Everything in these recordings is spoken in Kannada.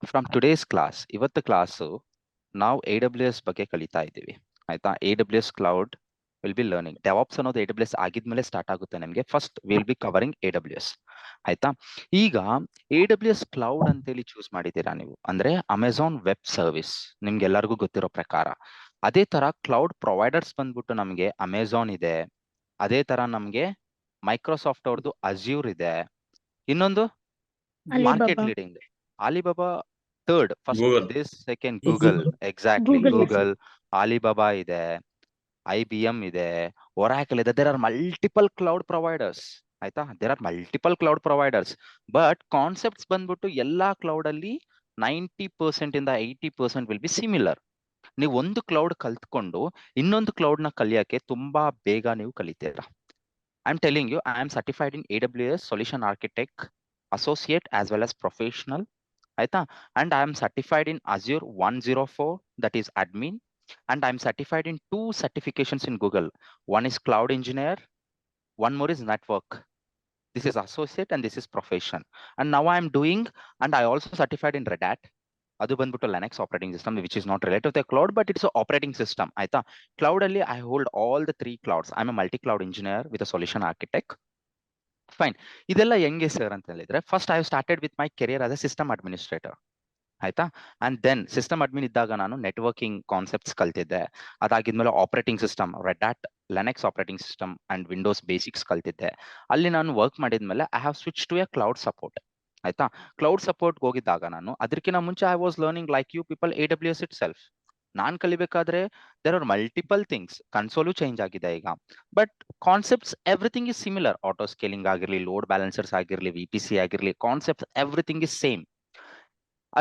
ಫ್ರಮ್ ಟುಡೇಸ್ ಕ್ಲಾಸ್, ಇವತ್ತು ಕ್ಲಾಸು ನಾವು AWS ಬಗ್ಗೆ ಕಲಿತಾ ಇದ್ದೀವಿ. ಆಯ್ತಾ? AWS cloud will be learning. DevOps ಅನ್ನೋದು AWS ಆಗಿದ್ಮೇಲೆ ಸ್ಟಾರ್ಟ್ ಆಗುತ್ತೆ ನಿಮಗೆ. First will be covering AWS. ಆಯ್ತಾ? ಈಗ AWS ಕ್ಲೌಡ್ ಅಂತೇಳಿ ಚೂಸ್ ಮಾಡಿದ್ದೀರಾ ನೀವು, ಅಂದ್ರೆ ಅಮೆಝಾನ್ ವೆಬ್ ಸರ್ವಿಸ್, ನಿಮ್ಗೆಲ್ಲರಿಗೂ ಗೊತ್ತಿರೋ ಪ್ರಕಾರ. ಅದೇ ತರ ಕ್ಲೌಡ್ ಪ್ರೊವೈಡರ್ಸ್ ಬಂದ್ಬಿಟ್ಟು ನಮಗೆ ಅಮೆಝಾನ್ ಇದೆ, ಅದೇ ತರ ನಮ್ಗೆ ಮೈಕ್ರೋಸಾಫ್ಟ್ ಅವ್ರದ್ದು ಅಜ್ಯೂರ್ ಇದೆ, ಇನ್ನೊಂದು market Alibaba. Leading Alibaba third, first Google. This second Google. Exactly, Google, yes. Google, Alibaba ಇದೆ, IBM ಇದೆ, ಒರಾಕಲ್ ಇದೆ. There are multiple cloud providers. ಆಯ್ತಾ? There are multiple cloud providers. But concepts ಬಂದ್ಬಿಟ್ಟು ಎಲ್ಲಾ ಕ್ಲೌಡ್ ಅಲ್ಲಿ 90% ಇಂದ 80% ವಿಲ್ ಬಿ ಸಿಮಿಲರ್. ನೀವು ಒಂದು ಕ್ಲೌಡ್ ಕಲ್ತ್ಕೊಂಡು ಇನ್ನೊಂದು ಕ್ಲೌಡ್ ನ ಕಲಿಯಕ್ಕೆ ತುಂಬಾ ಬೇಗ ನೀವು ಕಲಿತೀರಾ. I am telling you, I am certified in AWS solution architect associate as well as professional. Aita? And I am certified in Azure 104, that is admin. And I am certified in 2 certifications in Google. One is cloud engineer, one more is network. This is associate and this is profession. And now I am doing, and I also certified in Red Hat. ಅದು ಬಂದ್ಬಿಟ್ಟು Linux operating system, which is not related to the cloud, but it's an operating system. Aita? Cloud ಅಲ್ಲಿ I hold all the 3 clouds. I'm a multi-cloud engineer with a solution architect. Fine. ಇದೆಲ್ಲ ಹೆಂಗೆ ಸರ್ ಅಂತ ಹೇಳಿದ್ರೆ, first I started with my career as a system administrator. ಆಯ್ತಾ? ಅಂಡ್ ದೆನ್ ಸಿಸ್ಟಮ್ ಅಡ್ಮಿನ್ ಇದ್ದಾಗ ನಾನು ನೆಟ್ವರ್ಕಿಂಗ್ ಕಾನ್ಸೆಪ್ಟ್ಸ್ ಕಲ್ತಿದ್ದೆ. ಅದಾಗಿದ್ಮೇಲೆ operating system, Red Hat Linux operating system and Windows basics ಕಲ್ತಿದ್ದೆ. ಅಲ್ಲಿ ನಾನು ವರ್ಕ್ ಮಾಡಿದ್ಮೇಲೆ I have switch to a cloud support. ಆಯ್ತಾ? ಕ್ಲೌಡ್ ಸಪೋರ್ಟ್ ಹೋಗಿದ್ದಾಗ ನಾನು, ಅದಕ್ಕಿಂತ ಮುಂಚೆ I was learning like you people AWS itself. Non ಕಲಿಬೇಕಾದ್ರೆ there are multiple things. Console change ಆಗಿದೆ ಈಗ, but concepts everything is similar. Auto scaling ಆಗಿರ್ಲಿ, ಲೋಡ್ ಬ್ಯಾಲೆನ್ಸರ್ಸ್ ಆಗಿರ್ಲಿ, VPC ಆಗಿರ್ಲಿ, concepts everything is same.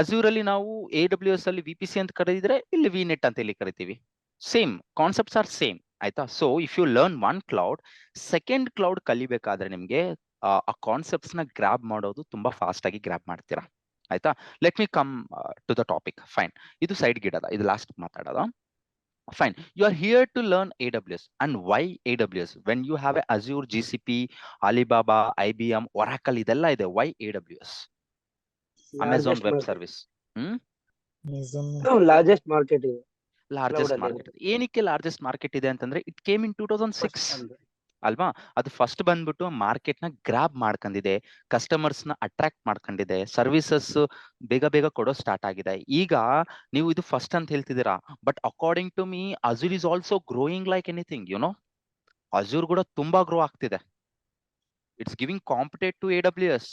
Azure ಅಲ್ಲಿ ನಾವು AWS ಅಲ್ಲಿ VPC ಅಂತ ಕರೆದಿದ್ರೆ, ಇಲ್ಲಿ VNet ಅಂತ ಇಲ್ಲಿ ಕರಿತೀವಿ. Same concepts are same. ಆಯ್ತಾ? So if you learn one cloud, second cloud ಕಲಿಬೇಕಾದ್ರೆ ನಿಮ್ಗೆ ಆ ಕಾನ್ಸೆಪ್ಟ್ಸ್ ನ ಗ್ರಾಬ್ ಮಾಡೋದು ತುಂಬಾ ಫಾಸ್ಟ್ ಆಗಿ ಗ್ರಾಬ್ ಮಾಡ್ತೀರಾ. ಆಯ್ತಾ? Let me come to the topic. Fine, ಇದು ಸೈಡ್ ಗಿಡದ, ಇದು ಲಾಸ್ಟ್ ಮಾತಾಡೋದು. Fine. You are here to learn AWS. And why AWS? When you have a Azure, GCP, Alibaba, IBM, Oracle, ಇದೆಲ್ಲ ಇದೆ. Why AWS? Amazon Web Service. Largest market ಇದೆ. Largest market. ಏನಕ್ಕೆ ಲಾರ್ಜೆಸ್ಟ್ ಮಾರ್ಕೆಟ್ ಇದೆ ಅಂತಂದ್ರೆ, ಇಟ್ ಕೇಮ್ ಇನ್ 2006 ಅಲ್ವಾ? ಅದು ಫಸ್ಟ್ ಬಂದ್ಬಿಟ್ಟು ಮಾರ್ಕೆಟ್ ನ ಗ್ರಾಬ್ ಮಾಡ್ಕೊಂಡಿದೆ, ಕಸ್ಟಮರ್ಸ್ ನ ಅಟ್ರಾಕ್ಟ್ ಮಾಡ್ಕೊಂಡಿದೆ, ಸರ್ವಿಸಸ್ ಬೇಗ ಬೇಗ ಕೊಡೋ ಸ್ಟಾರ್ಟ್ ಆಗಿದೆ. ಈಗ ನೀವು ಇದು ಫಸ್ಟ್ ಅಂತ ಹೇಳ್ತಿದ್ದೀರಾ, but according to me Azure is also growing like anything. You know, Azure ಕೂಡ ತುಂಬಾ ಗ್ರೋ ಆಗ್ತಿದೆ. It's giving compete to AWS.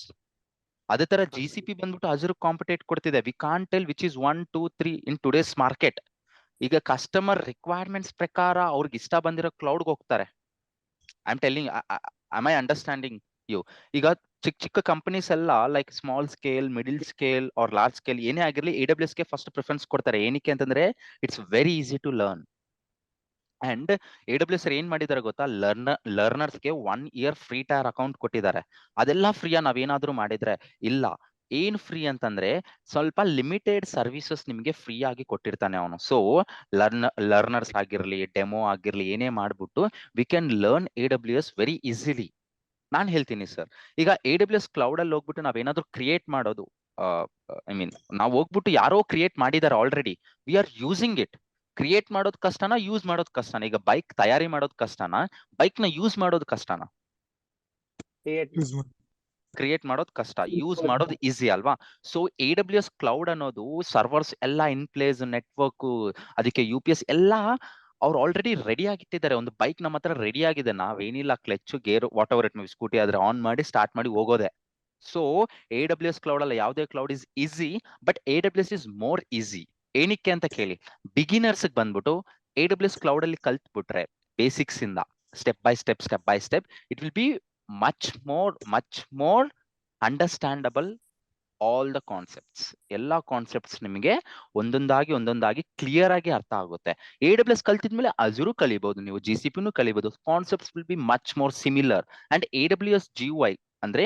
ಅದೇ ತರ GCP ಬಂದ್ಬಿಟ್ಟು ಅಜೂರ್ ಕಾಂಪಿಟೇಟ್ ಕೊಡ್ತಿದೆ. We can't tell which is 1, 2, 3 in today's market. ಈಗ ಕಸ್ಟಮರ್ ರಿಕ್ವೈರ್ಮೆಂಟ್ಸ್ ಪ್ರಕಾರ ಅವ್ರಿಗೆ ಇಷ್ಟ ಬಂದಿರೋ ಕ್ಲೌಡ್ಗೆ ಹೋಗ್ತಾರೆ. I am telling, am I understanding you? ಈಗ ಚಿಕ್ಕ ಚಿಕ್ಕ ಕಂಪನೀಸ್ ಎಲ್ಲ like small scale, middle scale R large scale ಏನೇ ಆಗಿರ್ಲಿ, AWS ಗೆ ಫಸ್ಟ್ ಪ್ರಿಫರೆನ್ಸ್ ಕೊಡ್ತಾರೆ. ಏನಕ್ಕೆ ಅಂತಂದ್ರೆ it's very easy to learn. And AWS ಏನ್ ಮಾಡಿದಾರೆ ಗೊತ್ತಾ? ಲರ್ನರ್ಸ್ಗೆ 1 year ಫ್ರೀ ಟೈರ್ ಅಕೌಂಟ್ ಕೊಟ್ಟಿದ್ದಾರೆ. ಅದೆಲ್ಲ ಫ್ರೀಯಾ ನಾವೇನಾದ್ರೂ ಮಾಡಿದ್ರೆ? ಇಲ್ಲ. ಏನ್ ಫ್ರೀ ಅಂತಂದ್ರೆ ಸ್ವಲ್ಪ ಲಿಮಿಟೆಡ್ ಸರ್ವಿಸಸ್ ನಿಮ್ಗೆ ಫ್ರೀ ಆಗಿ ಕೊಟ್ಟಿರ್ತಾನೆ ಅವನು. ಸೊ ಲರ್ನರ್ಸ್ ಆಗಿರ್ಲಿ, ಡೆಮೋ ಆಗಿರ್ಲಿ, ಏನೇ ಮಾಡ್ಬಿಟ್ಟು we can learn AWS very easily. ನಾನ್ ಹೇಳ್ತೀನಿ ಸರ್, ಈಗ AWS ಕ್ಲೌಡ್ ಅಲ್ಲಿ ಹೋಗ್ಬಿಟ್ಟು ನಾವೇನಾದ್ರೂ ಕ್ರಿಯೇಟ್ ಮಾಡೋದು, ಐ ಮೀನ್ ನಾವು ಹೋಗ್ಬಿಟ್ಟು ಯಾರೋ ಕ್ರಿಯೇಟ್ ಮಾಡಿದಾರೆ already, we are using it. Create ಮಾಡೋದು ಕಷ್ಟನಾ, ಯೂಸ್ ಮಾಡೋದು ಕಷ್ಟನಾ? ಈಗ ಬೈಕ್ ತಯಾರಿ ಮಾಡೋದು ಕಷ್ಟನಾ, ಬೈಕ್ ನ ಯೂಸ್ ಮಾಡೋದು ಕಷ್ಟನಾ? ಕ್ರಿಯೇಟ್ ಮಾಡೋದು ಕಷ್ಟ, ಯೂಸ್ ಮಾಡೋದು ಈಸಿ ಅಲ್ವಾ? ಸೊ AWS ಕ್ಲೌಡ್ ಅನ್ನೋದು ಸರ್ವರ್ಸ್ ಎಲ್ಲ ಇನ್ ಪ್ಲೇಸ್, ನೆಟ್ವರ್ಕ್, ಅದಕ್ಕೆ UPS ಎಲ್ಲ ಅವ್ರು ಆಲ್ರೆಡಿ ರೆಡಿ ಆಗಿಟ್ಟಿದ್ದಾರೆ. ಒಂದು ಬೈಕ್ ನಮ್ಮ ಹತ್ರ ರೆಡಿ ಆಗಿದೆ, ನಾವೇನಿಲ್ಲ, clutch, gear, whatever it may, scooty ಆದ್ರೆ ಆನ್ ಮಾಡಿ ಸ್ಟಾರ್ಟ್ ಮಾಡಿ ಹೋಗೋದೆ. ಸೊ AWS ಕ್ಲೌಡ್ ಅಲ್ಲ, ಯಾವುದೇ cloud is easy, but AWS is more easy. ಏನಕ್ಕೆ ಅಂತ ಕೇಳಿ, ಬಿಗಿನರ್ಸ್ ಬಂದ್ಬಿಟ್ಟು AWS ಕ್ಲೌಡ್ ಅಲ್ಲಿ ಕಲ್ತ್ಬಿಟ್ರೆ ಬೇಸಿಕ್ಸ್ ಇಂದ step by step, it will be much more understandable. All the concepts, ಎಲ್ಲಾ ಕಾನ್ಸೆಪ್ಟ್ಸ್ ನಿಮಗೆ ಒಂದೊಂದಾಗಿ ಕ್ಲಿಯರ್ ಆಗಿ ಅರ್ಥ ಆಗುತ್ತೆ. AWS ಕಲ್ತಿದ್ಮೇಲೆ ಅಜೂರು ಕಲಿಬಹುದು, ನೀವು GCP ಕಲಿಬಹುದು. Concepts will be much more similar. And AWS GUI ಅಂದ್ರೆ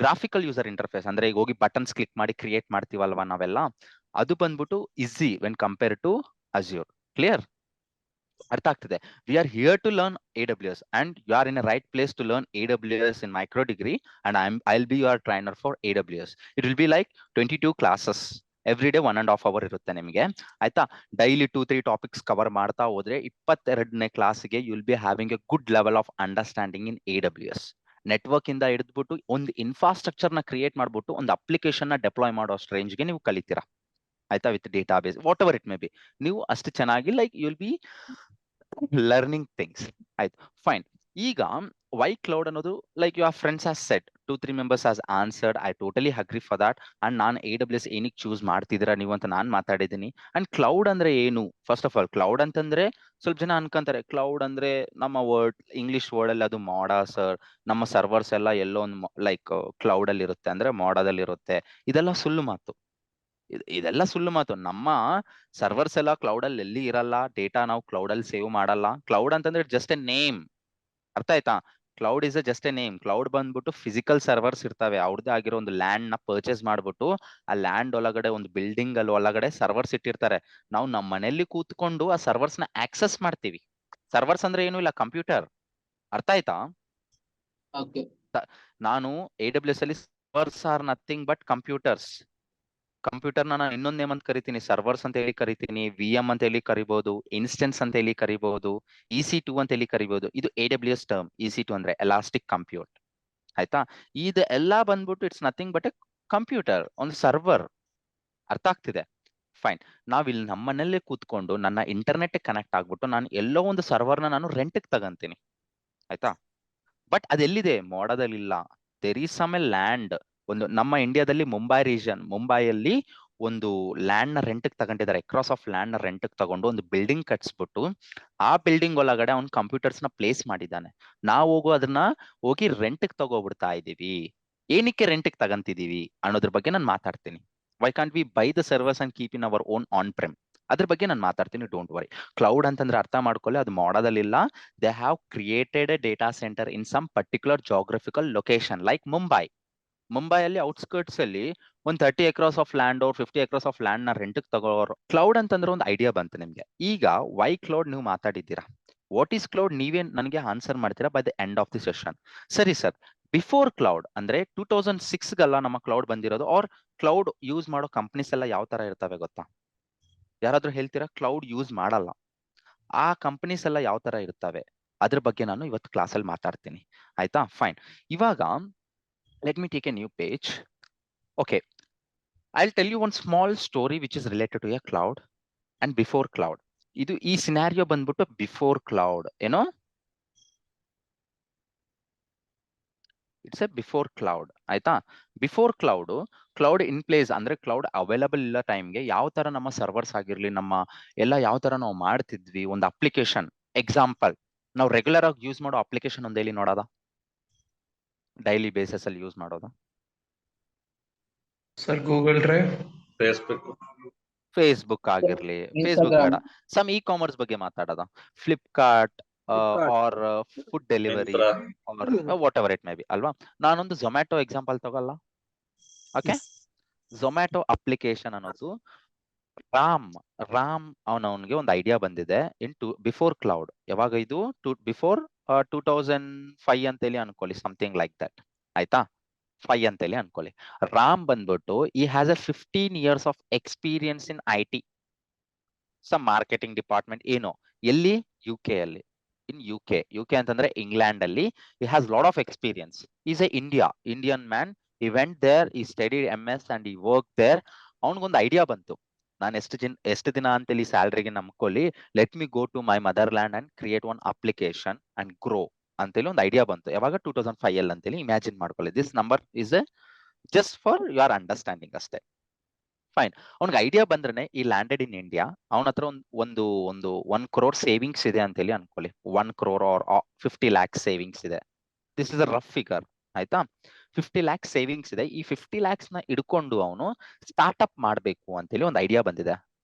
ಗ್ರಾಫಿಕಲ್ ಯೂಸರ್ ಇಂಟರ್ಫೇಸ್, ಅಂದ್ರೆ ಈಗ ಹೋಗಿ ಬಟನ್ಸ್ ಕ್ಲಿಕ್ ಮಾಡಿ ಕ್ರಿಯೇಟ್ ಮಾಡ್ತೀವಲ್ವಾ ನಾವೆಲ್ಲ, ಅದು ಬಂದ್ಬಿಟ್ಟು easy when compare to Azure. Clear? ಅರ್ಥ ಆಗ್ತಿದೆ? We are here to learn AWS and you are in a right place to learn AWS in micro degree, and I'll be your trainer for AWS. It will be like 22 classes every day 1.5 hour ಇರುತ್ತೆ ನಿಮಗೆ, ಆಯ್ತಾ. ಡೈಲಿ 2-3 ಟಾಪಿಕ್ಸ್ ಕವರ್ ಮಾಡ್ತಾ ಹೋದ್ರೆ 22ನೇ ಕ್ಲಾಸ್ಗೆ you will be having a good level of understanding in AWS. Network ಇಂದ ಹಿಡಿದ್ಬಿಟ್ಟು ಒಂದು ಇನ್ಫ್ರಾಸ್ಟ್ರಕ್ಚರ್ ನ ಕ್ರಿಯೇಟ್ ಮಾಡ್ಬಿಟ್ಟು ಒಂದು ಅಪ್ಲಿಕೇಶನ್ ನ ಡೆಪ್ಲಾಯ್ ಮಾಡೋ ರೇಂಜ್ಗೆ ನೀವು ಕಲಿತೀರಾ, ಆಯ್ತಾ. With database whatever it may be, ನೀವು ಅಷ್ಟು ಚೆನ್ನಾಗಿ like you will be learning things, ಆಯ್ತು. ಫೈನ್. ಈಗ ವೈ ಕ್ಲೌಡ್ ಅನ್ನೋದು like your friends has set 2-3 members has answered, I totally agree for that. And ನಾನು AWS ಏನಕ್ಕೆ ಚೂಸ್ ಮಾಡ್ತಿದ್ದೀರಾ ನೀವು ಅಂತ ನಾನು ಮಾತಾಡಿದ್ದೀನಿ. ಅಂಡ್ ಕ್ಲೌಡ್ ಅಂದ್ರೆ ಏನು, ಫಸ್ಟ್ ಆಫ್ ಆಲ್ ಕ್ಲೌಡ್ ಅಂತಂದ್ರೆ ಸ್ವಲ್ಪ ಜನ ಅನ್ಕೊಂತಾರೆ ಕ್ಲೌಡ್ ಅಂದ್ರೆ ನಮ್ಮ ವರ್ಡ್ ಇಂಗ್ಲಿಷ್ ವರ್ಡ್ ಅಲ್ಲಿ ಅದು ಮಾಡಾ ಸರ್, ನಮ್ಮ ಸರ್ವರ್ಸ್ ಎಲ್ಲ ಎಲ್ಲೋ ಒಂದು ಲೈಕ್ ಕ್ಲೌಡ್ ಅಲ್ಲಿ ಇರುತ್ತೆ ಅಂದ್ರೆ ಮಾಡಾದಲ್ಲಿ ಇರುತ್ತೆ. ಇದೆಲ್ಲ ಸುಳ್ಳು ಮಾತು, ಇದೆಲ್ಲ ಸುಳ್ಳು ಮಾತು. ನಮ್ಮ ಸರ್ವರ್ಸ್ ಎಲ್ಲ ಕ್ಲೌಡ್ ಅಲ್ಲಿ ಎಲ್ಲಿ ಇರಲ್ಲ, ಡೇಟಾ ನಾವು ಕ್ಲೌಡ್ ಅಲ್ಲಿ ಸೇವ್ ಮಾಡಲ್ಲ. ಕ್ಲೌಡ್ ಅಂತಂದ್ರೆ ಜಸ್ಟ್ ಎ ನೇಮ್, ಅರ್ಥ ಆಯ್ತಾ. Cloud is just A name. Cloud ಬಂದ್ಬಿಟ್ಟು ಫಿಸಿಕಲ್ ಸರ್ವರ್ಸ್ ಇರ್ತವೆ, ಅವ್ರದ್ದೇ ಆಗಿರೋ ಒಂದು ಲ್ಯಾಂಡ್ ನ ಪರ್ಚೇಸ್ ಮಾಡ್ಬಿಟ್ಟು ಆ ಲ್ಯಾಂಡ್ ಒಳಗಡೆ ಒಂದು ಬಿಲ್ಡಿಂಗ್ ಅಲ್ಲಿ ಒಳಗಡೆ ಸರ್ವರ್ಸ್ ಇಟ್ಟಿರ್ತಾರೆ. ನಾವು ನಮ್ಮ ಮನೆಯಲ್ಲಿ ಕೂತ್ಕೊಂಡು ಆ ಸರ್ವರ್ಸ್ ನ ಆಕ್ಸೆಸ್ ಮಾಡ್ತೀವಿ. ಸರ್ವರ್ಸ್ ಅಂದ್ರೆ ಏನು ಇಲ್ಲ, ಕಂಪ್ಯೂಟರ್, ಅರ್ಥ ಆಯ್ತಾ. ನಾನು AWS ಅಲ್ಲಿ servers are nothing but computers. Computer ನಾನು ಇನ್ನೊಂದ್ ನೇಮ್ ಅಂತ ಕರಿತೀನಿ, ಸರ್ವರ್ಸ್ ಅಂತ ಹೇಳಿ ಕರಿತೀನಿ, VM ಅಂತ ಹೇಳಿ ಕರಿಬಹುದು, ಇನ್ಸ್ಟೆನ್ಸ್ ಅಂತ ಹೇಳಿ ಕರಿಬಹುದು, EC2 ಅಂತ ಹೇಳಿ ಕರಿಬಹುದು. ಇದು AWS ಟರ್ಮ್. EC2 ಅಂದ್ರೆ ಎಲಾಸ್ಟಿಕ್ ಕಂಪ್ಯೂಟ್, ಆಯ್ತಾ. ಇದು ಎಲ್ಲ ಬಂದ್ಬಿಟ್ಟು it's nothing but A computer, ಒಂದು ಸರ್ವರ್, ಅರ್ಥ ಆಗ್ತಿದೆ. ಫೈನ್. ನಾವಿಲ್ಲಿ ನಮ್ಮನೇಲೆ ಕೂತ್ಕೊಂಡು ನನ್ನ ಇಂಟರ್ನೆಟ್ ಕನೆಕ್ಟ್ ಆಗ್ಬಿಟ್ಟು ನಾನು ಎಲ್ಲೋ ಒಂದು ಸರ್ವರ್ನ ನಾನು ರೆಂಟ್ಗೆ ತಗಂತೀನಿ, ಆಯ್ತಾ. ಬಟ್ ಅದೆಲ್ಲಿದೆ, ಮೋಡದಲ್ಲಿ ಇಲ್ಲ. There is some a land. ಒಂದು ನಮ್ಮ ಇಂಡಿಯಾದಲ್ಲಿ ಮುಂಬೈ ರೀಜನ್, ಮುಂಬೈಯಲ್ಲಿ ಒಂದು ಲ್ಯಾಂಡ್ ನ ರೆಂಟ್ಗೆ ತಗೊಂಡಿದ್ದಾರೆ. ಅಕ್ರಾಸ್ ಆಫ್ ಲ್ಯಾಂಡ್ ನ ರೆಂಟ್ಗೆ ತಗೊಂಡು ಒಂದು ಬಿಲ್ಡಿಂಗ್ ಕಟ್ಸ್ಬಿಟ್ಟು ಆ ಬಿಲ್ಡಿಂಗ್ ಒಳಗಡೆ ಅವ್ನು ಕಂಪ್ಯೂಟರ್ಸ್ ನ ಪ್ಲೇಸ್ ಮಾಡಿದ್ದಾನೆ. ನಾವು ಅದನ್ನ ಹೋಗಿ ರೆಂಟ್ಗೆ ತಗೋಬಿಡ್ತಾ ಇದೀವಿ. ಏನಕ್ಕೆ ರೆಂಟ್ಗೆ ತಗಂತಿದೀವಿ ಅನ್ನೋದ್ರ ಬಗ್ಗೆ ನಾನು ಮಾತಾಡ್ತೀನಿ. Why can't we buy the servers and keep in our own on prem, ಅದ್ರ ಬಗ್ಗೆ ನಾನು ಮಾತಾಡ್ತೀನಿ, ಡೋಂಟ್ ವರಿ. ಕ್ಲೌಡ್ ಅಂತಂದ್ರೆ ಅರ್ಥ ಮಾಡ್ಕೊಳ್ಳಿ, ಅದು ಮಾಡಾದಲ್ಲಿಲ್ಲ. They have created a data centre in some particular geographical location like Mumbai. ಮುಂಬೈಯಲ್ಲಿ ಔಟ್ಸ್ಕರ್ಟ್ಸ್ ಅಲ್ಲಿ ಒಂದು 30 acres ಆಫ್ ಲ್ಯಾಂಡ್ ಅವ್ರು 50 acres ಆಫ್ ಲ್ಯಾಂಡ್ ನ ರೆಂಟ್ಗೆ ತಗೋರು. ಕ್ಲೌಡ್ ಅಂತಂದ್ರೆ ಒಂದು ಐಡಿಯಾ ಬಂತು ನಿಮ್ಗೆ. ಈಗ ವೈ ಕ್ಲೌಡ್ ನೀವು ಮಾತಾಡಿದ್ದೀರಾ, ವಾಟ್ ಈಸ್ ಕ್ಲೌಡ್ ನೀವೇ ನನಗೆ ಆನ್ಸರ್ ಮಾಡ್ತೀರಾ by the end of the session. ಸರಿ ಸರ್, ಬಿಫೋರ್ ಕ್ಲೌಡ್ ಅಂದ್ರೆ 2006 ನಮ್ಮ ಕ್ಲೌಡ್ ಬಂದಿರೋದು. ಆರ್ ಕ್ಲೌಡ್ ಯೂಸ್ ಮಾಡೋ ಕಂಪ್ನೀಸ್ ಎಲ್ಲ ಯಾವ ತರ ಇರ್ತವೆ ಗೊತ್ತಾ? ಯಾರಾದ್ರೂ ಹೇಳ್ತೀರಾ? ಕ್ಲೌಡ್ ಯೂಸ್ ಮಾಡಲ್ಲ, ಆ ಕಂಪನೀಸ್ ಎಲ್ಲ ಯಾವ ತರ ಇರ್ತವೆ ಅದ್ರ ಬಗ್ಗೆ ನಾನು ಇವತ್ತು ಕ್ಲಾಸಲ್ಲಿ ಮಾತಾಡ್ತೀನಿ, ಆಯ್ತಾ. ಫೈನ್. ಇವಾಗ let me take a new page. Okay, I tell you one small story which is related to a cloud and before cloud. ಇದು ಈ ಸಿನಾರಿಯೋ ಬಂದ್ಬಿಟ್ಟು ಬಿಫೋರ್ ಕ್ಲೌಡ್, ಏನೋ ಇಟ್ಸ್ ಎ ಬಿಫೋರ್ ಕ್ಲೌಡ್, ಆಯ್ತಾ. Before cloud, cloud in place ಅಂದ್ರೆ ಕ್ಲೌಡ್ ಅವೈಲಬಲ್ ಇಲ್ಲ ಟೈಮ್ಗೆ ಯಾವ ತರ ನಮ್ಮ ಸರ್ವರ್ಸ್ ಆಗಿರ್ಲಿ, ನಮ್ಮ ಎಲ್ಲ ಯಾವ ತರ ನಾವು ಮಾಡ್ತಿದ್ವಿ. ಒಂದು ಅಪ್ಲಿಕೇಶನ್ ಎಕ್ಸಾಂಪಲ್, ನಾವು ರೆಗ್ಯುಲರ್ ಆಗಿ ಯೂಸ್ ಮಾಡೋ ಅಪ್ಲಿಕೇಶನ್ ಒಂದು ಹೇಳಿ ನೋಡೋದ, ಡೈಲಿ ಬೇಸಿಸ್ ಅಲ್ಲಿ ಯೂಸ್ ಮಾಡೋದು. ಸರ್ ಗೂಗಲ್ ಡ್ರೈವ್, ಫೇಸ್ಬುಕ್ ಆಗಿರ್ಲಿ, ಫೇಸ್ಬುಕ್ ಬೇಡ, ಸಮ್ ಇ ಕಾಮರ್ಸ್ ಬಗ್ಗೆ ಮಾತಾಡೋದ, Flipkart or food delivery or whatever it may be, ಅಲ್ವಾ. ನಾನೊಂದು ಝೊಮ್ಯಾಟೊ ಎಕ್ಸಾಂಪಲ್ ತಗೊಲ್ಲ, ಓಕೆ. ಝೊಮ್ಯಾಟೊ ಅಪ್ಲಿಕೇಶನ್ ಅನ್ನೋದು ರಾಮ್ ಅವನವನ್ಗೆ ಒಂದು ಐಡಿಯಾ ಬಂದಿದೆ ಇನ್ ಬಿಫೋರ್ ಕ್ಲೌಡ್. ಯಾವಾಗ ಇದು ಬಿಫೋರ್ 2005 ಅಂತೇಳಿ ಅನ್ಕೊಳ್ಳಿ, ಸಮಥಿಂಗ್ ಲೈಕ್ ದಟ್, ಆಯ್ತಾ. 5 ಅಂತೇಳಿ ಅನ್ಕೊಳ್ಳಿ. ರಾಮ್ ಬಂದ್ಬಿಟ್ಟು ಈ has a 15 years of experience in IT, some marketing department ಏನೋ, ಎಲ್ಲಿ, UK ಅಲ್ಲಿ. ಇನ್ UK ಅಂತಂದ್ರೆ ಇಂಗ್ಲೆಂಡ್ ಅಲ್ಲಿ. He has lot of experience. He's a Indian man. He went there, he studied MS and he work there. ಅವನಿಗೊಂದು ಐಡಿಯಾ ಬಂತು, ನಾನು ಎಷ್ಟು ದಿನ ಅಂತೇಳಿ ಸ್ಯಾಲ್ರಿಗೆ ನಂಬ್ಕೊಳ್ಳಿ, let me go to my motherland and create one application and grow ಅಂತೇಳಿ ಒಂದು ಐಡಿಯಾ ಬಂತು. ಯಾವಾಗ 2005 ಅಂತೇಳಿ ಇಮ್ಯಾಜಿನ್ ಮಾಡ್ಕೊಳ್ಳಿ. This number is a just for your understanding ಅಷ್ಟೇ. ಫೈನ್. ಅವ್ನಿಗೆ ಐಡಿಯಾ ಬಂದ್ರೆ ಈ ಲ್ಯಾಂಡೆಡ್ ಇನ್ ಇಂಡಿಯಾ, ಅವನ ಹತ್ರ ಒಂದು 1 crore ಸೇವಿಂಗ್ಸ್ ಇದೆ ಅಂತೇಳಿ ಅನ್ಕೊಳ್ಳಿ. 1 crore ಆರ್ 50 lakhs ಸೇವಿಂಗ್ಸ್ ಇದೆ. This is a rough figure, ಆಯ್ತಾ. 50 lakhs ಸೇವಿಂಗ್ಸ್ ಇದೆ. ಈ 50 lakhs ನ ಇಡ್ಕೊಂಡು ಅವನು ಸ್ಟಾರ್ಟ್ಅಪ್ ಮಾಡಬೇಕು ಅಂತೇಳಿ ಒಂದು ಐಡಿಯಾ ಬಂದಿದೆ.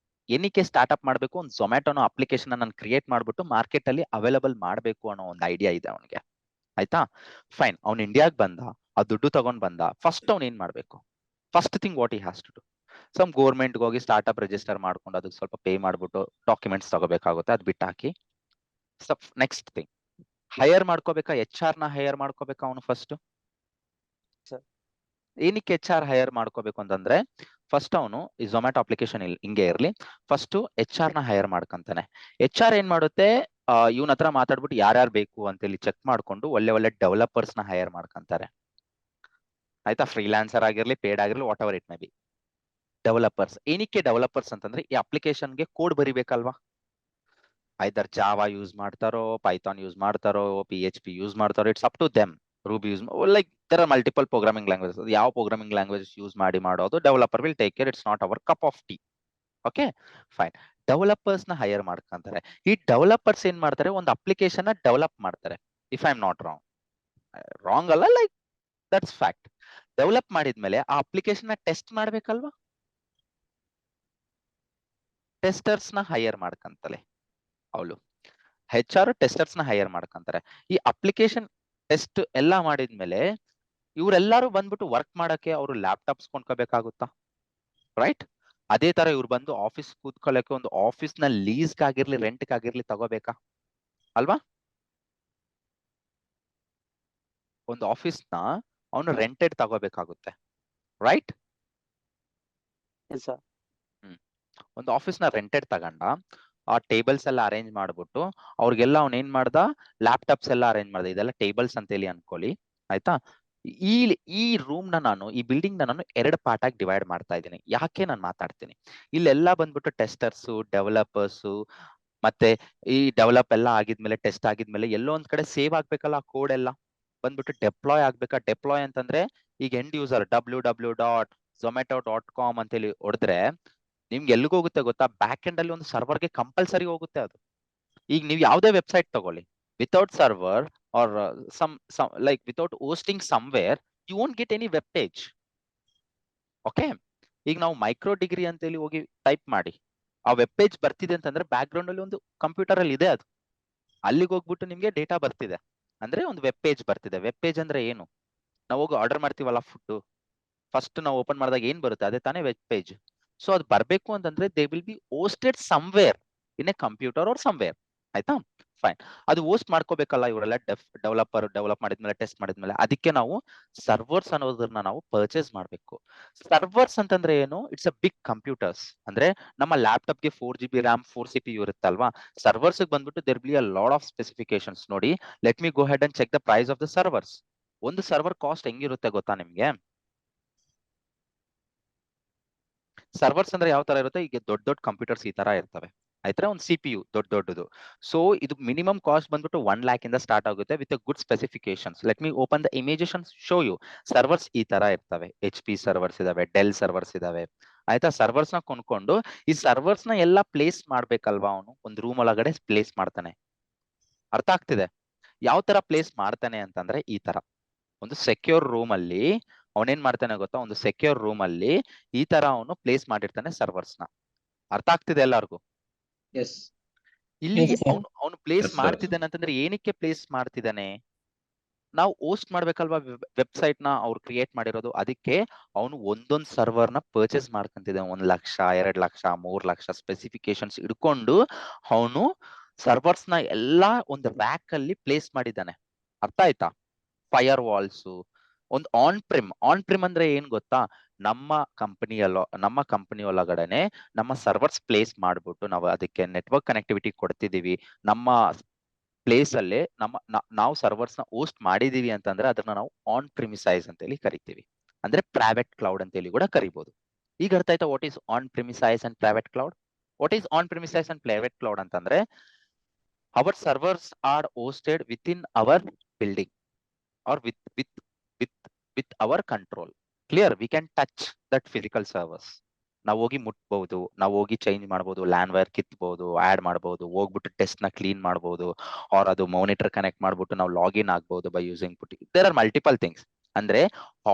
ಏನಕ್ಕೆ ಸ್ಟಾರ್ಟ್ಅಪ್ ಮಾಡಬೇಕು? ಒಂದು ಝೊಮ್ಯಾಟೊನೋ ಅಪ್ಲಿಕೇಶನ್ ನಾನು ಕ್ರಿಯೇಟ್ ಮಾಡ್ಬಿಟ್ಟು ಮಾರ್ಕೆಟ್ ಅಲ್ಲಿ ಅವೈಲಬಲ್ ಮಾಡಬೇಕು ಅನ್ನೋ ಒಂದು ಐಡಿಯಾ ಇದೆ ಅವನಿಗೆ, ಆಯ್ತಾ. ಫೈನ್. ಅವ್ನು ಇಂಡಿಯಾಗ್ ಬಂದ, ಆ ದುಡ್ಡು ತಗೊಂಡ್ ಬಂದ. ಫಸ್ಟ್ ಅವ್ನು ಏನ್ ಮಾಡ್ಬೇಕು? First thing what he has to do, some ಗೌರ್ಮೆಂಟ್ಗೆ ಹೋಗಿ ಸ್ಟಾರ್ಟ್ಅಪ್ ರಿಜಿಸ್ಟರ್ ಮಾಡ್ಕೊಂಡು ಅದಕ್ಕೆ ಸ್ವಲ್ಪ ಪೇ ಮಾಡ್ಬಿಟ್ಟು ಡಾಕ್ಯುಮೆಂಟ್ಸ್ ತಗೋಬೇಕಾಗುತ್ತೆ, ಅದ್ ಬಿಟ್ಟು ಹಾಕಿ. ನೆಕ್ಸ್ಟ್ ಥಿಂಗ್, ಹೈಯರ್ ಮಾಡ್ಕೋಬೇಕಾ? HR ನ ಹೈಯರ್ ಮಾಡ್ಕೋಬೇಕಾ ಅವನು ಫಸ್ಟ್? ಏನಕ್ಕೆ HR ಹೈಯರ್ ಮಾಡ್ಕೋಬೇಕು ಅಂತಂದ್ರೆ, ಫಸ್ಟ್ ಅವನು ಈ ಝೊಮ್ಯಾಟೊ ಅಪ್ಲಿಕೇಶನ್ ಹಿಂಗೆ ಇರ್ಲಿ, ಫಸ್ಟ್ HR ನ ಹೈಯರ್ ಮಾಡ್ಕೊಂತಾನೆ. HR ಏನ್ ಮಾಡುತ್ತೆ, ಇವನ ಹತ್ರ ಮಾತಾಡ್ಬಿಟ್ಟು ಯಾರ್ಯಾರು ಬೇಕು ಅಂತೇಳಿ ಚೆಕ್ ಮಾಡ್ಕೊಂಡು ಒಳ್ಳೆ ಒಳ್ಳೆ ಡೆವಲಪರ್ಸ್ ನ ಹೈಯರ್ ಮಾಡ್ಕೊಂತಾರೆ. ಆಯ್ತಾ, ಫ್ರೀಲಾನ್ಸರ್ ಆಗಿರ್ಲಿ, ಪೇಡ್ ಆಗಿರ್ಲಿ, whatever it may be. Developers ಏನಕ್ಕೆ ಡೆವಲಪರ್ಸ್ ಅಂತಂದ್ರೆ, ಈ ಅಪ್ಲಿಕೇಶನ್ಗೆ ಕೋಡ್ ಬರಿಬೇಕಲ್ವಾ. ಐದರ್ ಜಾವಾ ಯೂಸ್ ಮಾಡ್ತಾರೋ, ಪೈಥಾನ್ ಯೂಸ್ ಮಾಡ್ತಾರೋ, PHP ಯೂಸ್ ಮಾಡ್ತಾರೋ, it's up to them. Ruby use, like there are multiple programming languages. ಯಾವ ಪ್ರೋಗ್ರಾಮಿಂಗ್ ಲ್ಯಾಂಗ್ವೇಜಸ್ ಯೂಸ್ ಮಾಡಿ ಮಾಡೋದು, developer will take care. It's not our cup of tea. Okay, fine. Developers ನ ಹೈಯರ್ ಮಾಡ್ಕೊಂತಾರೆ. ಈ ಡೆವಲಪರ್ಸ್ ಏನ್ ಮಾಡ್ತಾರೆ, ಒಂದು ಅಪ್ಲಿಕೇಶನ್ ನ ಡೆವಲಪ್ ಮಾಡ್ತಾರೆ. If I am not wrong, wrong ಅಲ್ಲ, ಲೈಕ್ ದಟ್ಸ್ ಫ್ಯಾಕ್ಟ್. ಡೆವಲಪ್ ಮಾಡಿದ್ಮೇಲೆ ಆ ಅಪ್ಲಿಕೇಶನ್ ನ ಟೆಸ್ಟ್ ಮಾಡ್ಬೇಕಲ್ವಾ. ಟೆಸ್ಟರ್ಸ್ ನ ಹೈಯರ್ ಮಾಡ್ಕಂತಲೆ ಅವಳು. HR ಟೆಸ್ಟರ್ಸ್ ನ ಹೈಯರ್ ಮಾಡ್ಕೊಂತಾರೆ. ಈ ಅಪ್ಲಿಕೇಶನ್ ಟೆಸ್ಟ್ ಎಲ್ಲ ಮಾಡಿದ್ಮೇಲೆ ಇವರೆಲ್ಲರೂ ಬಂದ್ಬಿಟ್ಟು ವರ್ಕ್ ಮಾಡಕ್ಕೆ ಅವರು ಲ್ಯಾಪ್ಟಾಪ್ಸ್ ಕೊಂಡ್ಕೋಬೇಕಾಗುತ್ತಾ, ರೈಟ್? ಅದೇ ತರ ಇವ್ರು ಬಂದು ಆಫೀಸ್ ಕೂತ್ಕೊಳ್ಳಕ್ಕೆ ಒಂದು ಆಫೀಸ್ ನ ಲೀಸ್ಗಾಗಿರ್ಲಿ, ರೆಂಟ್ಗಾಗಿರ್ಲಿ ತಗೋಬೇಕಾ, ಅಲ್ವಾ? ಒಂದು ಆಫೀಸ್ ನ ಅವನು ರೆಂಟೆಡ್ ತಗೋಬೇಕಾಗುತ್ತೆ, ರೈಟ್? ಒಂದು ಆಫೀಸ್ ನ ರೆಂಟೆಡ್ ತಗೊಂಡ, ಆ ಟೇಬಲ್ಸ್ ಎಲ್ಲ ಅರೇಂಜ್ ಮಾಡ್ಬಿಟ್ಟು ಅವ್ರಿಗೆಲ್ಲ ಅವ್ನ ಏನ್ ಮಾಡ್ದ, ಲ್ಯಾಪ್ಟಾಪ್ಸ್ ಎಲ್ಲ ಅರೇಂಜ್ ಮಾಡ್ದ. ಇದೆಲ್ಲ ಟೇಬಲ್ಸ್ ಅಂತ ಹೇಳಿ ಅನ್ಕೊಳ್ಳಿ, ಆಯ್ತಾ? ಈ ಈ ರೂಮ್ ನ ನಾನು, ಈ ಬಿಲ್ಡಿಂಗ್ ನ ನಾನು 2 ಪಾರ್ಟ್ ಆಗಿ ಡಿವೈಡ್ ಮಾಡ್ತಾ ಇದ್ದೀನಿ. ಯಾಕೆ ನಾನು ಮಾತಾಡ್ತೀನಿ, ಇಲ್ಲೆಲ್ಲ ಬಂದ್ಬಿಟ್ಟು ಟೆಸ್ಟರ್ಸ್, ಡೆವಲಪರ್ಸ್, ಮತ್ತೆ ಈ ಡೆವಲಪ್ ಎಲ್ಲ ಆಗಿದ್ಮೇಲೆ, ಟೆಸ್ಟ್ ಆಗಿದ್ಮೇಲೆ ಎಲ್ಲೋ ಒಂದ್ ಕಡೆ ಸೇವ್ ಆಗ್ಬೇಕಲ್ಲ ಕೋಡ್ ಎಲ್ಲ, ಬಂದ್ಬಿಟ್ಟು ಡೆಪ್ಲಾಯ್ ಆಗ್ಬೇಕಾ. ಡೆಪ್ಲಾಯ್ ಅಂತಂದ್ರೆ ಈಗ ಎಂಡ್ ಯೂಸರ್ www.zomato.com ಅಂತೇಳಿ ಹೊಡೆದ್ರೆ ನಿಮ್ಗೆ ಎಲ್ಲಿಗೆ ಹೋಗುತ್ತೆ ಗೊತ್ತಾ, ಬ್ಯಾಕ್ ಎಂಡ್ ಅಲ್ಲಿ ಒಂದು ಸರ್ವರ್ಗೆ ಕಂಪಲ್ಸರಿ ಹೋಗುತ್ತೆ ಅದು. ಈಗ ನೀವು ಯಾವುದೇ ವೆಬ್ಸೈಟ್ ತಗೊಳ್ಳಿ, without server or like without hosting somewhere, you won't get any web page. Okay, ಈಗ ನಾವು ಮೈಕ್ರೋ ಡಿಗ್ರಿ ಅಂತೇಳಿ ಹೋಗಿ ಟೈಪ್ ಮಾಡಿ, ಆ ವೆಬ್ ಪೇಜ್ ಬರ್ತಿದೆ ಅಂತಂದ್ರೆ ಬ್ಯಾಕ್ ಗ್ರೌಂಡ್ ಅಲ್ಲಿ ಒಂದು ಕಂಪ್ಯೂಟರ್ ಅಲ್ಲಿ ಇದೆ ಅದು. ಅಲ್ಲಿಗೆ ಹೋಗ್ಬಿಟ್ಟು ನಿಮ್ಗೆ ಡೇಟಾ ಬರ್ತಿದೆ ಅಂದ್ರೆ ಒಂದು ವೆಬ್ ಪೇಜ್ ಬರ್ತಿದೆ. ವೆಬ್ ಪೇಜ್ ಅಂದ್ರೆ ಏನು, ನಾವು ಹೋಗಿ ಆರ್ಡರ್ ಮಾಡ್ತೀವಲ್ಲ ಫುಡ್, ಫಸ್ಟ್ ನಾವು ಓಪನ್ ಮಾಡಿದಾಗ ಏನ್ ಬರುತ್ತೆ, ಅದೇ ತಾನೇ ವೆಬ್ ಪೇಜ್. ಸೊ ಅದು ಬರ್ಬೇಕು ಅಂತಂದ್ರೆ they will be hosted somewhere in a computer or somewhere, ಆಯ್ತಾ? ಫೈನ್. ಅದು ಹೋಸ್ಟ್ ಮಾಡ್ಕೋಬೇಕಲ್ಲ ಇವರೆಲ್ಲ ಡೆವಲಪ್ ಮಾಡಿದ್ಮೇಲೆ, ಟೆಸ್ಟ್ ಮಾಡಿದ್ಮೇಲೆ. ಅದಕ್ಕೆ ನಾವು ಸರ್ವರ್ಸ್ ಅನ್ನೋದನ್ನ ನಾವು ಪರ್ಚೇಸ್ ಮಾಡ್ಬೇಕು. ಸರ್ವರ್ಸ್ ಅಂತಂದ್ರೆ ಏನು, ಇಟ್ಸ್ ಅ ಬಿಗ್ ಕಂಪ್ಯೂಟರ್ಸ್. ಅಂದ್ರೆ ನಮ್ಮ ಲ್ಯಾಪ್ಟಾಪ್ ಗೆ 4 GB RAM, 4 CPU ಇರುತ್ತಲ್ವಾ. ಸರ್ವರ್ಸ್ ಬಂದ್ಬಿಟ್ಟು there be a lot of specifications. ನೋಡಿ, let me go ahead and check the price of the servers. ಒಂದು ಸರ್ವರ್ ಕಾಸ್ಟ್ ಹೆಂಗಿರುತ್ತೆ ಗೊತ್ತಾ ನಿಮ್ಗೆ? ಸರ್ವರ್ಸ್ ಅಂದ್ರೆ ಯಾವ ತರ ಇರುತ್ತೆ, ಈಗ ದೊಡ್ಡ ದೊಡ್ಡ ಕಂಪ್ಯೂಟರ್ಸ್ ಈ ತರ ಇರ್ತವೆ, ಆಯ್ತಾ? ಒಂದು CPU ದೊಡ್ಡದು. ಸೊ ಇದು ಮಿನಿಮಮ್ ಕಾಸ್ಟ್ ಬಂದ್ಬಿಟ್ಟು 1 lakh ಇಂದ ಸ್ಟಾರ್ಟ್ ಆಗುತ್ತೆ with good specifications. Let me open the images and show you. Servers ಈ ತರ ಇರ್ತವೆ. HP ಸರ್ವರ್ಸ್ ಇದಾವೆ, ಡೆಲ್ ಸರ್ವರ್ಸ್ ಇದಾವೆ, ಆಯ್ತಾ? ಸರ್ವರ್ಸ್ ನ ಕೊಂಡ್ಕೊಂಡು ಈ ಸರ್ವರ್ಸ್ ನ ಎಲ್ಲ ಪ್ಲೇಸ್ ಮಾಡ್ಬೇಕಲ್ವಾ, ಅವನು ಒಂದು ರೂಮ್ ಒಳಗಡೆ ಪ್ಲೇಸ್ ಮಾಡ್ತಾನೆ. ಅರ್ಥ ಆಗ್ತಿದೆ? ಯಾವ ತರ ಪ್ಲೇಸ್ ಮಾಡ್ತಾನೆ ಅಂತಂದ್ರೆ, ಈ ತರ ಒಂದು ಸೆಕ್ಯೂರ್ ರೂಮ್ ಅಲ್ಲಿ ಅವನೇನ್ ಮಾಡ್ತಾನೆ ಗೊತ್ತಾ, ಒಂದು ಸೆಕ್ಯೂರ್ ರೂಮ್ ಅಲ್ಲಿ ಈ ತರ ಅವನು ಪ್ಲೇಸ್ ಮಾಡಿರ್ತಾನೆ ಸರ್ವರ್ಸ್ ನ. ಅರ್ಥ ಆಗ್ತಿದೆ ಎಲ್ಲರಿಗೂ? ಇಲ್ಲಿ ಅವನು ಪ್ಲೇಸ್ ಮಾಡ್ತಿದ್ದಾನೆ ಅಂತಂದ್ರೆ ಏನಕ್ಕೆ ಪ್ಲೇಸ್ ಮಾಡ್ತಿದ್ದಾನೆ, ನಾವು ಹೋಸ್ಟ್ ಮಾಡ್ಬೇಕಲ್ವಾ ವೆಬ್ಸೈಟ್ ನ, ಅವ್ರು ಕ್ರಿಯೇಟ್ ಮಾಡಿರೋದು. ಅದಕ್ಕೆ ಅವನು ಒಂದೊಂದ್ ಸರ್ವರ್ ನ ಪರ್ಚೇಸ್ ಮಾಡ್ಕೊಂತಿದ್ದಾನೆ. 1 ಲಕ್ಷ, 2 ಲಕ್ಷ, 3 ಲಕ್ಷ ಸ್ಪೆಸಿಫಿಕೇಶನ್ಸ್ ಇಡ್ಕೊಂಡು ಅವನು ಸರ್ವರ್ಸ್ ನ ಎಲ್ಲಾ ಒಂದು ರ್ಯಾಕ್ ಅಲ್ಲಿ ಪ್ಲೇಸ್ ಮಾಡಿದ್ದಾನೆ. ಅರ್ಥ ಆಯ್ತಾ? ಫೈರ್ ವಾಲ್ಸ್, ಒಂದು ಆನ್ ಪ್ರಿಮ್ ಅಂದ್ರೆ ಏನ್ ಗೊತ್ತಾ, ನಮ್ಮ ಕಂಪನಿ ಒಳಗಡೆನೆ ನಮ್ಮ ಸರ್ವರ್ಸ್ ಪ್ಲೇಸ್ ಮಾಡ್ಬಿಟ್ಟು ನಾವು ಅದಕ್ಕೆ ನೆಟ್ವರ್ಕ್ ಕನೆಕ್ಟಿವಿಟಿ ಕೊಡ್ತಿದೀವಿ. ನಮ್ಮ ಪ್ಲೇಸ್ ಅಲ್ಲೇ ನಾವು ಸರ್ವರ್ಸ್ ನ ಹೋಸ್ಟ್ ಮಾಡಿದೀವಿ ಅಂತಂದ್ರೆ ಅದನ್ನ ನಾವು ಆನ್ ಪ್ರಿಮಿಸೈಸ್ ಅಂತ ಹೇಳಿ ಕರಿತೀವಿ. ಅಂದ್ರೆ ಪ್ರೈವೇಟ್ ಕ್ಲೌಡ್ ಅಂತ ಹೇಳಿ ಕೂಡ ಕರಿಬಹುದು. ಈಗ ಅರ್ಥ ಆಯ್ತಾ what is on premises and private cloud? What is on premises and private cloud ಅಂತಂದ್ರೆ, our servers are hosted within our building or with our control. Clear? We can touch that physical servers. ನಾವು ಹೋಗಿ ಮುಟ್ಬಹುದು, ನಾವು ಹೋಗಿ ಚೇಂಜ್ ಮಾಡಬಹುದು, ಲ್ಯಾನ್ ವೈರ್ ಕಿತ್ಬಹುದು, ಆಡ್ ಮಾಡಬಹುದು, ಹೋಗ್ಬಿಟ್ಟು ಟೆಸ್ಟ್ ನ ಕ್ಲೀನ್ ಮಾಡಬಹುದು, ಆರ್ ಅದು ಮಾನಿಟರ್ ಕನೆಕ್ಟ್ ಮಾಡ್ಬಿಟ್ಟು ನಾವು ಲಾಗಿನ್ ಆಗಬಹುದು by using PuTTY. There are multiple things. ಅಂದ್ರೆ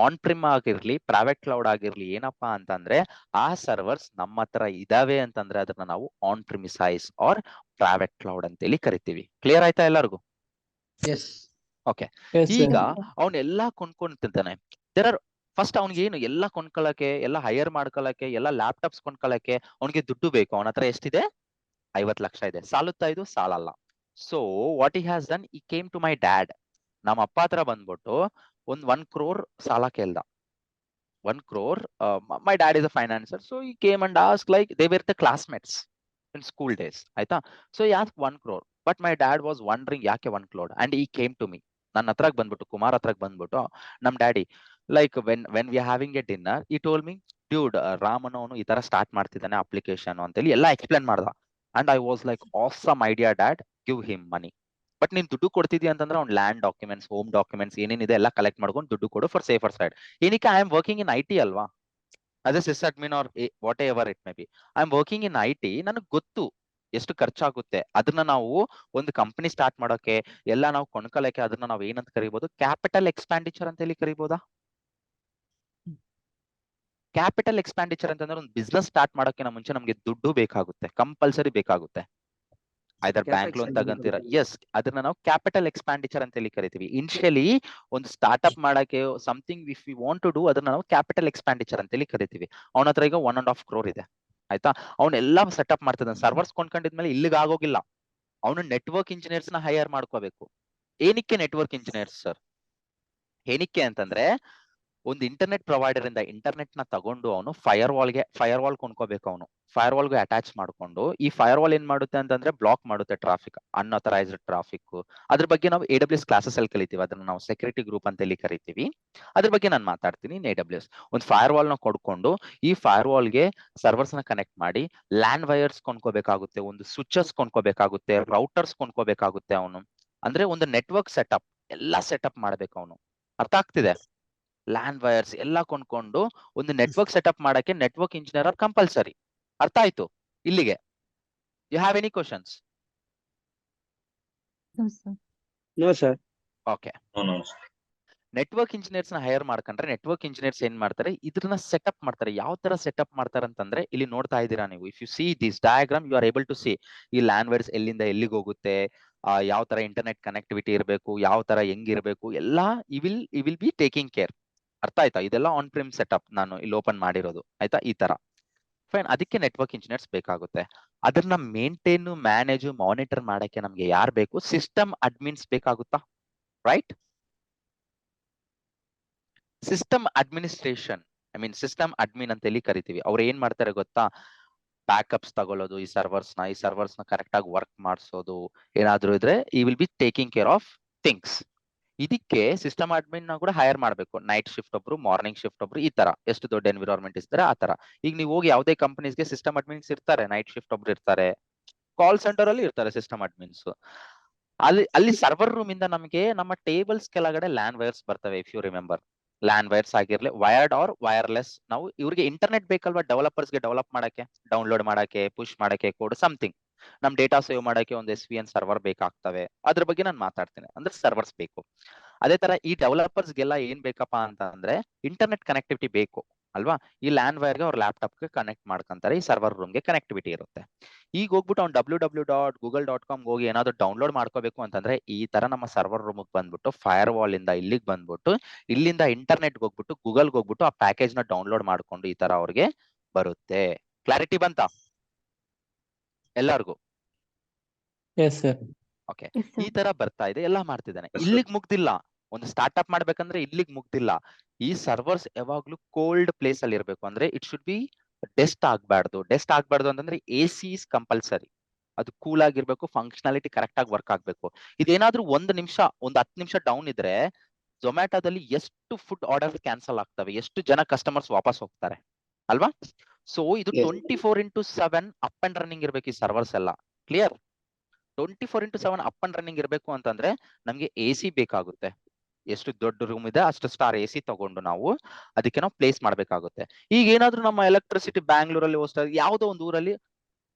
ಆನ್ ಪ್ರಿಮ್ ಆಗಿರ್ಲಿ, ಪ್ರೈವೇಟ್ ಕ್ಲೌಡ್ ಆಗಿರ್ಲಿ, ಏನಪ್ಪಾ ಅಂತಂದ್ರೆ ಆ ಸರ್ವರ್ಸ್ ನಮ್ಮ ಹತ್ರ ಇದಾವೆ ಅಂತಂದ್ರೆ ಅದನ್ನ ನಾವು ಆನ್ ಪ್ರಿಮಿಸೈಸ್ ಆರ್ ಪ್ರೈವೇಟ್ ಕ್ಲೌಡ್ ಅಂತೇಳಿ ಕರಿತೀವಿ. ಕ್ಲಿಯರ್ ಆಯ್ತಾ ಎಲ್ಲರಿಗೂ? ಓಕೆ. ಈಗ ಅವನೆಲ್ಲಾ ಕೊಂಡ್ಕೊಂತಿದ್ದಾನೆ. ದೇರ್ ಆರ್ ಫಸ್ಟ್ ಅವ್ನಿಗೆ ಏನು ಎಲ್ಲ ಕೊಂಡ್ಕೊಳಕ್ಕೆ, ಎಲ್ಲ ಹೈಯರ್ ಮಾಡ್ಕೊಳಕ್ಕೆ, ಎಲ್ಲ ಲ್ಯಾಪ್ಟಾಪ್ಸ್ ಕೊಂಡ್ಕೊಳಕ್ಕೆ ಅವ್ನಿಗೆ ದುಡ್ಡು ಬೇಕು. ಅವನ ಹತ್ರ ಎಷ್ಟಿದೆ? 50 ಲಕ್ಷ ಇದೆ. ಸಾಲುತ್ತಾ ಇದು? ಸಾಲಲ್ಲ. So what he has done, ಈ ಕೇಮ್ ಟು ಮೈ ಡ್ಯಾಡ್. ನಮ್ಮ ಅಪ್ಪ ಹತ್ರ ಬಂದ್ಬಿಟ್ಟು 1 crore ಸಾಲ ಕೇಳ್ದ. 1 crore. My dad is a financer, so he came and asked, like, they were the classmates in school days. Aita. So he asked 1 crore. But my dad was wondering, yake 1 crore? And he came to me. ನನ್ನ ಹತ್ರಕ್ ಬಂದ್ಬಿಟ್ಟು, ಕುಮಾರ್ ಹತ್ರಕ್ ಬಂದ್ಬಿಟ್ಟು, ನಮ್ daddy, like when we having A dinner, ಈ ಟೋಲ್ ಮಿ, ಡ್ಯೂಡ್, ರಾಮನ್ ಅವನು ಈ ತರ ಸ್ಟಾರ್ಟ್ ಮಾಡ್ತಿದ್ದಾನೆ ಅಪ್ಲಿಕೇಶನ್ ಅಂತೇಳಿ ಎಲ್ಲ ಎಕ್ಸ್ಪ್ಲೇನ್ ಮಾಡ್ದ. And I was like, awesome idea dad, give him money. But ನೀನ್ ದುಡ್ಡು ಕೊಡ್ತಿದ್ಯಾ ಅಂತಂದ್ರೆ ಅವ್ನ್ ಲ್ಯಾಂಡ್ ಡಾಕ್ಯುಮೆಂಟ್ಸ್, ಹೋಮ್ ಡಾಕ್ಯುಮೆಂಟ್ಸ್ ಏನೇನಿದೆ ಎಲ್ಲ ಕಲೆಕ್ಟ್ ಮಾಡ್ಕೊಂಡು ದುಡ್ಡು ಕೊಡು ಫಾರ್ ಸೇಫರ್ ಸೈಡ್. ಏನಕ್ಕೆ? I am working in IT ಅಲ್ವಾ, ಅದೇ sys admin or whatever it may be. I am working in IT. ನನಗೆ ಗೊತ್ತು ಎಷ್ಟು ಖರ್ಚಾಗುತ್ತೆ. ಅದನ್ನ ನಾವು ಒಂದು ಕಂಪನಿ ಸ್ಟಾರ್ಟ್ ಮಾಡೋಕೆ, ಎಲ್ಲ ನಾವು ಕೊಂಡ್ಕೊಳಕ್ಕೆ, ಅದನ್ನ ನಾವು ಏನಂತ ಕರಿಬಹುದು? ಕ್ಯಾಪಿಟಲ್ ಎಕ್ಸ್ಪ್ಯಾಂಡಿಚರ್ ಅಂತ ಹೇಳಿ ಕರಿಬಹುದಾ? ಕ್ಯಾಪಿಟಲ್ ಎಕ್ಸ್ಪ್ಯಾಂಡಿಚರ್ ಅಂತಂದ್ರೆ ಒಂದು ಬಿಸ್ನೆಸ್ ಸ್ಟಾರ್ಟ್ ಮಾಡೋಕೆ ಮುಂಚೆ ನಮ್ಗೆ ದುಡ್ಡು ಬೇಕಾಗುತ್ತೆ, ಕಂಪಲ್ಸರಿ ಬೇಕಾಗುತ್ತೆ. ಐದರ್ ಬ್ಯಾಂಕ್ ಲೋನ್ ತಗಂತೀರಾ, ಎಸ್, ಅದನ್ನ ನಾವು ಕ್ಯಾಪಿಟಲ್ ಎಕ್ಸ್ಪ್ಯಾಂಡಿಚರ್ ಅಂತ ಹೇಳಿ ಕರಿತೀವಿ. ಇನಿಷಿಯಲಿ ಒಂದು ಸ್ಟಾರ್ಟ್ಅಪ್ ಮಾಡಕ್ಕೆ something if you want to do, ಅದನ್ನ ನಾವು ಕ್ಯಾಪಿಟಲ್ ಎಕ್ಸ್ಪ್ಯಾಂಡಿಚರ್ ಅಂತ ಹೇಳಿ ಕರಿತೀವಿ. ಅವನ ಹತ್ರ ಈಗ 1.5 crore ಇದೆ, ಆಯ್ತಾ? ಅವ್ನೆಲ್ಲ ಸೆಟಪ್ ಮಾಡ್ತಿದ್ದಾನೆ. ಸರ್ವರ್ಸ್ ಕೊಂಡ್ಕೊಂಡಿದ್ಮೇಲೆ ಇಲ್ಲಿಗೆ ಆಗೋಗಿಲ್ಲ, ಅವನು ನೆಟ್ವರ್ಕ್ ಇಂಜಿನಿಯರ್ಸ್ ನ ಹೈಯರ್ ಮಾಡ್ಕೋಬೇಕು. ಏನಕ್ಕೆ ನೆಟ್ವರ್ಕ್ ಇಂಜಿನಿಯರ್ಸ್ ಸರ್? ಏನಕ್ಕೆ ಅಂತಂದ್ರೆ, ಒಂದು ಇಂಟರ್ನೆಟ್ ಪ್ರೊವೈಡರ್ ಇಂದ ಇಂಟರ್ನೆಟ್ ನ ತಗೊಂಡು ಅವನು ಫೈರ್ ವಾಲ್ ಕೊಂಡ್ಕೋಬೇಕು. ಅವನು ಫೈರ್ ವಾಲ್ಗೆ ಅಟ್ಯಾಚ್ ಮಾಡ್ಕೊಂಡು, ಈ ಫೈರ್ ವಾಲ್ ಏನ್ ಮಾಡುತ್ತೆ ಅಂತಂದ್ರೆ ಬ್ಲಾಕ್ ಮಾಡುತ್ತೆ ಟ್ರಾಫಿಕ್, ಅನ್ಅಥರೈಸ್ಡ್ ಟ್ರಾಫಿಕ್. ಅದ್ರ ಬಗ್ಗೆ ನಾವು AWS ಕ್ಲಾಸಸ್ ಅಲ್ಲಿ ಕಲಿತೀವಿ, ಅದನ್ನ ನಾವು ಸೆಕ್ಯೂರಿಟಿ ಗ್ರೂಪ್ ಅಂತ ಹೇಳಿ ಕರಿತೀವಿ. ಅದ್ರ ಬಗ್ಗೆ ನಾನು ಮಾತಾಡ್ತೀನಿ ಇನ್ AWS. ಒಂದು ಫೈರ್ ವಾಲ್ ನ ಕೊಡ್ಕೊಂಡು, ಈ ಫೈರ್ ವಾಲ್ಗೆ ಸರ್ವರ್ಸ್ ನ ಕನೆಕ್ಟ್ ಮಾಡಿ, ಲ್ಯಾಂಡ್ ವೈರ್ಸ್ ಕೊಂಡ್ಕೋಬೇಕಾಗುತ್ತೆ, ಒಂದು ಸ್ವಿಚಸ್ ಕೊಂಡ್ಕೋಬೇಕಾಗುತ್ತೆ, ರೌಟರ್ಸ್ ಕೊಂಡ್ಕೋಬೇಕಾಗುತ್ತೆ. ಅವನು ಅಂದ್ರೆ ಒಂದು ನೆಟ್ವರ್ಕ್ ಸೆಟಪ್ ಎಲ್ಲ ಸೆಟಪ್ ಮಾಡ್ಬೇಕು ಅವನು. ಅರ್ಥ ಆಗ್ತಿದೆ? ಲ್ಯಾಂಡ್ ವೈರ್ಸ್ ಎಲ್ಲ ಕೊಂಡ್ಕೊಂಡು ಒಂದು ನೆಟ್ವರ್ಕ್ ಸೆಟಪ್ ಮಾಡಕ್ಕೆ ನೆಟ್ವರ್ಕ್ ಇಂಜಿನಿಯರ್ ಆರ್ ಕಂಪಲ್ಸರಿ. ಅರ್ಥ ಆಯ್ತು ಇಲ್ಲಿಗೆ? You have any questions? No sir. Okay. Network engineers ನ ಹೈಯರ್ ಮಾಡ್ಕೊಂಡ್ರೆ, ನೆಟ್ವರ್ಕ್ ಇಂಜಿನಿಯರ್ಸ್ ಏನ್ ಮಾಡ್ತಾರೆ? ಇದ್ರನ್ನ ಸೆಟಪ್ ಮಾಡ್ತಾರೆ. ಯಾವ ತರ ಸೆಟಪ್ ಮಾಡ್ತಾರೆ ಅಂತಂದ್ರೆ, ಇಲ್ಲಿ ನೋಡ್ತಾ ಇದ್ದೀರಾ ನೀವು. If you see this diagram, you are able to see ಈ ಲ್ಯಾಂಡ್ ವೈರ್ಸ್ ಎಲ್ಲಿಂದ ಎಲ್ಲಿಗೆ ಹೋಗುತ್ತೆ, ಯಾವ ತರ ಇಂಟರ್ನೆಟ್ ಕನೆಕ್ಟಿವಿಟಿ ಇರಬೇಕು, ಯಾವ ತರ ಹೆಂಗಿರ್ಬೇಕು, ಎಲ್ಲ ಈ ವಿಲ್ ಬಿ ಟೇಕಿಂಗ್ ಕೇರ್. ಅರ್ಥ ಆಯ್ತಾ? ಇದೆಲ್ಲ ಆನ್ ಪ್ರಿಮ್ ಸೆಟಪ್ ನಾನು ಇಲ್ಲಿ ಓಪನ್ ಮಾಡಿರೋದು, ಆಯ್ತಾ? ಈ ತರ ಫೈನ್. ಅದಕ್ಕೆ ನೆಟ್ವರ್ಕ್ ಇಂಜಿನಿಯರ್ಸ್ ಬೇಕಾಗುತ್ತೆ. ಅದನ್ನ ಮೇಂಟೈನ್, ಮ್ಯಾನೇಜ್, ಮಾನಿಟರ್ ಮಾಡಕ್ಕೆ ನಮ್ಗೆ ಯಾರು ಬೇಕು? ಸಿಸ್ಟಮ್ ಅಡ್ಮಿನ್ಸ್ ಬೇಕಾಗುತ್ತಾ? Right? System administration, I mean system admin ಅಂತ ಹೇಳಿ ಕರಿತೀವಿ. ಅವ್ರು ಏನ್ ಮಾಡ್ತಾರೆ ಗೊತ್ತಾ? ಬ್ಯಾಕಪ್ಸ್ ತಗೊಳ್ಳೋದು, ಈ ಸರ್ವರ್ಸ್ ನ ಕರೆಕ್ಟ್ ಆಗಿ ವರ್ಕ್ ಮಾಡಿಸೋದು, ಏನಾದ್ರೂ ಇದ್ರೆ ಈ will be taking care of things. ಇದಕ್ಕೆ ಸಿಸ್ಟಮ್ ಅಡ್ಮಿನ್ ನ ಕೂಡ ಹೈಯರ್ ಮಾಡಬೇಕು. ನೈಟ್ ಶಿಫ್ಟ್ ಒಬ್ರು, ಮಾರ್ನಿಂಗ್ ಶಿಫ್ಟ್ ಒಬ್ರು, ಈ ತರ ಎಷ್ಟು ದೊಡ್ಡ ಎನ್ವಿರಾನ್ಮೆಂಟ್ ಇರ್ತಾರೆ ಆ ತರ. ಈಗ ನೀವು ಹೋಗಿ ಯಾವುದೇ ಕಂಪನೀಸ್ಗೆ ಸಿಸ್ಟಮ್ ಅಡ್ಮಿನ್ಸ್ ಇರ್ತಾರೆ, ನೈಟ್ ಶಿಫ್ಟ್ ಒಬ್ರು ಇರ್ತಾರೆ, ಕಾಲ್ ಸೆಂಟರ್ ಅಲ್ಲಿ ಇರ್ತಾರೆ ಸಿಸ್ಟಮ್ ಅಡ್ಮಿನ್ಸ್. ಅಲ್ಲಿ ಸರ್ವರ್ ರೂಮ್ ಇಂದ ನಮಗೆ ನಮ್ಮ ಟೇಬಲ್ಸ್ ಕೆಳಗಡೆ ಲ್ಯಾಂಡ್ ವೈರ್ಸ್ ಬರ್ತವೆ. If you remember, land wires ಆಗಿರ್ಲಿ, ವೈರ್ಡ್ ಆರ್ ವೈರ್ಲೆಸ್. ನಾವು ಇವ್ರಿಗೆ ಇಂಟರ್ನೆಟ್ ಬೇಕಲ್ವಾ ಡೆವಲಪರ್ಸ್ಗೆ ಡೆವಲಪ್ ಮಾಡಕ್ಕೆ, ಡೌನ್ಲೋಡ್ ಮಾಡಕ್ಕೆ, ಪುಷ್ ಮಾಡಕ್ಕೆ ಕೋಡ್ ಸಮಥಿಂಗ್. ನಮ್ ಡೇಟಾ ಸೇವ್ ಮಾಡಕ್ಕೆ ಒಂದು SVN ಸರ್ವರ್ ಬೇಕಾಗ್ತವೆ. ಅದ್ರ ಬಗ್ಗೆ ನಾನು ಮಾತಾಡ್ತೀನಿ. ಅಂದ್ರೆ ಸರ್ವರ್ಸ್ ಬೇಕು. ಅದೇ ತರ ಈ ಡೆವಲಪರ್ಸ್ಗೆಲ್ಲ ಏನ್ ಬೇಕಪ್ಪ ಅಂತ ಅಂದ್ರೆ ಇಂಟರ್ನೆಟ್ ಕನೆಕ್ಟಿವಿಟಿ ಬೇಕು ಅಲ್ವಾ? ಈ ಲ್ಯಾಂಡ್ ವೈರ್ಗೆ ಅವ್ರ ಲ್ಯಾಪ್ಟಾಪ್ಗೆ ಕನೆಕ್ಟ್ ಮಾಡ್ಕೊಂತಾರೆ, ಈ ಸರ್ವರ್ ರೂಮ್ಗೆ ಕನೆಕ್ಟಿವಿಟಿ ಇರುತ್ತೆ. ಈಗ ಹೋಗ್ಬಿಟ್ಟು ಅವ್ನು www.google.com ಹೋಗಿ ಏನಾದ್ರು ಡೌನ್ಲೋಡ್ ಮಾಡ್ಕೋಬೇಕು ಅಂತಂದ್ರೆ, ಈ ತರ ನಮ್ಮ ಸರ್ವರ್ ರೂಮ್ ಬಂದ್ಬಿಟ್ಟು ಫೈರ್ ವಾಲ್ ಇಂದ ಇಲ್ಲಿಗೆ ಬಂದ್ಬಿಟ್ಟು, ಇಲ್ಲಿಂದ ಇಂಟರ್ನೆಟ್ ಹೋಗ್ಬಿಟ್ಟು ಗೂಗಲ್ಗೆ ಹೋಗ್ಬಿಟ್ಟು ಆ ಪ್ಯಾಕೇಜ್ ನ ಡೌನ್ಲೋಡ್ ಮಾಡ್ಕೊಂಡು ಈ ತರ ಅವ್ರಿಗೆ ಬರುತ್ತೆ. ಕ್ಲಾರಿಟಿ ಬಂತ ಎಲ್ಲರಿಗೂ? S sir. ಓಕೆ. ಈ ತರ ಬರ್ತಾ ಇದೆ, ಎಲ್ಲ ಮಾಡ್ತಿದ್ದಾನೆ. ಇಲ್ಲಿಗ್ ಮುಗ್ದಿಲ್ಲ. ಒಂದು ಸ್ಟಾರ್ಟ್ಅಪ್ ಮಾಡ್ಬೇಕಂದ್ರೆ ಇಲ್ಲಿಗ್ ಮುಗ್ದಿಲ್ಲ. ಈ ಸರ್ವರ್ಸ್ ಯಾವಾಗ್ಲೂ ಕೋಲ್ಡ್ ಪ್ಲೇಸ್ ಅಲ್ಲಿ ಇರ್ಬೇಕು. ಅಂದ್ರೆ ಇಟ್ ಶುಡ್ ಬಿ ಡೆಸ್ಟ್ ಆಗ್ಬಾರ್ದು ಅಂತಂದ್ರೆ AC ಇಸ್ ಕಂಪಲ್ಸರಿ. ಅದು ಕೂಲ್ ಆಗಿರ್ಬೇಕು, ಫಂಕ್ಷನಾಲಿಟಿ ಕರೆಕ್ಟ್ ಆಗಿ ವರ್ಕ್ ಆಗ್ಬೇಕು. ಇದೇನಾದ್ರೂ 1 ನಿಮಿಷ, ಒಂದು 10 ನಿಮಿಷ ಡೌನ್ ಇದ್ರೆ ಝೊಮ್ಯಾಟೋದಲ್ಲಿ ಎಷ್ಟು ಫುಡ್ ಆರ್ಡರ್ ಕ್ಯಾನ್ಸಲ್ ಆಗ್ತವೆ, ಎಷ್ಟು ಜನ ಕಸ್ಟಮರ್ಸ್ ವಾಪಸ್ ಹೋಗ್ತಾರೆ ಅಲ್ವಾ? ಸೊ ಇದು 24x7 ಅಪ್ ಅಂಡ್ ರನ್ನಿಂಗ್ ಇರ್ಬೇಕು ಈ ಸರ್ವರ್ಸ್ ಎಲ್ಲ. Clear? 24x7 up and running ಇರಬೇಕು ಅಂತಂದ್ರೆ ನಮ್ಗೆ AC ಬೇಕಾಗುತ್ತೆ. ಎಷ್ಟು ದೊಡ್ಡ ರೂಮ್ ಇದೆ ಅಷ್ಟು ಸ್ಟಾರ್ AC ತಗೊಂಡು ನಾವು ಅದಕ್ಕೆ ನಾವು ಪ್ಲೇಸ್ ಮಾಡ್ಬೇಕಾಗುತ್ತೆ. ಈಗ ಏನಾದ್ರೂ ನಮ್ಮ ಎಲೆಕ್ಟ್ರಿಸಿಟಿ ಬ್ಯಾಂಗ್ಳೂರಲ್ಲಿ ಯಾವ್ದೋ ಒಂದು ಊರಲ್ಲಿ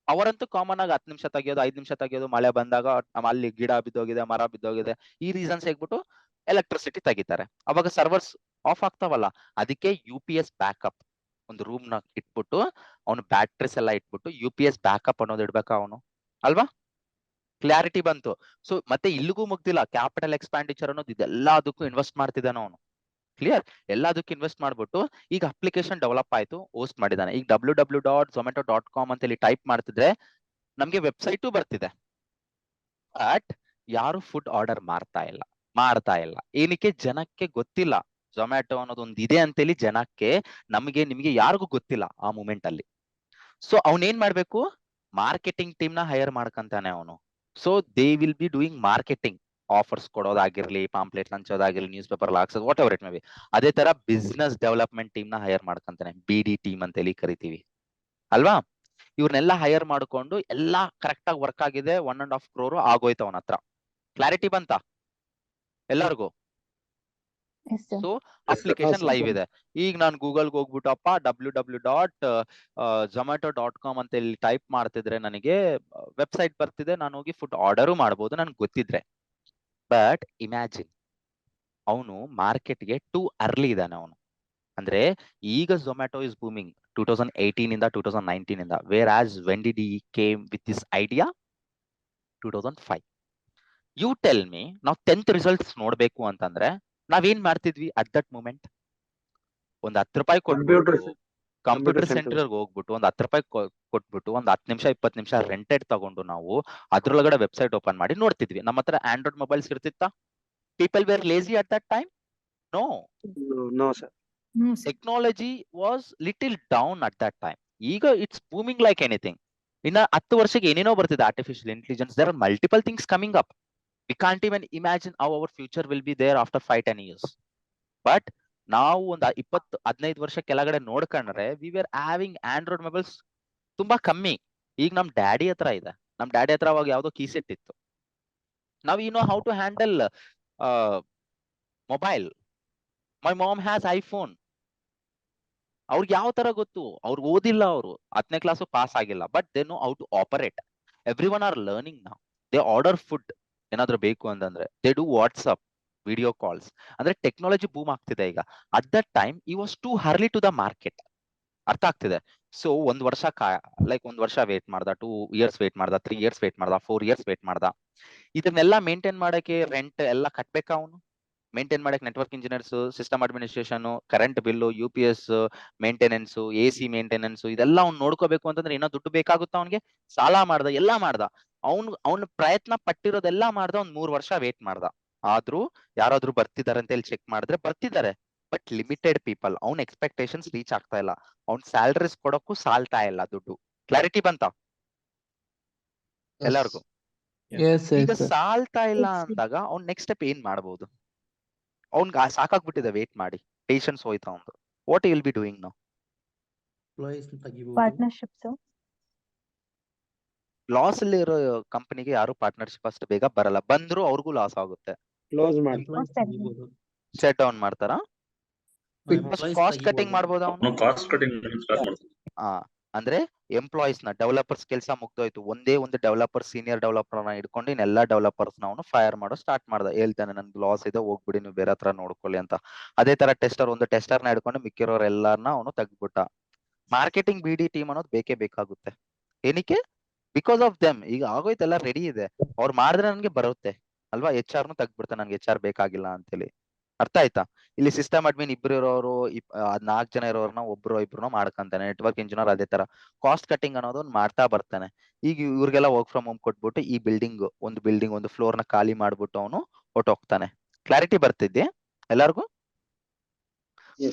ಅವರಂತೂ ಕಾಮನ್ ಆಗಿ 10 ನಿಮಿಷ ತೆಗಿಯೋದು, 5 ನಿಮಿಷ ತೆಗಿಯೋದು, ಮಳೆ ಬಂದಾಗ ಅಲ್ಲಿ ಗಿಡ ಬಿದ್ದೋಗಿದೆ, ಮರ ಬಿದ್ದೋಗಿದೆ, ಈ ರೀಸನ್ಸ್ ಹೇಳ್ಬಿಟ್ಟು ಎಲೆಕ್ಟ್ರಿಸಿಟಿ ತೆಗಿತಾರೆ. ಅವಾಗ ಸರ್ವರ್ಸ್ ಆಫ್ ಆಗ್ತಾವಲ್ಲ. ಅದಕ್ಕೆ UPS ಬ್ಯಾಕಪ್ ಒಂದು ರೂಮ್ ನ ಇಟ್ಬಿಟ್ಟು, ಅವನು ಬ್ಯಾಟ್ರೀಸ್ ಎಲ್ಲ ಇಟ್ಬಿಟ್ಟು UPS ಬ್ಯಾಕಪ್ ಅನ್ನೋದು ಇಡ್ಬೇಕ ಅವನು ಅಲ್ವಾ? ಕ್ಲಾರಿಟಿ ಬಂತು? ಸೊ ಮತ್ತೆ ಇಲ್ಲಿಗೂ ಮುಗ್ದಿಲ್ಲ. ಕ್ಯಾಪಿಟಲ್ ಎಕ್ಸ್ಪ್ಯಾಂಡಿಚರ್ ಅನ್ನೋದು ಇದೆಲ್ಲದಕ್ಕೂ ಇನ್ವೆಸ್ಟ್ ಮಾಡ್ತಿದ್ದಾನೆ ಅವನು. ಕ್ಲಿಯರ್? ಎಲ್ಲದಕ್ಕೂ ಇನ್ವೆಸ್ಟ್ ಮಾಡ್ಬಿಟ್ಟು ಈಗ ಅಪ್ಲಿಕೇಶನ್ ಡೆವಲಪ್ ಆಯ್ತು, ಹೋಸ್ಟ್ ಮಾಡಿದ್ದಾನೆ. ಈಗ www.zomato.com ಅಂತ ಹೇಳಿ ಟೈಪ್ ಮಾಡ್ತಿದ್ರೆ ನಮ್ಗೆ ವೆಬ್ಸೈಟು ಬರ್ತಿದೆ. ಬಟ್ ಯಾರು ಫುಡ್ ಆರ್ಡರ್ ಮಾಡ್ತಾ ಇಲ್ಲ. ಏನಕ್ಕೆ? ಜನಕ್ಕೆ ಗೊತ್ತಿಲ್ಲ ಝೊಮ್ಯಾಟೊ ಅನ್ನೋದು ಒಂದು ಇದೆ ಅಂತೇಳಿ ಜನಕ್ಕೆ ನಮಗೆ ನಿಮಗೆ ಯಾರಿಗೂ ಗೊತ್ತಿಲ್ಲ ಆ ಮೂಮೆಂಟ್ ಅಲ್ಲಿ. ಸೊ ಅವನೇನ್ ಮಾಡ್ಬೇಕು, ಮಾರ್ಕೆಟಿಂಗ್ ಟೀಮ್ ನ ಹೈರ್ ಮಾಡ್ಕಂತಾನೆ ಅವನು. So they will be doing marketing, offers ಕೊಡೋದಾಗಿರ್ಲಿ, ಪಾಂಪ್ಲೆಟ್ ಹಂಚೋದಾಗಿರ್ಲಿ, ನ್ಯೂಸ್ ಪೇಪರ್ ಹಾಕ್ಸೋದು, whatever it may be. ಅದೇ ತರ ಬಿಸ್ನೆಸ್ ಡೆವಲಪ್ಮೆಂಟ್ ಟೀಮ್ ನ ಹೈರ್ ಮಾಡ್ಕಂತಾನೆ, BD ಟೀಮ್ ಅಂತ ಹೇಳಿ ಕರಿತೀವಿ ಅಲ್ವಾ. ಇವ್ರನ್ನೆಲ್ಲ ಹೈರ್ ಮಾಡ್ಕೊಂಡು ಎಲ್ಲಾ ಕರೆಕ್ಟ್ ಆಗಿ ವರ್ಕ್ ಆಗಿದೆ, 1.5 crore ಆಗೋಯ್ತು ಅವನ ಹತ್ರ. ಕ್ಲಾರಿಟಿ ಬಂತ ಎಲ್ಲರಿಗೂ? Yes, sir. So application live ಇದೆ. ಈಗ ನಾನು ಗೂಗಲ್ಗೆ ಹೋಗ್ಬಿಟ್ಟಪ್ಪ www.zomato.com ಅಂತ ಹೇಳಿ ಟೈಪ್ ಮಾಡ್ತಿದ್ರೆ ನನಗೆ ವೆಬ್ಸೈಟ್ ಬರ್ತಿದೆ, ನಾನು ಹೋಗಿ ಫುಡ್ ಆರ್ಡರು ಮಾಡ್ಬೋದು ನನ್ಗೆ ಗೊತ್ತಿದ್ರೆ. ಬಟ್ ಇಮ್ಯಾಜಿನ್, ಅವನು ಮಾರ್ಕೆಟ್ಗೆ ಟೂ ಅರ್ಲಿ ಇದ್ದಾನೆ ಅವನು. ಅಂದ್ರೆ ಈಗ ಝೊಮ್ಯಾಟೊ ಇಸ್ ಬೂಮಿಂಗ್ 2018 ಇಂದ 2019 ಇಂದ, where as when did he came with this idea? 2005. You tell me, ನಾವು 10th ರಿಸಲ್ಟ್ಸ್ ನೋಡ್ಬೇಕು ಅಂತಂದ್ರೆ ನಾವೇನ್ ಮಾಡ್ತಿದ್ವಿ ಅಟ್ ದಟ್ ಮೂಮೆಂಟ್? ಒಂದ್ 10 ರೂಪಾಯಿ ಕೊಟ್ಬಿಟ್ಟು ಕಂಪ್ಯೂಟರ್ ಸೆಂಟರ್ ಹೋಗ್ಬಿಟ್ಟು ಒಂದ್ 10 ರೂಪಾಯಿ ಕೊಟ್ಬಿಟ್ಟು ಒಂದ್ 10 ನಿಮಿಷ 20 ನಿಮಿಷ ರೆಂಟೆಡ್ ತಗೊಂಡು ನಾವು ಅದ್ರೊಳಗಡೆ ವೆಬ್ಸೈಟ್ ಓಪನ್ ಮಾಡಿ ನೋಡ್ತಿದ್ವಿ. ನಮ್ಮ ಹತ್ರ ಆಂಡ್ರಾಯ್ಡ್ ಮೊಬೈಲ್ಸ್ ಇರ್ತಿತ್ತಾ? People were lazy at that time? No. No, sir. No, sir. Technology was little down at that time. ಈಗ ಇಟ್ಸ್ ಬೂಮಿಂಗ್ ಲೈಕ್ ಎನಿಥಿಂಗ್. ಇನ್ನ 10 ವರ್ಷಕ್ಕೆ ಏನೇನೋ ಬರ್ತಿದೆ, artificial intelligence, there are multiple things coming up. We can't even imagine how our future will be there after 5-10 years. But ನಾವು ಒಂದ್ 20-15 ವರ್ಷ ಕೆಳಗಡೆ ನೋಡ್ಕೊಂಡ್ರೆ we were having Android mobiles ತುಂಬಾ ಕಮ್ಮಿ. ಈಗ ನಮ್ ಡ್ಯಾಡಿ ಹತ್ರ ಇದೆ. ನಮ್ ಡ್ಯಾಡಿ ಹತ್ರ ಅವಾಗ ಯಾವ್ದೋ ಕೀಸೆಟ್ ಇತ್ತು. ನಾವ್ you know how to handle mobile. My mom has iPhone. ಅವ್ರಿಗೆ ಯಾವ ತರ ಗೊತ್ತು? ಅವ್ರಿಗೆ ಓದಿಲ್ಲ, ಅವರು 10ನೇ ಕ್ಲಾಸ್ ಪಾಸ್ ಆಗಿಲ್ಲ, but they know how to operate. Everyone are learning now. They order food ಏನಾದ್ರು ಬೇಕು ಅಂತಂದ್ರೆ, they do WhatsApp, video calls. ಅಂದ್ರೆ ಟೆಕ್ನಾಲಜಿ ಬೂಮ್ ಆಗ್ತಿದೆ ಈಗ. ಅಟ್ ದಟ್ ಟೈಮ್ ಈ was too early to the market. ಅರ್ಥ ಆಗ್ತಿದೆ? ಸೊ ಒಂದ್ ವರ್ಷ ಒಂದ್ ವರ್ಷ ವೇಟ್ ಮಾಡ್ದ, 2 years ವೇಟ್ ಮಾಡ್ದ, 3 years ವೇಟ್ ಮಾಡ್ದ, 4 years ವೇಟ್ ಮಾಡ್ದ. ಇದನ್ನೆಲ್ಲ ಮೇಂಟೈನ್ ಮಾಡಕ್ಕೆ ರೆಂಟ್ ಎಲ್ಲ ಕಟ್ಬೇಕಾ ಅವನು? ಮೇಂಟೈನ್ ಮಾಡಕ್ network engineers, system administration, current bill, UPS maintenance, AC maintenance, ಇದೆಲ್ಲ ಅವ್ನು ನೋಡ್ಕೋಬೇಕು ಅಂತಂದ್ರೆ ಏನೋ ದುಡ್ಡು ಬೇಕಾಗುತ್ತಾ ಅವನಿಗೆ? ಸಾಲ ಮಾಡ್ದ, ಎಲ್ಲ ಮಾಡ್ದ. ಅವ್ನು ಪ್ರಯತ್ನ ಪಟ್ಟಿರೋದೆಲ್ಲ ಮಾಡ್ದ. 3 ವರ್ಷ ವೇಟ್ ಮಾಡ್ದ. ಆದ್ರೂ ಯಾರಾದ್ರೂ ಬರ್ತಿದಾರೆ ಅಂತ ಹೇಳಿ ಚೆಕ್ ಮಾಡಿದ್ರೆ ಬರ್ತಿದ್ದಾರೆ, ಬಟ್ ಲಿಮಿಟೆಡ್ ಪೀಪಲ್. ಅವ್ನ ಎಕ್ಸ್ಪೆಕ್ಟೇಷನ್ಸ್ ರೀಚ್ ಆಗ್ತಾ ಇಲ್ಲ. ಅವ್ನ್ ಸ್ಯಾಲರೀಸ್ ಕೊಡಕ್ಕೂ ಸಾಲ್ತಾ ಇಲ್ಲ ದುಡ್ಡು. ಕ್ಲಾರಿಟಿ ಬಂತ ಎಲ್ಲರಿಗೂ? Yes, ಈಗ sir. ಸಾಲ್ತಾ ಇಲ್ಲ Yes, sir. ಅಂದಾಗ ಅವ್ನ್ ನೆಕ್ಸ್ಟ್ ಸ್ಟೆಪ್ ಏನ್ ಮಾಡ್ಬೋದು? ಅವ್ನ್ಗೆ ಸಾಕಾಗ್ಬಿಟ್ಟಿದೆ ವೇಟ್ ಮಾಡಿ, ಪೇಷನ್ಸ್ ಹೋಯ್ತಾ ಅವ್ನು. What will be doing now? Partnership, sir. Loss ಅಲ್ಲಿ ಇರೋ ಕಂಪನಿಗೆ ಯಾರು ಪಾರ್ಟ್ನರ್ಶಿಪ್ ಅಷ್ಟು ಬೇಗ ಬರಲ್ಲ. ಬಂದ್ರು ಅವ್ರಿಗೂ ಲಾಸ್ ಆಗುತ್ತೆ. Close ಮಾಡಿ. ಸೆಟ್ ಡೌನ್ ಮಾಡ್ತಾರಾ? ಕಾಸ್ಟ್ ಕಟಿಂಗ್ ಮಾಡ್ಬೋದ ಅವನು? ಕಾಸ್ಟ್ ಕಟಿಂಗ್ ಸ್ಟಾರ್ಟ್ ಮಾಡ್ತಾರೆ. ಅಂದ್ರೆ ಎಂಪ್ಲಾಯೀಸ್ ನ, ಡೆವಲಪರ್ಸ್ ಕೆಲಸ ಮುಗ್ದೋಯ್ತು, ಒಂದೇ ಒಂದು ಡೆವಲಪರ್, ಸೀನಿಯರ್ ಡೆವಲಪರ್ ನ ಇಟ್ಕೊಂಡು ಇನ್ನೆಲ್ಲಾ ಡೆವಲಪರ್ಸ್ ನ ಅವನು ಫೈರ್ ಮಾಡೋ ಸ್ಟಾರ್ಟ್ ಮಾಡ್ದ. ಹೇಳ್ತಾನೆ ನನ್ಗೆ ಲಾಸ್ ಇದೆ, ಹೋಗ್ಬಿಡಿ, ನೀವು ಬೇರೆ ಹತ್ರ ನೋಡ್ಕೊಳ್ಳಿ ಅಂತ. ಅದೇ ತರ ಒಂದು ಟೆಸ್ಟರ್ ನ ಹಿಡ್ಕೊಂಡು ಮಿಕ್ಕಿರೋರ್ ಎಲ್ಲಾರ್ನ ಅವನು ತೆಗ್ದ್ಬಿಟ್ಟ. ಮಾರ್ಕೆಟಿಂಗ್ BD ಟೀಮ್ ಅನ್ನೋದು ಬೇಕೇ ಬೇಕಾಗುತ್ತೆ. ಏನಕ್ಕೆ? Because of them. ಈಗ ಆಗೋಯ್ತೆಲ್ಲ ರೆಡಿ ಇದೆ, ಅವ್ರು ಮಾಡಿದ್ರೆ ನನ್ಗೆ ಬರುತ್ತೆ ಅಲ್ವಾ. HR ನು ತೆಗ್ದ್ಬಿಡ್ತಾನೆ, ನನ್ಗೆ HR ಬೇಕಾಗಿಲ್ಲ ಅಂತೇಳಿ. ಅರ್ಥ ಆಯ್ತಾ? ಇಲ್ಲಿ ಸಿಸ್ಟಮ್ ಅಡ್ಮಿನ್ ಇಬ್ರು ಇರೋರು, 4 ಜನ ಇರೋರ್ನ ಒಬ್ರು ಇಬ್ರು ಮಾಡ್ಕೊಂತಾನೆ. ನೆಟ್ವರ್ಕ್ ಇಂಜಿನಿಯರ್ ಅದೇ ತರ ಕಾಸ್ಟ್ ಕಟಿಂಗ್ ಅನ್ನೋದು ಮಾಡ್ತಾ ಬರ್ತಾನೆ. ಈಗ ಇವ್ರಿಗೆಲ್ಲ ವರ್ಕ್ ಫ್ರಮ್ ಹೋಮ್ ಕೊಟ್ಬಿಟ್ಟು ಈ ಒಂದು ಫ್ಲೋರ್ ನ ಖಾಲಿ ಮಾಡ್ಬಿಟ್ಟು ಅವನು ಹೊಟ್ಟೋಗ್ತಾನೆ. ಕ್ಲಾರಿಟಿ ಬರ್ತಿದ್ದೆ ಎಲ್ಲರಿಗೂ?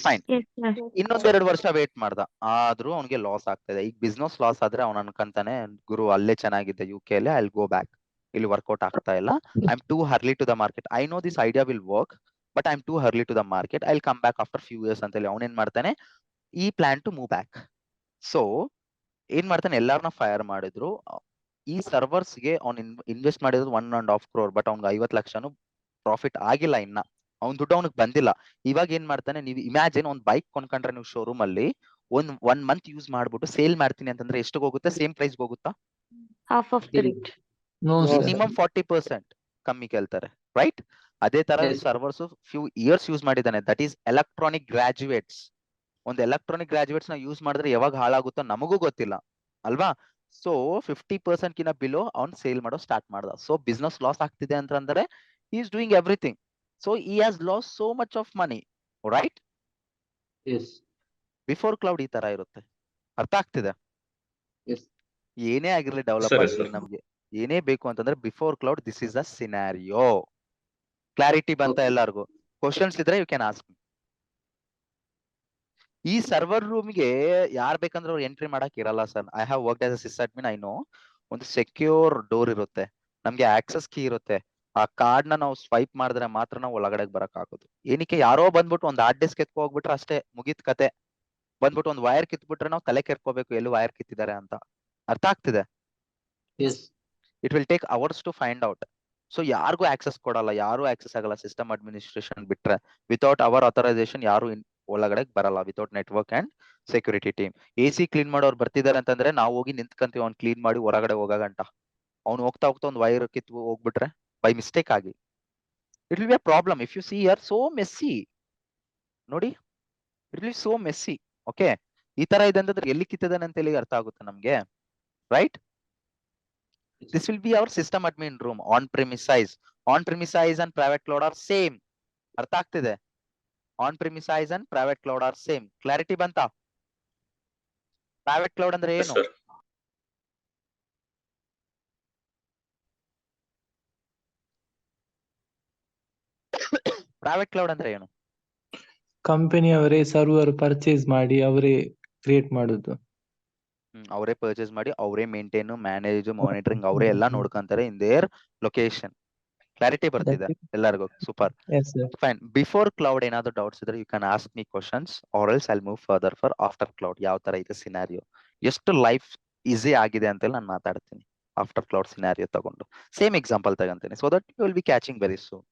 ಫೈನ್. Yes, sir. ಇನ್ನೊಂದೆರಡು ವರ್ಷ ವೇಟ್ ಮಾಡ್ದ, ಆದ್ರೂ ಅವ್ನಿಗೆ ಲಾಸ್ ಆಗ್ತದೆ. ಈಗ ಬಿಸ್ನೆಸ್ ಲಾಸ್ ಆದ್ರೆ ಅವ್ನು ಅನ್ಕಂತಾನೆ, ಗುರು ಅಲ್ಲೇ ಚೆನ್ನಾಗಿದೆ UK ಅಲ್ಲಿ, ಐ ವಿಲ್ ಗೋ ಬ್ಯಾಕ್. ಇಲ್ಲಿ ವರ್ಕೌಟ್ ಆಗ್ತಾ ಇಲ್ಲ, I am too early to the market. I know this idea will work, but I am too early to the market. I will come back after few years ಅಂತ ಹೇಳಿ ಅವನೇನ್ ಮಾಡ್ತಾನೆ, ಈ plan to move back. So ಏನ್ ಮಾಡ್ತಾನೆ, ಎಲ್ಲಾರನ್ನ ಫೈರ್ ಮಾಡಿದ್ರು. ಈ ಸರ್ವರ್ಸ್ಗೆ ಅವ್ನು ಇನ್ವೆಸ್ಟ್ ಮಾಡಿರೋದು 1.5 crore, ಬಟ್ ಅವ್ನಿಗೆ 50 ಲಕ್ಷನು ಪ್ರಾಫಿಟ್ ಆಗಿಲ್ಲ. ಇನ್ನ ಅವ್ನ್ ದುಡ್ಡು ಅವ್ನಿಗೆ ಬಂದಿಲ್ಲ. ಇವಾಗ ಏನ್ ಮಾಡ್ತಾನೆ, ನೀವು ಇಮ್ಯಾಜಿನ್, ಒಂದ್ ಬೈಕ್ ಕೊಂಡ್ಕೊಂಡ್ರೆ ನೀವು ಶೋರೂಮ್ ಅಲ್ಲಿ ಒನ್ ಮಂತ್ ಯೂಸ್ ಮಾಡ್ಬಿಟ್ಟು ಸೇಲ್ ಮಾಡ್ತೀನಿ ಅಂತಂದ್ರೆ ಎಷ್ಟಿಗೆ ಹೋಗುತ್ತೆ? ಸೇಮ್ ಪ್ರೈಸ್ ಹೋಗುತ್ತಾ? Half of the rate. No, sir. Minimum 40% ಕಮ್ಮಿ ಕೇಳ್ತಾರೆ, ರೈಟ್? ಅದೇ ತರ Yes. Servers few years use ಮಾಡಿದ್ದಾನೆ. That is electronic graduates. ಒಂದು ಎಲೆಕ್ಟ್ರಾನಿಕ್ ಗ್ರಾಜುಯೇಟ್ಸ್ ನ ಯೂಸ್ ಮಾಡಿದ್ರೆ ಯಾವಾಗ ಹಾಳಾಗುತ್ತೋ ನಮಗೂ ಗೊತ್ತಿಲ್ಲ ಅಲ್ವಾ. ಸೊ 50% ಕಿನ್ನ ಬಿಲೋ ಅವ್ನು ಸೇಲ್ ಮಾಡೋ ಸ್ಟಾರ್ಟ್ ಮಾಡ್ದ. ಸೊ ಬಿಸ್ನೆಸ್ ಲಾಸ್ ಆಗ್ತಿದೆ ಅಂತಂದ್ರೆ he's doing everything. So he has loss so much of money, right? Yes. Before cloud ಈ ತರ ಇರುತ್ತೆ. ಅರ್ಥ ಆಗ್ತಿದೆ? Yes. ಏನೇ ಆಗಿರ್ಲಿ ಡೆವಲಪ್ ಸರಿ, ಆಗಿರ್ಲಿ, ಸರ್. ನಮ್ಗೆ ಏನೇ ಬೇಕು ಅಂತಂದ್ರೆ before cloud this is a scenario. Clarity ಬಂತ Okay. ಎಲ್ಲಾರ್ಗು? ಕ್ವಶನ್ಸ್ ಇದ್ರೆ ಯು ಕ್ಯಾನ್ ಆಸ್ಕ್. ಈ ಸರ್ವರ್ ರೂಮ್ಗೆ ಯಾರ್ ಬೇಕಂದ್ರೆ ಅವ್ರು ಎಂಟ್ರಿ ಮಾಡಕ್ ಇರಲ್ಲ sir. I have work as a sys admin. I know ಒಂದು ಸೆಕ್ಯೂರ್ ಡೋರ್ ಇರುತ್ತೆ, ನಮ್ಗೆ ಆಕ್ಸೆಸ್ ಕೀ ಇರುತ್ತೆ. ಆ ಕಾರ್ಡ್ ನ ನಾವು ಸ್ವೈಪ್ ಮಾಡಿದ್ರೆ ಮಾತ್ರ ನಾವು ಒಳಗಡೆ ಬರಕ್ ಆಗೋದು. ಏನಕ್ಕೆ ಯಾರೋ ಬಂದ್ಬಿಟ್ಟು ಒಂದು ಹಾರ್ಡ್ ಡಿಸ್ಕ್ ಎತ್ಕೊ ಹೋಗ್ಬಿಟ್ರೆ ಅಷ್ಟೇ, ಮುಗೀತ್ ಕತೆ. ಬಂದ್ಬಿಟ್ಟು ಒಂದು ವೈರ್ ಕಿತ್ಬಿಟ್ರೆ ನಾವು ತಲೆ ಕೆರ್ಕೋಬೇಕು ಎಲ್ಲಿ ವೈರ್ ಕಿತ್ತಿದ್ದಾರೆ ಅಂತ. ಅರ್ಥ ಆಗ್ತಿದೆ? Yes. It will take hours to find out. So ಯಾರಿಗೂ ಆಕ್ಸೆಸ್ ಕೊಡಲ್ಲ, ಯಾರು ಆಕ್ಸೆಸ್ ಆಗಲ್ಲ ಸಿಸ್ಟಮ್ ಅಡ್ಮಿನಿಸ್ಟ್ರೇಷನ್ ಬಿಟ್ರೆ. ವಿತೌಟ್ ಅವರ್ ಆಥರೈಸೇಷನ್ ಯಾರು ಒಳಗಡೆ ಬರಲ್ಲ, without network and security team. AC clean ಮಾಡೋರು ಬರ್ತಿದ್ದಾರೆ ಅಂತಂದ್ರೆ ನಾವು ಹೋಗಿ ನಿಂತ್ಕಂತೀವಿ ಅವ್ನು ಕ್ಲೀನ್ ಮಾಡಿ ಹೊರಗಡೆ ಹೋಗಗಂಟ. ಅವ್ನು ಹೋಗ್ತಾ ಹೋಗ್ತಾ ಒಂದು ವೈರ್ ಕಿತ್ತು ಹೋಗ್ಬಿಟ್ರೆ ಬೈ ಮಿಸ್ಟೇಕ್ ಆಗಿ, it will be a problem. If you see are so messy ನೋಡಿ, it will so messy. Okay, ಈ ತರ ಇದೆ ಅಂತಂದ್ರೆ ಎಲ್ಲಿ ಕಿತ್ತಿದಾನೆ ಅಂತ ಹೇಳಿ ಅರ್ಥ ಆಗುತ್ತೆ ನಮ್ಗೆ, right? This will be our system admin room. On premises and private cloud are same. ಅರ್ಥ ಆಗ್ತಿದೆ? On premises and private cloud are same. Clarity ಬಂತಾ? ಪ್ರೈವೇಟ್ ಕ್ಲೌಡ್ ಅಂದ್ರೆ ಏನು? ಪ್ರೈವೇಟ್ ಕ್ಲೌಡ್ ಅಂದ್ರೆ ಏನು? ಕಂಪನಿ ಅವರೇ ಸರ್ವರ್ ಪರ್ಚೇಸ್ ಮಾಡಿ ಅವರೇ ಕ್ರಿಯೇಟ್ ಮಾಡುದು. ಅವರೇ ಪರ್ಚೇಸ್ ಮಾಡಿ ಅವರೇ ಮೇಂಟೈನ್, ಮ್ಯಾನೇಜ್, ಮಾನಿಟರಿಂಗ್ ಅವರೇ ಎಲ್ಲ ನೋಡ್ಕೊಂತಾರೆ ಇನ್ ದೇರ್ ಲೊಕೇಶನ್. ಕ್ಲಾರಿಟಿ ಬರ್ತಿದೆ ಎಲ್ಲರಿಗೂ? Super, fine. ಬಿಫೋರ್ ಕ್ಲೌಡ್ ಏನಾದ್ರು ಡೌಟ್ಸ್ ಇದ್ರೆ you can ask me questions, or else I will move further for after cloud. ಯಾವ ತರ ಇದೆ ಸಿನಾರಿಯೋ, ಎಷ್ಟು ಲೈಫ್ ಈಸಿ ಆಗಿದೆ ಅಂತ ನಾನು ಮಾತಾಡ್ತೀನಿ ಆಫ್ಟರ್ ಕ್ಲೌಡ್ ಸಿನಾರಿಯೋ ತಗೊಂಡು. ಸೇಮ್ ಎಕ್ಸಾಂಪಲ್ ತಗೊಂತೀನಿ so that you will be catching very soon.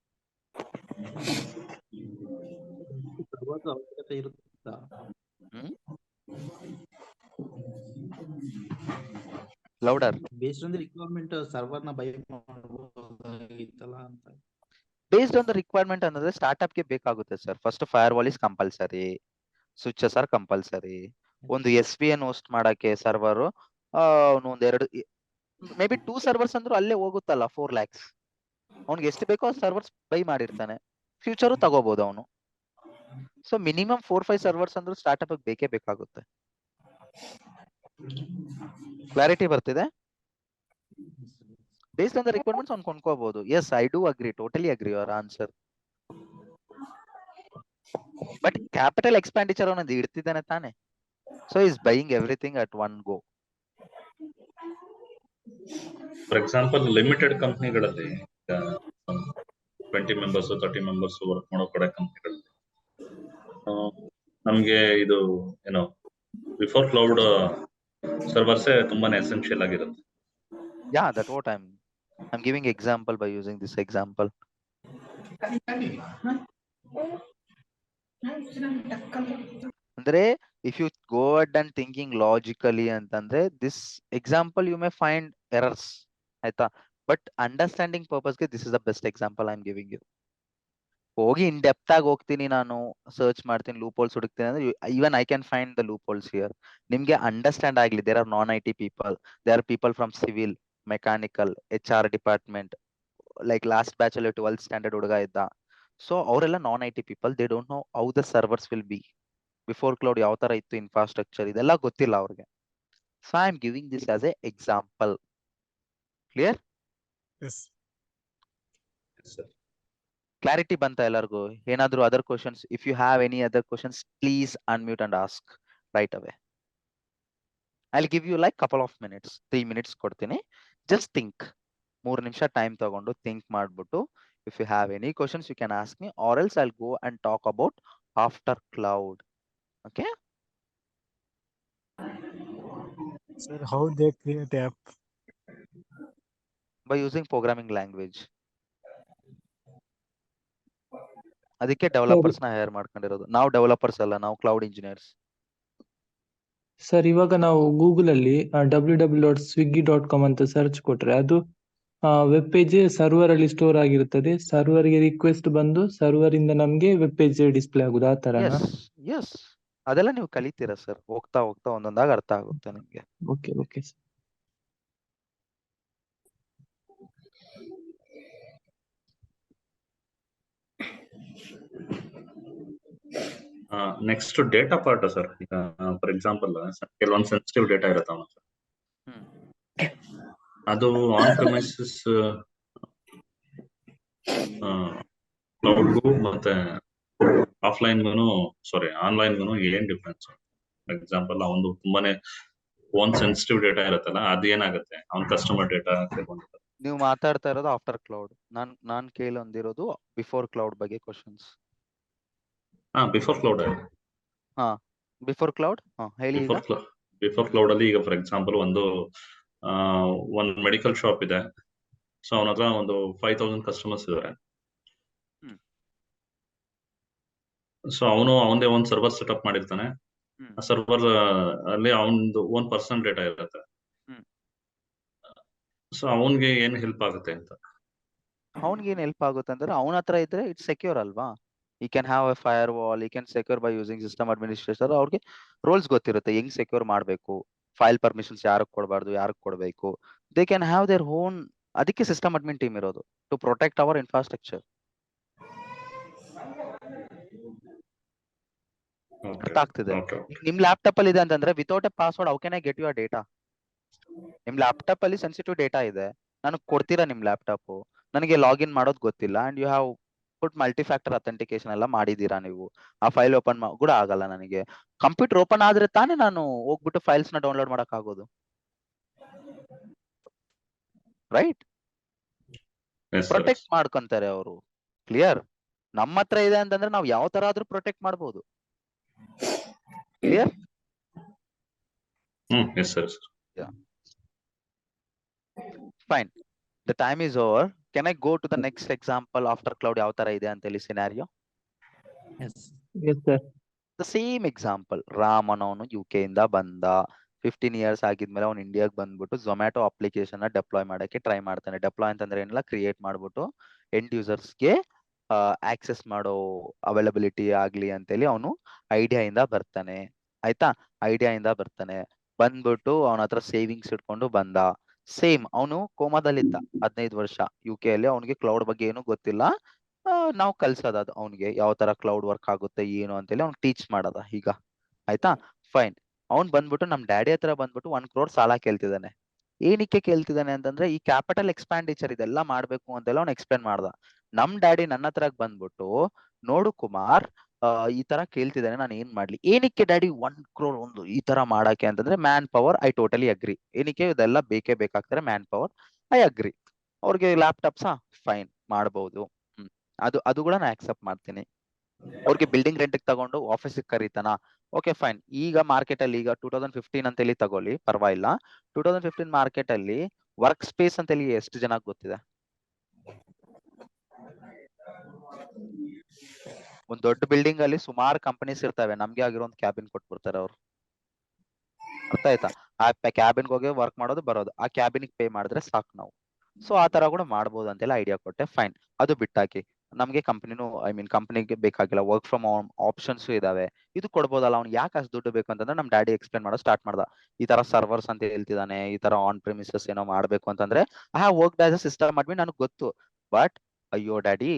Louder. Based on the requirement server ನ ಬೈ ಮಾಡಬಹುದಾಗಿತ್ತಲ್ಲ ಅಂತ. ಬೇಸ್ಡ್ ಆನ್ ದ ರಿಕ್ವೈರ್ಮೆಂಟ್ ಅಂದ್ರೆ ಸ್ಟಾರ್ಟ್ಅಪ್ ಗೆ ಬೇಕಾಗುತ್ತೆ sir. First firewall is compulsory, switches are compulsory. ಒಂದು SVN ಹೋಸ್ಟ್ ಮಾಡಕ್ಕೆ ಸರ್ವರ್ ಒಂದೆರಡು, ಮೇ ಬಿ 2 ಸರ್ವರ್ಸ್ ಅಂದ್ರೂ ಅಲ್ಲೇ ಹೋಗುತ್ತಲ್ಲ 4 lakhs. ಅವ್ನಿಗೆ ಎಷ್ಟು ಬೇಕೋ ಸರ್ವರ್ಸ್ ಬೈ ಮಾಡಿರ್ತಾನೆ, ಫ್ಯೂಚರು ತಗೋಬಹುದು ಅವನು. ಸೊ ಮಿನಿಮಮ್ 4-5 ಸರ್ವರ್ಸ್ ಅಂದ್ರೂ ಸ್ಟಾರ್ಟ್ಅಪ್ ಬೇಕೇ ಬೇಕಾಗುತ್ತೆ. ಕ್ಲಾರಿಟಿ ಬರ್ತಿದೆ? ಬೇಸ್ಡ್ ಆನ್ ದ ರಿಕ್ವೈರ್ಮೆಂಟ್ಸ್ ಅವ್ನು ಕೊಂಡ್ಕೋಬಹುದು. Yes, I do agree, totally agree your answer. But capital expenditure ಅವನದು ಇಡ್ತಿದ್ದಾನೆ ತಾನೆ, so he's buying everything at one go. For example limited ಕಂಪ್ನಿಗಳಲ್ಲಿ 20 ಮೆಂಬರ್ಸ್ 30 ಮೆಂಬರ್ಸ್ ವರ್ಕ್ ಮಾಡೋ ಕಡೆ ಕಂಪ್ನಿಗಳಲ್ಲಿ ನಮ್ಗೆ ಇದು ಏನೋ ಬಿಫೋರ್ ಕ್ಲೌಡ್ ಸರ್ವರ್ಸೇ ತುಂಬಾನೇ ಎಸೆನ್ಷಿಯಲ್ ಆಗಿರುತ್ತೆ. Yeah, that's what I'm giving example by using this example. ಅಂದ್ರೆ if you go ahead and thinking logically ಅಂತಂದ್ರೆ this example you may find errors, ಆಯ್ತಾ? ಬಟ್ ಅಂಡರ್ಸ್ಟ್ಯಾಂಡಿಂಗ್ ಪರ್ಪಸ್ಗೆ this is the best example I'm giving you. ಹೋಗಿ ಇನ್ ಡೆಪ್ತ್ ಆಗಿ ಹೋಗ್ತೀನಿ ನಾನು, ಸರ್ಚ್ ಮಾಡ್ತೀನಿ, ಲೂಪ್ ಹೋಲ್ಸ್ ಹುಡುಕ್ತೀನಿ ಅಂದ್ರೆ even I can find the loopholes here. ನಿಮ್ಗೆ ಅಂಡರ್ಸ್ಟ್ಯಾಂಡ್ ಆಗ್ಲಿ, there are non IT people, there are people from civil, mechanical, HR department. Like last batch ಅಲ್ಲಿ 12th ಸ್ಟ್ಯಾಂಡರ್ಡ್ ಹುಡುಗ ಇದ್ದ. ಸೊ ಅವರೆಲ್ಲ non IT people, they don't know how the servers will be. Before cloud ಯಾವ ತರ ಇತ್ತು ಇನ್ಫ್ರಾಸ್ಟ್ರಕ್ಚರ್, ಇದೆಲ್ಲ ಗೊತ್ತಿಲ್ಲ ಅವ್ರಿಗೆ. So I am giving this as a example. Clear? Clarity ಬಂತ ಎಲ್ಲರಿಗೂ? ಏನಾದ್ರು other questions? If you have any other questions please unmute and ask right away. I will give you like couple of minutes, 3 minutes ಕೊಡ್ತೀನಿ. ಜಸ್ಟ್ ಥಿಂಕ್, 3 ನಿಮಿಷ ಟೈಮ್ ತಗೊಂಡು ಥಿಂಕ್ ಮಾಡ್ಬಿಟ್ಟು if you have any questions you can ask me, or else I will go and talk about after cloud. Okay? Sir, how they create app? By using programming language. ಅದಕ್ಕೆ ಡೆವಲಪರ್ಸ್ ನ ಹೈರ್ ಮಾಡ್ಕೊಂಡಿರೋದು. ನಾವು ಡೆವಲಪರ್ಸ್ ಅಲ್ಲ, ನಾವು ಕ್ಲೌಡ್ ಇಂಜಿನಿಯರ್ಸ್. ಸರ್, ಇವಾಗ ನಾವು ಗೂಗಲ್ ಅಲ್ಲಿ www.swiggy.com ಅಂತ ಸರ್ಚ್ ಕೊಟ್ರೆ ಅದು ವೆಬ್ ಪೇಜ್ ಸರ್ವರ್ ಅಲ್ಲಿ ಸ್ಟೋರ್ ಆಗಿರುತ್ತದೆ. ಸರ್ವರ್ ಗೆ ರಿಕ್ವೆಸ್ಟ್ ಬಂದು ಸರ್ವರ್ ಇಂದ ನಮ್ಗೆ ವೆಬ್ ಪೇಜ್ ಡಿಸ್ಪ್ಲೇ ಆಗುದು, ಆ ತರ. ಎಸ್, ಅದೆಲ್ಲ ನೀವು ಕಲಿತೀರಾ ಸರ್. ಹೋಗ್ತಾ ಹೋಗ್ತಾ ಒಂದೊಂದಾಗಿ ಅರ್ಥ ಆಗುತ್ತೆ ನಿಮ್ಗೆ. Okay okay sir. Next data part sir. ಈಗ ಫಾರ್ ಎಕ್ಸಾಂಪಲ್ ಕೆಲವೊಂದು ಸೆನ್ಸಿಟಿವ್ ಡೇಟಾ ಇರುತ್ತವ ಸರ್, ಅದು ಆನ್ ಪ್ರೆಮಿಸಸ್ ಕ್ಲೌಡ್ಗೂ ಮತ್ತೆ ಆಫ್ಲೈನ್ಗೂ ಸಾರಿ ಆನ್ಲೈನ್ಗೂ ಏನ್ ಡಿಫ್ರೆನ್ಸ್? ಎಕ್ಸಾಂಪಲ್ ಒಂದು ತುಂಬಾನೇ ಓನ್ ಸೆನ್ಸಿಟಿವ್ ಡೇಟಾ ಇರುತ್ತಲ್ಲ, ಅದೇನಾಗುತ್ತೆ ಅವ್ನ ಕಸ್ಟಮರ್ ಡೇಟಾ ತಗೊಂಡಿರ್ತಾರೆ. ನೀವು ಮಾತಾಡ್ತಾ ಇರೋದು ಆಫ್ಟರ್ ಕ್ಲೌಡ್. ನಾನ್ ಕೇಳೊಂದಿರೋದು ಬಿಫೋರ್ ಕ್ಲೌಡ್ ಬಗ್ಗೆ questions. Before cloud before cloud ಹೇಳಿ. ಈಗ ಬಿಫೋರ್ ಕ್ಲೌಡ್ ಅಲ್ಲಿ ಈಗ ಫಾರ್ ಎಕ್ಸಾಂಪಲ್ ಒಂದು ಮೆಡಿಕಲ್ ಶಾಪ್ ಇದೆ. ಸೊ ಅವನ ಹತ್ರ ಒಂದು 5,000 ಕಸ್ಟಮರ್ಸ್ ಇದಾರೆ. ಸೊ ಅವನು ಅವನದೇ ಒಂದು ಸರ್ವರ್ ಸೆಟಪ್ ಮಾಡಿರ್ತಾನೆ. ಆ ಸರ್ವರ್ ಅಲ್ಲಿ ಅವನದು ಓನ್ ಪರ್ಸನಲ್ ಡೇಟಾ ಇರುತ್ತೆ. ಸೊ ಅವನ್ಗೆ ಏನ್ ಹೆಲ್ಪ್ ಆಗುತ್ತೆ ಅಂತ? ಅವ್ನಿಗೆ ಏನ್ ಹೆಲ್ಪ್ ಆಗುತ್ತೆ ಅಂದ್ರೆ ಅವನ ಹತ್ರ ಇದ್ರೆ ಇಟ್ಸ್ ಸೆಕ್ಯೂರ್ ಅಲ್ವಾ. He can have a firewall, he can secure by using system administrator. ಅವ್ರಿಗೆ ರೋಲ್ಸ್ ಗೊತ್ತಿರುತ್ತೆ, ಹೆಂಗ್ ಸೆಕ್ಯೂರ್ ಮಾಡಬೇಕು, ಫೈಲ್ ಪರ್ಮಿಷನ್ಸ್ ಯಾರಿಗೆ ಕೊಡಬಾರ್ದು, ಯಾರಿಗೆ ಕೊಡಬೇಕು. They can have their own. ಅದಕ್ಕೆ ಸಿಸ್ಟಮ್ ಅಡ್ಮಿನ್ ಟೀಮ್ ಇರೋದು, ಟು ಪ್ರೊಟೆಕ್ಟ್ ಅವರ್ ಇನ್ಫ್ರಾಸ್ಟ್ರಕ್ಚರ್. ಅರ್ಥ ಆಗ್ತಿದೆ? ನಿಮ್ ಲ್ಯಾಪ್ಟಾಪ್ ಅಲ್ಲಿ ಇದೆ ಅಂತಂದ್ರೆ without a password how can I get your data? ನಿಮ್ ಲ್ಯಾಪ್ಟಾಪ್ ಅಲ್ಲಿ ಸೆನ್ಸಿಟಿವ್ ಡೇಟಾ ಇದೆ, ನನಗೆ ಕೊಡ್ತೀರಾ ನಿಮ್ ಲ್ಯಾಪ್ಟಾಪ್? ನನಗೆ ಲಾಗಿನ್ ಮಾಡೋದು ಗೊತ್ತಿಲ್ಲ and you have put multi factor authentication ಎಲ್ಲ ಮಾಡಿದೀರಾ ನೀವು. ಆ ಫೈಲ್ ಓಪನ್ ಕೂಡ ಆಗಲ್ಲ ನನಗೆ. ಕಂಪ್ಯೂಟರ್ ಓಪನ್ ಆದ್ರೆ ತಾನೇ ನಾನು ಹೋಗ್ಬಿಟ್ಟು ಫೈಲ್ಸ್ ನ ಡೌನ್ಲೋಡ್ ಮಾಡಕ್ ಆಗೋದು, ರೈಟ್? ಪ್ರೊಟೆಕ್ಟ್ ಮಾಡ್ಕೊಂತಾರೆ ಅವರು. ಕ್ಲಿಯರ್? ನಮ್ಮ ಹತ್ರ ಇದೆ ಅಂತಂದ್ರೆ ನಾವು ಯಾವ ತರ ಆದ್ರೂ ಪ್ರೊಟೆಕ್ಟ್ ಮಾಡ್ಬೋದು. Clear? Fine. The time is over. Can I go to the next example after cloud ಯಾವ ತರ ಇದೆ ಅಂತ ಹೇಳಿ scenario? Yes sir. The same example. Ram ಅನ್ನೋನು UK ಇಂದ ಬಂದ. 15 years ಆಗಿದ್ಮೇಲೆ ಅವ್ನು ಇಂಡಿಯಾಗ್ ಬಂದ್ಬಿಟ್ಟು ಝೊಮ್ಯಾಟೊ ಅಪ್ಲಿಕೇಶನ್ ನ ಡೆಪ್ಲಾಯ್ ಮಾಡಕ್ಕೆ ಟ್ರೈ ಮಾಡ್ತಾನೆ. ಡೆಪ್ಲಾಯ್ ಅಂತಂದ್ರೆ ಏನಿಲ್ಲ, ಕ್ರಿಯೇಟ್ ಮಾಡ್ಬಿಟ್ಟು ಎಂಡ್ ಯೂಸರ್ಸ್ಗೆ ಆಕ್ಸೆಸ್ ಮಾಡೋ ಅವೈಲಬಿಲಿಟಿ ಆಗ್ಲಿ ಅಂತೇಳಿ ಅವನು ಐಡಿಯಾ ಇಂದ ಬರ್ತಾನೆ. ಆಯ್ತಾ? ಐಡಿಯಾ ಇಂದ ಬರ್ತಾನೆ. ಬಂದ್ಬಿಟ್ಟು ಅವನ ಹತ್ರ ಸೇವಿಂಗ್ಸ್ ಇಟ್ಕೊಂಡು ಬಂದ. ಸೇಮ್ ಅವನು ಕೋಮಾದಲ್ಲಿದ್ದ 15 ವರ್ಷ UK ಅಲ್ಲಿ. ಅವನಿಗೆ ಕ್ಲೌಡ್ ಬಗ್ಗೆ ಏನು ಗೊತ್ತಿಲ್ಲ. ನಾವು ಕಲ್ಸೋದ ಅದು ಅವನಿಗೆ ಯಾವ ತರ ಕ್ಲೌಡ್ ವರ್ಕ್ ಆಗುತ್ತೆ ಏನು ಅಂತೇಳಿ ಅವ್ನು ಟೀಚ್ ಮಾಡದ ಈಗ. ಆಯ್ತಾ? ಫೈನ್. ಅವ್ನ್ ಬಂದ್ಬಿಟ್ಟು ನಮ್ ಡ್ಯಾಡಿ ಹತ್ರ ಬಂದ್ಬಿಟ್ಟು 1 crore ಸಾಲ ಕೇಳ್ತಿದ್ದಾನೆ. ಏನಕ್ಕೆ ಕೇಳ್ತಿದ್ದಾನೆ ಅಂತಂದ್ರೆ ಈ ಕ್ಯಾಪಿಟಲ್ ಎಕ್ಸ್ಪ್ಯಾಂಡಿಚರ್ ಇದೆಲ್ಲ ಮಾಡ್ಬೇಕು ಅಂತೆಲ್ಲ ಅವ್ನು ಎಕ್ಸ್ಪ್ಲೇನ್ ಮಾಡ್ದ. ನಮ್ ಡ್ಯಾಡಿ ನನ್ನ ಹತ್ರ ಬಂದ್ಬಿಟ್ಟು, ನೋಡು ಕುಮಾರ್, ಈ ತರ ಕೇಳ್ತಿದ್ದಾನೆ, ನಾನು ಏನ್ ಮಾಡ್ಲಿ? ಏನಕ್ಕೆ ಡ್ಯಾಡಿ 1 crore ಒಂದು ಈ ತರ ಮಾಡಕ್ಕೆ ಅಂತಂದ್ರೆ man power. I totally agri. ಏನಕ್ಕೆ ಇದೆಲ್ಲ ಬೇಕೇ ಬೇಕಾಗ್ತಾರೆ, ಮ್ಯಾನ್ ಪವರ್. I agree. ಅವ್ರಿಗೆ ಲ್ಯಾಪ್ಟಾಪ್ಸಾ ಫೈನ್ ಮಾಡ್ಬೋದು. ಅದು ಕೂಡ ನಾ ಆಕ್ಸೆಪ್ಟ್ ಮಾಡ್ತೀನಿ. ಅವ್ರಿಗೆ ಬಿಲ್ಡಿಂಗ್ ರೆಂಟ್ ತಗೊಂಡು ಆಫೀಸಿಗೆ ಕರೀತಾನ? Okay fine. ಈಗ ಮಾರ್ಕೆಟ್ ಅಲ್ಲಿ ಈಗ 2015 ಅಂತ ಹೇಳಿ ತಗೊಳ್ಳಿ, ಪರವಾಗಿಲ್ಲ. 2015 ಮಾರ್ಕೆಟ್ ಅಲ್ಲಿ ವರ್ಕ್ ಸ್ಪೇಸ್ ಅಂತ ಹೇಳಿ ಎಷ್ಟು ಜನ ಗೊತ್ತಿದೆ? ಒಂದ್ ದೊಡ್ಡ ಬಿಲ್ಡಿಂಗ್ ಅಲ್ಲಿ ಸುಮಾರು ಕಂಪನೀಸ್ ಇರ್ತವೆ. ನಮ್ಗೆ ಆಗಿರೋ ಒಂದು ಕ್ಯಾಬಿನ್ ಕೊಟ್ಬಿಡ್ತಾರೆ ಅವ್ರು. ಅರ್ಥ ಆಯ್ತಾ? ಆ ಕ್ಯಾಬಿನ್ಗೆ ಹೋಗಿ ವರ್ಕ್ ಮಾಡೋದು ಬರೋದು, ಆ ಕ್ಯಾಬಿನ್ಗೆ ಪೇ ಮಾಡಿದ್ರೆ ಸಾಕು ನಾವು. ಸೊ ಆ ತರ ಕೂಡ ಮಾಡ್ಬೋದು ಅಂತೆಲ್ಲ ಐಡಿಯಾ ಕೊಟ್ಟೆ. ಫೈನ್. ಅದು ಬಿಟ್ಟಾಕಿ ನಮ್ಗೆ ಕಂಪನಿನೂ ಕಂಪನಿಗೆ ಬೇಕಾಗಿಲ್ಲ, ವರ್ಕ್ ಫ್ರಮ್ ಹೋಮ್ ಆಪ್ಷನ್ಸ್ ಇದಾವೆ. ಇದು ಕೊಡ್ಬೋದಲ್ಲ. ಅವ್ನು ಯಾಕೆ ಅಷ್ಟು ದುಡ್ಡು ಬೇಕು ಅಂತಂದ್ರೆ ನಮ್ ಡ್ಯಾಡಿ ಎಕ್ಸ್ಪ್ಲೇನ್ ಮಾಡೋ ಸ್ಟಾರ್ಟ್ ಮಾಡ್ದ. ಈ ತರ ಸರ್ವರ್ಸ್ ಅಂತ ಹೇಳ್ತಿದ್ದಾನೆ, ಈ ತರ ಆನ್ ಪ್ರೆಮಿಸಸ್ ಏನೋ ಮಾಡ್ಬೇಕು ಅಂತಂದ್ರೆ I have worked as a system admin, ನನಗೆ ಗೊತ್ತು. ಬಟ್ ಅಯ್ಯೋ daddy,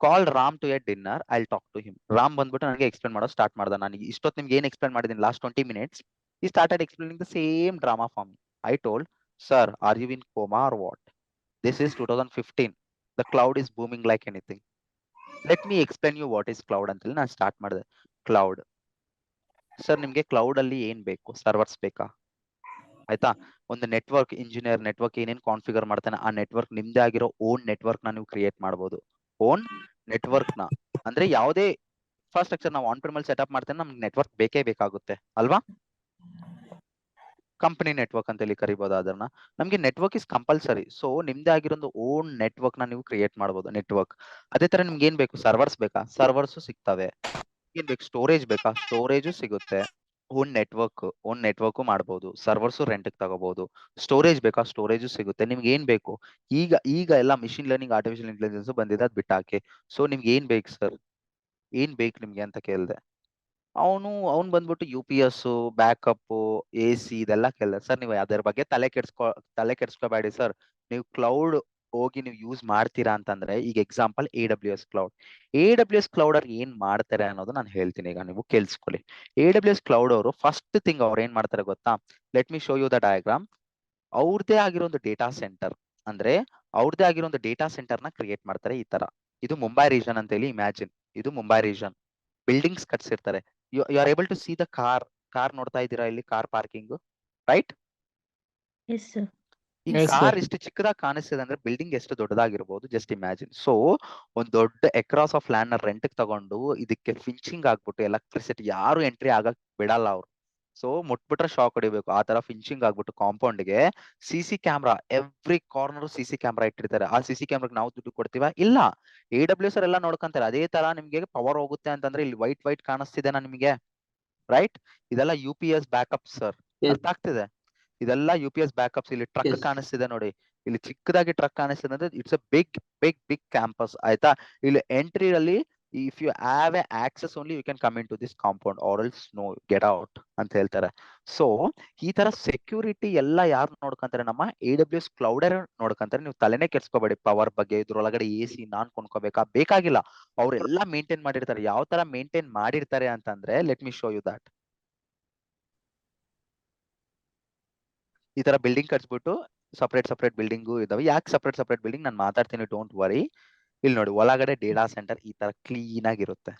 call Ram to a dinner, I will talk to him. Ram ಬಂದ್ಬಿಟ್ಟು ನನಗೆ ಎಕ್ಸ್ಪ್ಲೇನ್ ಮಾಡೋ ಸ್ಟಾರ್ಟ್ ಮಾಡ್ದ. ನನಗೆ ಇಷ್ಟೊತ್ತು ನಿಮ್ಗೆ ಏನ್ ಎಕ್ಸ್ಪ್ಲೇನ್ ಮಾಡಿದೀನಿ last 20 minutes, he started explaining the same drama for me. I told, sir, are you in coma or what? This is 2015. The cloud is booming like anything. Let me explain you what is cloud ಅಂತೇಳಿ ನಾನು ಸ್ಟಾರ್ಟ್ ಮಾಡಿದೆ. ಕ್ಲೌಡ್ ಸರ್, ನಿಮ್ಗೆ ಕ್ಲೌಡ್ ಅಲ್ಲಿ ಏನ್ ಬೇಕು? ಸರ್ವರ್ಸ್ ಬೇಕಾ? ಆಯ್ತಾ? ಒಂದು ನೆಟ್ವರ್ಕ್ ಇಂಜಿನಿಯರ್ ನೆಟ್ವರ್ಕ್ ಏನೇನ್ ಕಾನ್ಫಿಗರ್ ಮಾಡ್ತಾನೆ, ಆ ನೆಟ್ವರ್ಕ್ ನಿಮ್ದೇ ಆಗಿರೋ ಓನ್ ನೆಟ್ವರ್ಕ್ ನ ನೀವು ಕ್ರಿಯೇಟ್ ಮಾಡ್ಬೋದು. ಓನ್ ನೆಟ್ವರ್ಕ್ ನ ಅಂದ್ರೆ ಯಾವುದೇ ಇನ್ಫ್ರಾಸ್ಟ್ರಕ್ಚರ್ ನಾವು ಆನ್ ಪ್ರಿಮಲ್ ಸೆಟಪ್ ಮಾಡ್ತೇನೆ, ನಮ್ಗೆ ನೆಟ್ವರ್ಕ್ ಬೇಕೇ ಬೇಕಾಗುತ್ತೆ ಅಲ್ವಾ? ಕಂಪನಿ ನೆಟ್ವರ್ಕ್ ಅಂತ ಹೇಳಿ ಕರಿಬಹುದು ಅದನ್ನ. ನಮ್ಗೆ ನೆಟ್ವರ್ಕ್ ಇಸ್ ಕಂಪಲ್ಸರಿ. ಸೊ ನಿಮ್ದೇ ಆಗಿರೋ ಓನ್ ನೆಟ್ವರ್ಕ್ ನ ನೀವು ಕ್ರಿಯೇಟ್ ಮಾಡಬಹುದು. ನೆಟ್ವರ್ಕ್ ಅದೇ ತರ ನಿಮ್ಗೆ ಏನ್ ಬೇಕು? ಸರ್ವರ್ಸ್ ಬೇಕಾ? ಸರ್ವರ್ಸ್ ಸಿಗ್ತವೆ. ಏನ್ ಬೇಕು? ಸ್ಟೋರೇಜ್ ಬೇಕಾ? ಸ್ಟೋರೇಜು ಸಿಗುತ್ತೆ. ಓನ್ ನೆಟ್ವರ್ಕ್ ಮಾಡಬಹುದು. ಸರ್ವರ್ಸ್ ರೆಂಟ್ ತಗೋಬಹುದು. ಸ್ಟೋರೇಜ್ ಬೇಕಾ? ಸ್ಟೋರೇಜು ಸಿಗುತ್ತೆ. ನಿಮ್ಗೆ ಏನ್ ಬೇಕು? ಈಗ ಎಲ್ಲ ಮಿಷಿನ್ ಲರ್ನಿಂಗ್, ಆರ್ಟಿಫಿಷಿಯಲ್ ಇಂಟೆಲಿಜೆನ್ಸ್ ಬಂದಿದೆ, ಅದ್ ಬಿಟ್ಟಾಕಿ. ಸೊ ನಿಮ್ಗೆ ಏನ್ ಬೇಕು ಸರ್? ಏನ್ ಬೇಕು ನಿಮ್ಗೆ ಅಂತ ಕೇಳ್ದೆ. ಅವ್ನು ಬಂದ್ಬಿಟ್ಟು UPS, ಬ್ಯಾಕಪ್, AC ಇದೆಲ್ಲ ಕೇಳ್ದ. ಸರ್ ನೀವು ಅದರ ಬಗ್ಗೆ ತಲೆ ಕೆಡ್ಸ್ಕೋಬೇಡಿ ಸರ್. ನೀವು ಕ್ಲೌಡ್ ಹೋಗಿ ನೀವು ಯೂಸ್ ಮಾಡ್ತೀರಾ ಅಂತಂದ್ರೆ, ಈಗ example AWS cloud. AWS cloud ಅವ್ರು ಏನ್ ಮಾಡ್ತಾರೆ ಅನ್ನೋದು ನಾನು ಹೇಳ್ತೀನಿ, ಈಗ ನೀವು ಕೇಳಿಸ್ಕೊಳ್ಳಿ. AWS ಕ್ಲೌಡ್ ಅವರು ಫಸ್ಟ್ ಥಿಂಗ್ ಅವ್ರು ಏನ್ ಮಾಡ್ತಾರೆ ಗೊತ್ತಾ? Let me show you the diagram. ಅವ್ರದೇ ಆಗಿರೋ ಒಂದು ಡೇಟಾ ಸೆಂಟರ್, ಅಂದ್ರೆ ಅವ್ರದೇ ಆಗಿರೋ ಒಂದು ಡೇಟಾ ಸೆಂಟರ್ ನ ಕ್ರಿಯೇಟ್ ಮಾಡ್ತಾರೆ. ಈ ತರ ಇದು ಮುಂಬೈ ರೀಜನ್ ಅಂತ ಹೇಳಿ ಇಮ್ಯಾಜಿನ್. ಇದು ಮುಂಬೈ ರೀಜನ್. ಬಿಲ್ಡಿಂಗ್ಸ್ ಕಟ್ಸಿರ್ತಾರೆ. You are able to see the car ನೋಡ್ತಾ ಇದ್ದೀರಾ ಇಲ್ಲಿ, car parking, right? Yes, sir. ಈ Yes, sir. ಕಾರ್ ಎಷ್ಟು ಚಿಕ್ಕದಾಗಿ ಕಾಣಿಸ್ತಿದೆ ಅಂದ್ರೆ ಬಿಲ್ಡಿಂಗ್ ಎಷ್ಟು ದೊಡ್ಡದಾಗಿರ್ಬೋದು, ಜಸ್ಟ್ ಇಮ್ಯಾಜಿನ್. ಸೊ ಒಂದ್ ದೊಡ್ಡ ಎಕ್ರಾಸ್ ಆಫ್ ಲ್ಯಾಂಡ್ ನ ರೆಂಟ್ ತಗೊಂಡು ಇದಕ್ಕೆ ಫಿಂಚಿಂಗ್ ಆಗ್ಬಿಟ್ಟು ಎಲೆಕ್ಟ್ರಿಸಿಟಿ ಯಾರು ಎಂಟ್ರಿ ಆಗಕ್ ಬಿಡಲ್ಲ ಅವ್ರು. ಸೊ ಮುಟ್ಬಿಟ್ರೆ ಶಾಕ್ ಹೊಡಿಬೇಕು, ಆ ತರ ಫಿಂಚಿಂಗ್ ಆಗ್ಬಿಟ್ಟು ಕಾಂಪೌಂಡ್ ಗೆ CC camera, every corner CC camera ಇಟ್ಟಿರ್ತಾರೆ. ಆ ಸಿಸಿ ಕ್ಯಾಮ್ರಾಗ್ ನಾವು ದುಡ್ಡು ಕೊಡ್ತೀವ? ಇಲ್ಲ, AWS ಎಲ್ಲ ನೋಡ್ಕೊಂತಾರೆ. ಅದೇ ತರ ನಿಮ್ಗೆ ಪವರ್ ಹೋಗುತ್ತೆ ಅಂತಂದ್ರೆ ಇಲ್ಲಿ ವೈಟ್ ಕಾಣಿಸ್ತಿದೆನಾ ನಿಮಗೆ, ರೈಟ್? ಇದೆಲ್ಲ UPS ಬ್ಯಾಕಪ್ ಸರ್, Yes. ಅರ್ಥ ಆಗ್ತಿದೆ? ಇದೆಲ್ಲ UPS ಬ್ಯಾಕಪ್ಸ್. ಇಲ್ಲಿ ಟ್ರಕ್ Yes. ಕಾಣಿಸ್ತಿದೆ ನೋಡಿ, ಇಲ್ಲಿ ಚಿಕ್ಕದಾಗಿ ಟ್ರಕ್ ಕಾಣಿಸ್ತಿದೆ ಅಂದ್ರೆ ಇಟ್ಸ್ ಅ ಬಿಗ್ ಕ್ಯಾಂಪಸ್, ಆಯ್ತಾ? ಇಲ್ಲಿ ಎಂಟ್ರಿ ಅಲ್ಲಿ if you have a access only you can come in to this compound or else no get out ಅಂತ ಹೇಳ್ತಾರೆ. ಸೊ ಈ ತರ ಸೆಕ್ಯೂರಿಟಿ ಎಲ್ಲ ಯಾರು ನೋಡ್ಕೊಂತಾರೆ? ನಮ್ಮ AWS ಕ್ಲೌಡರ್ ನೋಡ್ಕೊಂತಾರೆ. ನೀವು ತಲೆನೇ ಕೆಡ್ಸ್ಕೋಬೇಡಿ ಪವರ್ ಬಗ್ಗೆ, ಇದ್ರೊಳಗಡೆ AC ನಾನ್ ಕೊಂಡ್ಕೋಬೇಕಾ, ಬೇಕಾಗಿಲ್ಲ. ಅವ್ರೆಲ್ಲ ಮೇಂಟೈನ್ ಮಾಡಿರ್ತಾರೆ. ಯಾವ ತರ ಮೇಂಟೈನ್ ಮಾಡಿರ್ತಾರೆ ಅಂತಂದ್ರೆ, let me show you that. ಈ ತರ ಬಿಲ್ಡಿಂಗ್ ಕಟ್ಸ್ಬಿಟ್ಟು ಸಪರೇಟ್ ಬಿಲ್ಡಿಂಗು ಇದಾವೆ. ಯಾಕೆ ಸಪರೇಟ್ ಬಿಲ್ಡಿಂಗ್ ನಾನು ಮಾತಾಡ್ತೀನಿ, ಡೋಂಟ್ ವರಿ. ಇಲ್ಲಿ ನೋಡಿ, ಒಳಗಡೆ ಡೇಟಾ ಸೆಂಟರ್ ಈ ತರ ಕ್ಲೀನ್ ಆಗಿರುತ್ತೆ,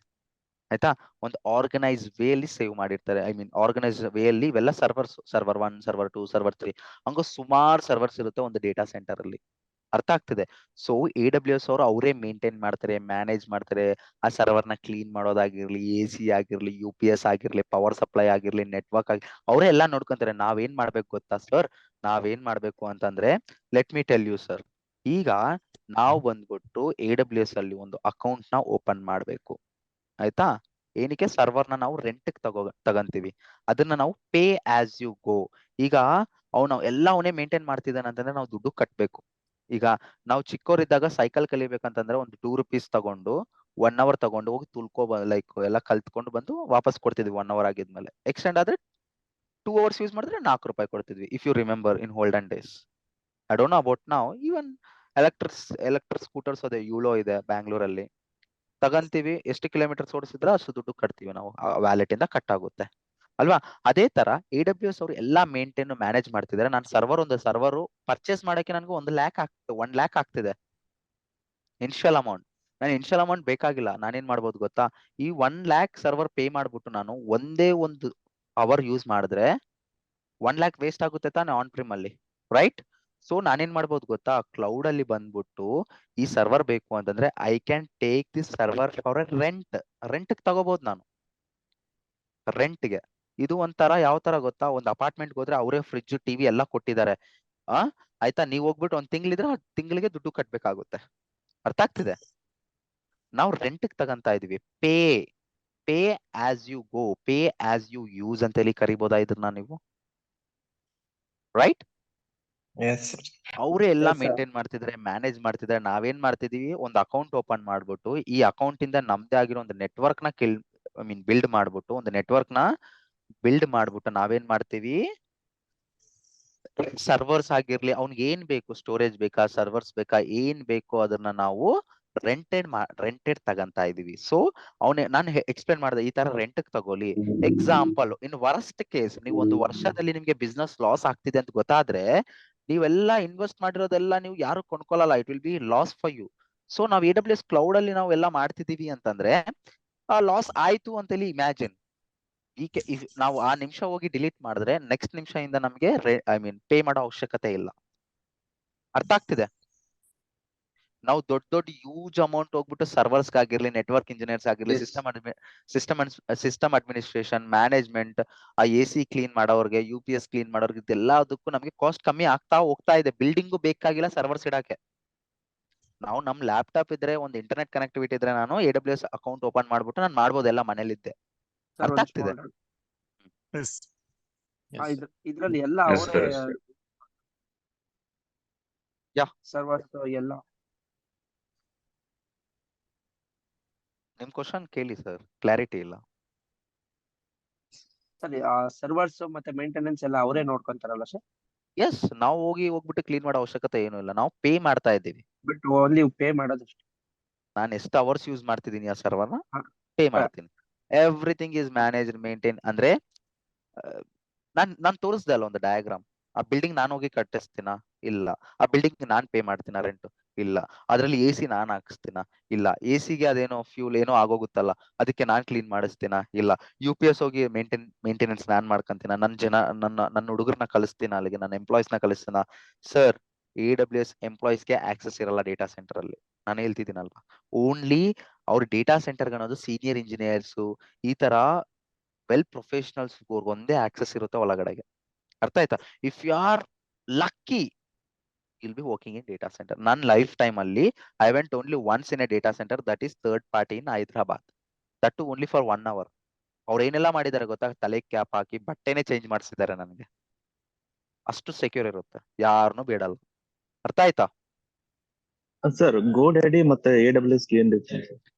ಆಯ್ತಾ? ಒಂದು ಆರ್ಗನೈಸ್ ವೇ ಅಲ್ಲಿ ಸೇವ್ ಮಾಡಿರ್ತಾರೆ. ಐ ಮೀನ್ ಆರ್ಗನೈಸ್ ವೇ ಅಲ್ಲಿ ಇವೆಲ್ಲ ಸರ್ವರ್ 1, ಸರ್ವರ್ 2, ಸರ್ವರ್ 3 ಹಂಗ ಸುಮಾರು ಸರ್ವರ್ಸ್ ಇರುತ್ತೆ ಒಂದು ಡೇಟಾ ಸೆಂಟರ್ ಅಲ್ಲಿ, ಅರ್ಥ ಆಗ್ತಿದೆ? ಸೊ AWS ಅವರು ಅವರೇ ಮೇಂಟೈನ್ ಮಾಡ್ತಾರೆ, ಮ್ಯಾನೇಜ್ ಮಾಡ್ತಾರೆ. ಆ ಸರ್ವರ್ ನ ಕ್ಲೀನ್ ಮಾಡೋದಾಗಿರ್ಲಿ, AC ಆಗಿರ್ಲಿ, UPS ಆಗಿರ್ಲಿ, ಪವರ್ ಸಪ್ಲೈ ಆಗಿರ್ಲಿ, ನೆಟ್ವರ್ಕ್ ಆಗಿ ಅವರೇ ಎಲ್ಲ ನೋಡ್ಕೊಂತಾರೆ. ನಾವೇನ್ ಮಾಡ್ಬೇಕು ಗೊತ್ತಾ ಸರ್? ನಾವೇನ್ ಮಾಡ್ಬೇಕು ಅಂತಂದ್ರೆ, let me tell you sir. ಈಗ ನಾವು ಬಂದ್ಬಿಟ್ಟು AWS ಅಲ್ಲಿ ಒಂದು ಅಕೌಂಟ್ ನ ಓಪನ್ ಮಾಡ್ಬೇಕು, ಆಯ್ತಾ? ಏನಕ್ಕೆ? ಸರ್ವರ್ ನ ನಾವು ರೆಂಟ್ ತಗಂತೀವಿ. ಅದನ್ನ ನಾವು ಪೇ ಆಸ್ ಯು ಗೋ. ಈಗ ಎಲ್ಲ ಅವನೇ ಮೇಂಟೈನ್ ಮಾಡ್ತಿದ್ದಾನೆ ಅಂತಂದ್ರೆ ನಾವು ದುಡ್ಡು ಕಟ್ಬೇಕು. ಈಗ ನಾವು ಚಿಕ್ಕವರಿದ್ದಾಗ ಸೈಕಲ್ ಕಲಿಬೇಕಂತಂದ್ರೆ ಒಂದು 2 rupees ತಗೊಂಡು 1 hour ತಗೊಂಡು ಹೋಗಿ ಲೈಕ್ ಎಲ್ಲ ಕಲ್ತ್ಕೊಂಡು ಬಂದು ವಾಪಸ್ ಕೊಡ್ತಿದ್ವಿ 1 hour ಆಗಿದ್ಮೇಲೆ. ಎಕ್ಸ್ಟೆಂಡ್ ಆದ್ರೆ 2 hours ಯೂಸ್ ಮಾಡಿದ್ರೆ 4 ರೂಪಾಯಿ ಕೊಡ್ತಿದ್ವಿ, if you remember in olden days. I don't know about ನಾವು. ಈವನ್ ಎಲೆಕ್ಟ್ರಿಕ್ ಸ್ಕೂಟರ್ಸ್ ಅದೇ ಯೂಲೋ ಇದೆ ಬ್ಯಾಂಗ್ಳೂರಲ್ಲಿ, ತಗಂತೀವಿ. ಎಷ್ಟು ಕಿಲೋಮೀಟರ್ಸ್ ಓಡಿಸಿದ್ರೆ ಅಷ್ಟು ದುಡ್ಡು ಕಟ್ತೀವಿ ನಾವು, ವ್ಯಾಲೆಟ್ ಇಂದ ಕಟ್ ಆಗುತ್ತೆ ಅಲ್ವಾ? ಅದೇ ತರ AWS ಅವರು ಎಲ್ಲಾ ಮೇಂಟೈನ್ ಮ್ಯಾನೇಜ್ ಮಾಡ್ತಿದ್ದಾರೆ. ನಾನು ಒಂದು ಸರ್ವರ್ ಪರ್ಚೇಸ್ ಮಾಡಕ್ಕೆ ನನಗೆ 1 lakh ಆಗ್ತಿದೆ ಇನಿಷಿಯಲ್ ಅಮೌಂಟ್. ನಾನು ಇನಿಷಿಯಲ್ ಅಮೌಂಟ್ ಬೇಕಾಗಿಲ್ಲ, ನಾನೇನ್ ಮಾಡ್ಬೋದು ಗೊತ್ತಾ? ಈ 1 lakh ಸರ್ವರ್ ಪೇ ಮಾಡ್ಬಿಟ್ಟು ನಾನು ಒಂದೇ ಒಂದು ಅವರ್ ಯೂಸ್ ಮಾಡಿದ್ರೆ 1 lakh ವೇಸ್ಟ್ ಆಗುತ್ತೆ ತಾನೆ ಆನ್ ಪ್ರಿಮ್ ಅಲ್ಲಿ, ರೈಟ್? ಸೊ ನಾನೇನ್ ಮಾಡ್ಬೋದು ಗೊತ್ತಾ? ಕ್ಲೌಡ್ ಅಲ್ಲಿ ಬಂದ್ಬಿಟ್ಟು ಈ ಸರ್ವರ್ ಬೇಕು ಅಂತಂದ್ರೆ I can take this server for rent ತಗೋಬಹುದು ನಾನು, ರೆಂಟ್ಗೆ. ಇದು ಒಂಥರ ಯಾವ ತರ ಗೊತ್ತಾ? ಒಂದು ಅಪಾರ್ಟ್ಮೆಂಟ್ ಹೋದ್ರೆ ಅವರೇ ಫ್ರಿಡ್ಜ್, ಟಿವಿ ಎಲ್ಲ ಕೊಟ್ಟಿದ್ದಾರೆ, ಆಯ್ತಾ? ನೀವ್ ಹೋಗ್ಬಿಟ್ಟು ಒಂದ್ ತಿಂಗಳಿದ್ರೆ ಆ ತಿಂಗಳಿಗೆ ದುಡ್ಡು ಕಟ್ಬೇಕಾಗುತ್ತೆ, ಅರ್ಥ ಆಗ್ತಿದೆ? ನಾವು ರೆಂಟ್ ತಗಂತಾ ಇದೀವಿ. Pay as you go, pay as you use ಅಂತ ಹೇಳಿ ಕರಿಬೋದಾ ಇದನ್ನ ನೀವು, ರೈಟ್? ಅವರೇ ಎಲ್ಲ Yes, sir. ಮೇಂಟೈನ್ ಮಾಡ್ತಿದ್ರೆ, ಮ್ಯಾನೇಜ್ ಮಾಡ್ತಿದ್ರೆ. ನಾವೇನ್ ಮಾಡ್ತಿದೀವಿ? ಒಂದು ಅಕೌಂಟ್ ಓಪನ್ ಮಾಡ್ಬಿಟ್ಟು ಈ ಅಕೌಂಟ್ ಇಂದ ನಮ್ದೇ ಆಗಿರೋ ಒಂದು ನೆಟ್ವರ್ಕ್ ನ ಬಿಲ್ಡ್ ಮಾಡ್ಬಿಟ್ಟು, ಒಂದು ನೆಟ್ವರ್ಕ್ ನ ಬಿಲ್ಡ್ ಮಾಡ್ಬಿಟ್ಟು ನಾವೇನ್ ಮಾಡ್ತೀವಿ? ಸರ್ವರ್ಸ್ ಆಗಿರ್ಲಿ, ಅವ್ನಿಗೆ ಏನ್ ಬೇಕು, ಸ್ಟೋರೇಜ್ ಬೇಕಾ, ಸರ್ವರ್ಸ್ ಬೇಕಾ, ಏನ್ ಬೇಕು ಅದನ್ನ ನಾವು ರೆಂಟೆಡ್ ತಗಂತಾ ಇದೀವಿ. ಸೊ ನಾನು ಎಕ್ಸ್ಪ್ಲೇನ್ ಮಾಡಿದೆ, ಈ ತರ ರೆಂಟ್ ತಗೊಳ್ಳಿ. ಎಕ್ಸಾಂಪಲ್, ಇನ್ ವರ್ಸ್ಟ್ ಕೇಸ್ ನೀವು ಒಂದು ವರ್ಷದಲ್ಲಿ ನಿಮ್ಗೆ ಬಿಸ್ನೆಸ್ ಲಾಸ್ ಆಗ್ತಿದೆ ಅಂತ ಗೊತ್ತಾದ್ರೆ, ನೀವೆಲ್ಲ ಇನ್ವೆಸ್ಟ್ ಮಾಡಿರೋದೆಲ್ಲ ನೀವು ಯಾರು ಕೊಂಡ್ಕೊಳ್ಳಲ್ಲ, it will be loss for you. So ನಾವು AWS ಕ್ಲೌಡ್ ಅಲ್ಲಿ ನಾವು ಎಲ್ಲ ಮಾಡ್ತಿದೀವಿ ಅಂತಂದ್ರೆ ಲಾಸ್ ಆಯ್ತು ಅಂತೇಳಿ ಇಮ್ಯಾಜಿನ್. ನಾವು ಆ ನಿಮಿಷ ಹೋಗಿ ಡಿಲೀಟ್ ಮಾಡಿದ್ರೆ ನೆಕ್ಸ್ಟ್ ನಿಮಿಷದಿಂದ ನಮ್ಗೆ ಪೇ ಮಾಡೋ ಅವಶ್ಯಕತೆ ಇಲ್ಲ, ಅರ್ಥ ಆಗ್ತಿದೆ? ನಾವು ದೊಡ್ಡ ಯೂಜ್ ಅಮೌಂಟ್ ಹೋಗ್ಬಿಟ್ಟು ಸರ್ವರ್ಸ್ ಆಗಿರ್ಲಿ, ನೆಟ್ವರ್ಕ್ ಇಂಜಿನಿಯರ್ಸ್ ಆಗಿರ್ಲಿ, Yes. ಸಿಸ್ಟಮ್ ಅಡ್ಮಿನಿಸ್ಟ್ರೇಷನ್, ಮ್ಯಾನೇಜ್ಮೆಂಟ್, ಆ AC ಕ್ಲೀನ್ ಮಾಡೋರ್ಗೆ, UPS ಕ್ಲೀನ್ ಮಾಡೋರ್ಗೆ, ಇದೆಲ್ಲದಕ್ಕೂ ನಮ್ಗೆ ಕಾಸ್ಟ್ ಕಮ್ಮಿ ಆಗ್ತಾ ಹೋಗ್ತಾ ಇದೆ. ಬಿಲ್ಡಿಂಗು ಬೇಕಾಗಿಲ್ಲ ಸರ್ವರ್ಸ್ ಇಡಕ್ಕೆ. ನಾವು ನಮ್ ಲ್ಯಾಪ್ಟಾಪ್ ಇದ್ರೆ, ಒಂದು ಇಂಟರ್ನೆಟ್ ಕನೆಕ್ಟಿವಿಟಿ ಇದ್ರೆ, ನಾನು AWS ಅಕೌಂಟ್ ಓಪನ್ ಮಾಡ್ಬಿಟ್ಟು ನಾನು ಮಾಡ್ಬೋದು ಎಲ್ಲ ಮನೇಲಿದ್ದೆ, ಸರ್ ಅರ್ಥ ಒಂದು ಆಗ್ತಿದೆ? small doubt. Yes. ಇದ್ರಲ್ಲಿ ಎಲ್ಲ Yes, ಅವರೇ sir. Yeah. ಸರ್ವರ್ಸ್ ಎಲ್ಲ. ನಿಮ್ ಕ್ವಶನ್ ಕೇಳಿ ಸರ್, ಕ್ಲಾರಿಟಿ ಇಲ್ಲ. ಸರಿ, ಆ ಸರ್ವರ್ಸ್ ಮತ್ತೆ ಮೇಂಟೆನೆನ್ಸ್ ಎಲ್ಲ ಅವರೇ ನೋಡ್ಕೊಂತಾರಲ್ಲ ಸರ್? ಎಸ್, ನಾವು ಹೋಗ್ಬಿಟ್ಟು ಕ್ಲೀನ್ ಮಾಡೋ ಅವಶ್ಯಕತೆ ಏನು ಇಲ್ಲ, ನಾವು ಪೇ ಮಾಡ್ತಾ ಇದ್ದೀವಿ. ಬಟ್ ಓನ್ಲಿ ಪೇ ಮಾಡೋದಷ್ಟೇ. ನಾನು ಎಷ್ಟು ಅವರ್ಸ್ ಯೂಸ್ ಮಾಡ್ತಿದ್ದೀನಿ ಆ ಸರ್ವರ್ನ ಹಾ. ಪೇ ಮಾಡ್ತೀನಿ. Everything is managed, maintain. ಅಂದ್ರೆ ನಾನ್ ತೋರಿಸ್ದೆ ಅಲ್ಲ ಒಂದು ಡಯಾಗ್ರಾಮ್. ಆ ಬಿಲ್ಡಿಂಗ್ ನಾನು ಹೋಗಿ ಕಟ್ಟಿಸ್ತೀನ? ಇಲ್ಲ. ಆ ಬಿಲ್ಡಿಂಗ್ ನಾನ್ ಪೇ ಮಾಡ್ತೀನ ರೆಂಟ್? ಇಲ್ಲ. ಅದ್ರಲ್ಲಿ AC ನಾನ್ ಹಾಕಿಸ್ತೀನ? ಇಲ್ಲ. AC ಗೆ ಅದೇನೋ ಫ್ಯೂಲ್ ಏನೋ ಆಗೋಗುತ್ತಲ್ಲ, ಅದಕ್ಕೆ ನಾನ್ ಕ್ಲೀನ್ ಮಾಡಿಸ್ತೀನ? ಇಲ್ಲ. UPS ಹೋಗಿ ಮೇಂಟೆನೆನ್ಸ್ ನಾನ್ ಮಾಡ್ಕೊಂತೀನ? ನನ್ನ ಹುಡುಗರನ್ನ ಕಳಿಸ್ತೀನ ಅಲ್ಲಿಗೆ, ನನ್ನ ಎಂಪ್ಲಾಯೀಸ್ ನ ಕಳಿಸ್ತೀನ? ಸರ್, AWS ಎಂಪ್ಲಾಯೀಸ್ಗೆ ಆಕ್ಸೆಸ್ ಇರಲ್ಲ ಡೇಟಾ ಸೆಂಟರ್ ಅಲ್ಲಿ. ನಾನು ಹೇಳ್ತಿದ್ದೀನಲ್ವಾ, ಓನ್ಲಿ ಅವ್ರ ಡೇಟಾ ಸೆಂಟರ್ ಅನ್ನೋದು ಸೀನಿಯರ್ ಇಂಜಿನಿಯರ್ಸ್, ಈ ತರ ವೆಲ್ ಪ್ರೊಫೆಷನಲ್ಸ್ ಒಂದೇ ಆಕ್ಸೆಸ್ ಇರುತ್ತೆ ಒಳಗಡೆಗೆ. ಅರ್ಥ ಆಯ್ತಾ? If you are lucky you'll be working in data center. ನನ್ನ ಲೈಫ್ ಟೈಮ್ ಅಲ್ಲಿ I went only once in a data center, that is third party in Hyderabad. That too only for 1 hour. ಅವ್ರು ಏನೆಲ್ಲ ಮಾಡಿದ್ದಾರೆ ಗೊತ್ತಾ? ತಲೆ ಕ್ಯಾಪ್ ಹಾಕಿ ಬಟ್ಟೆನೆ ಚೇಂಜ್ ಮಾಡಿಸಿದ್ದಾರೆ ನನಗೆ. ಅಷ್ಟು ಸೆಕ್ಯೂರ್ ಇರುತ್ತೆ, ಯಾರನ್ನು ಬೇಡಲ್ಲ. ಅರ್ಥ ಆಯ್ತಾ? ಸರ್ GoDaddy ಮತ್ತೆ AWS ಗೆ ಏನ್ difference?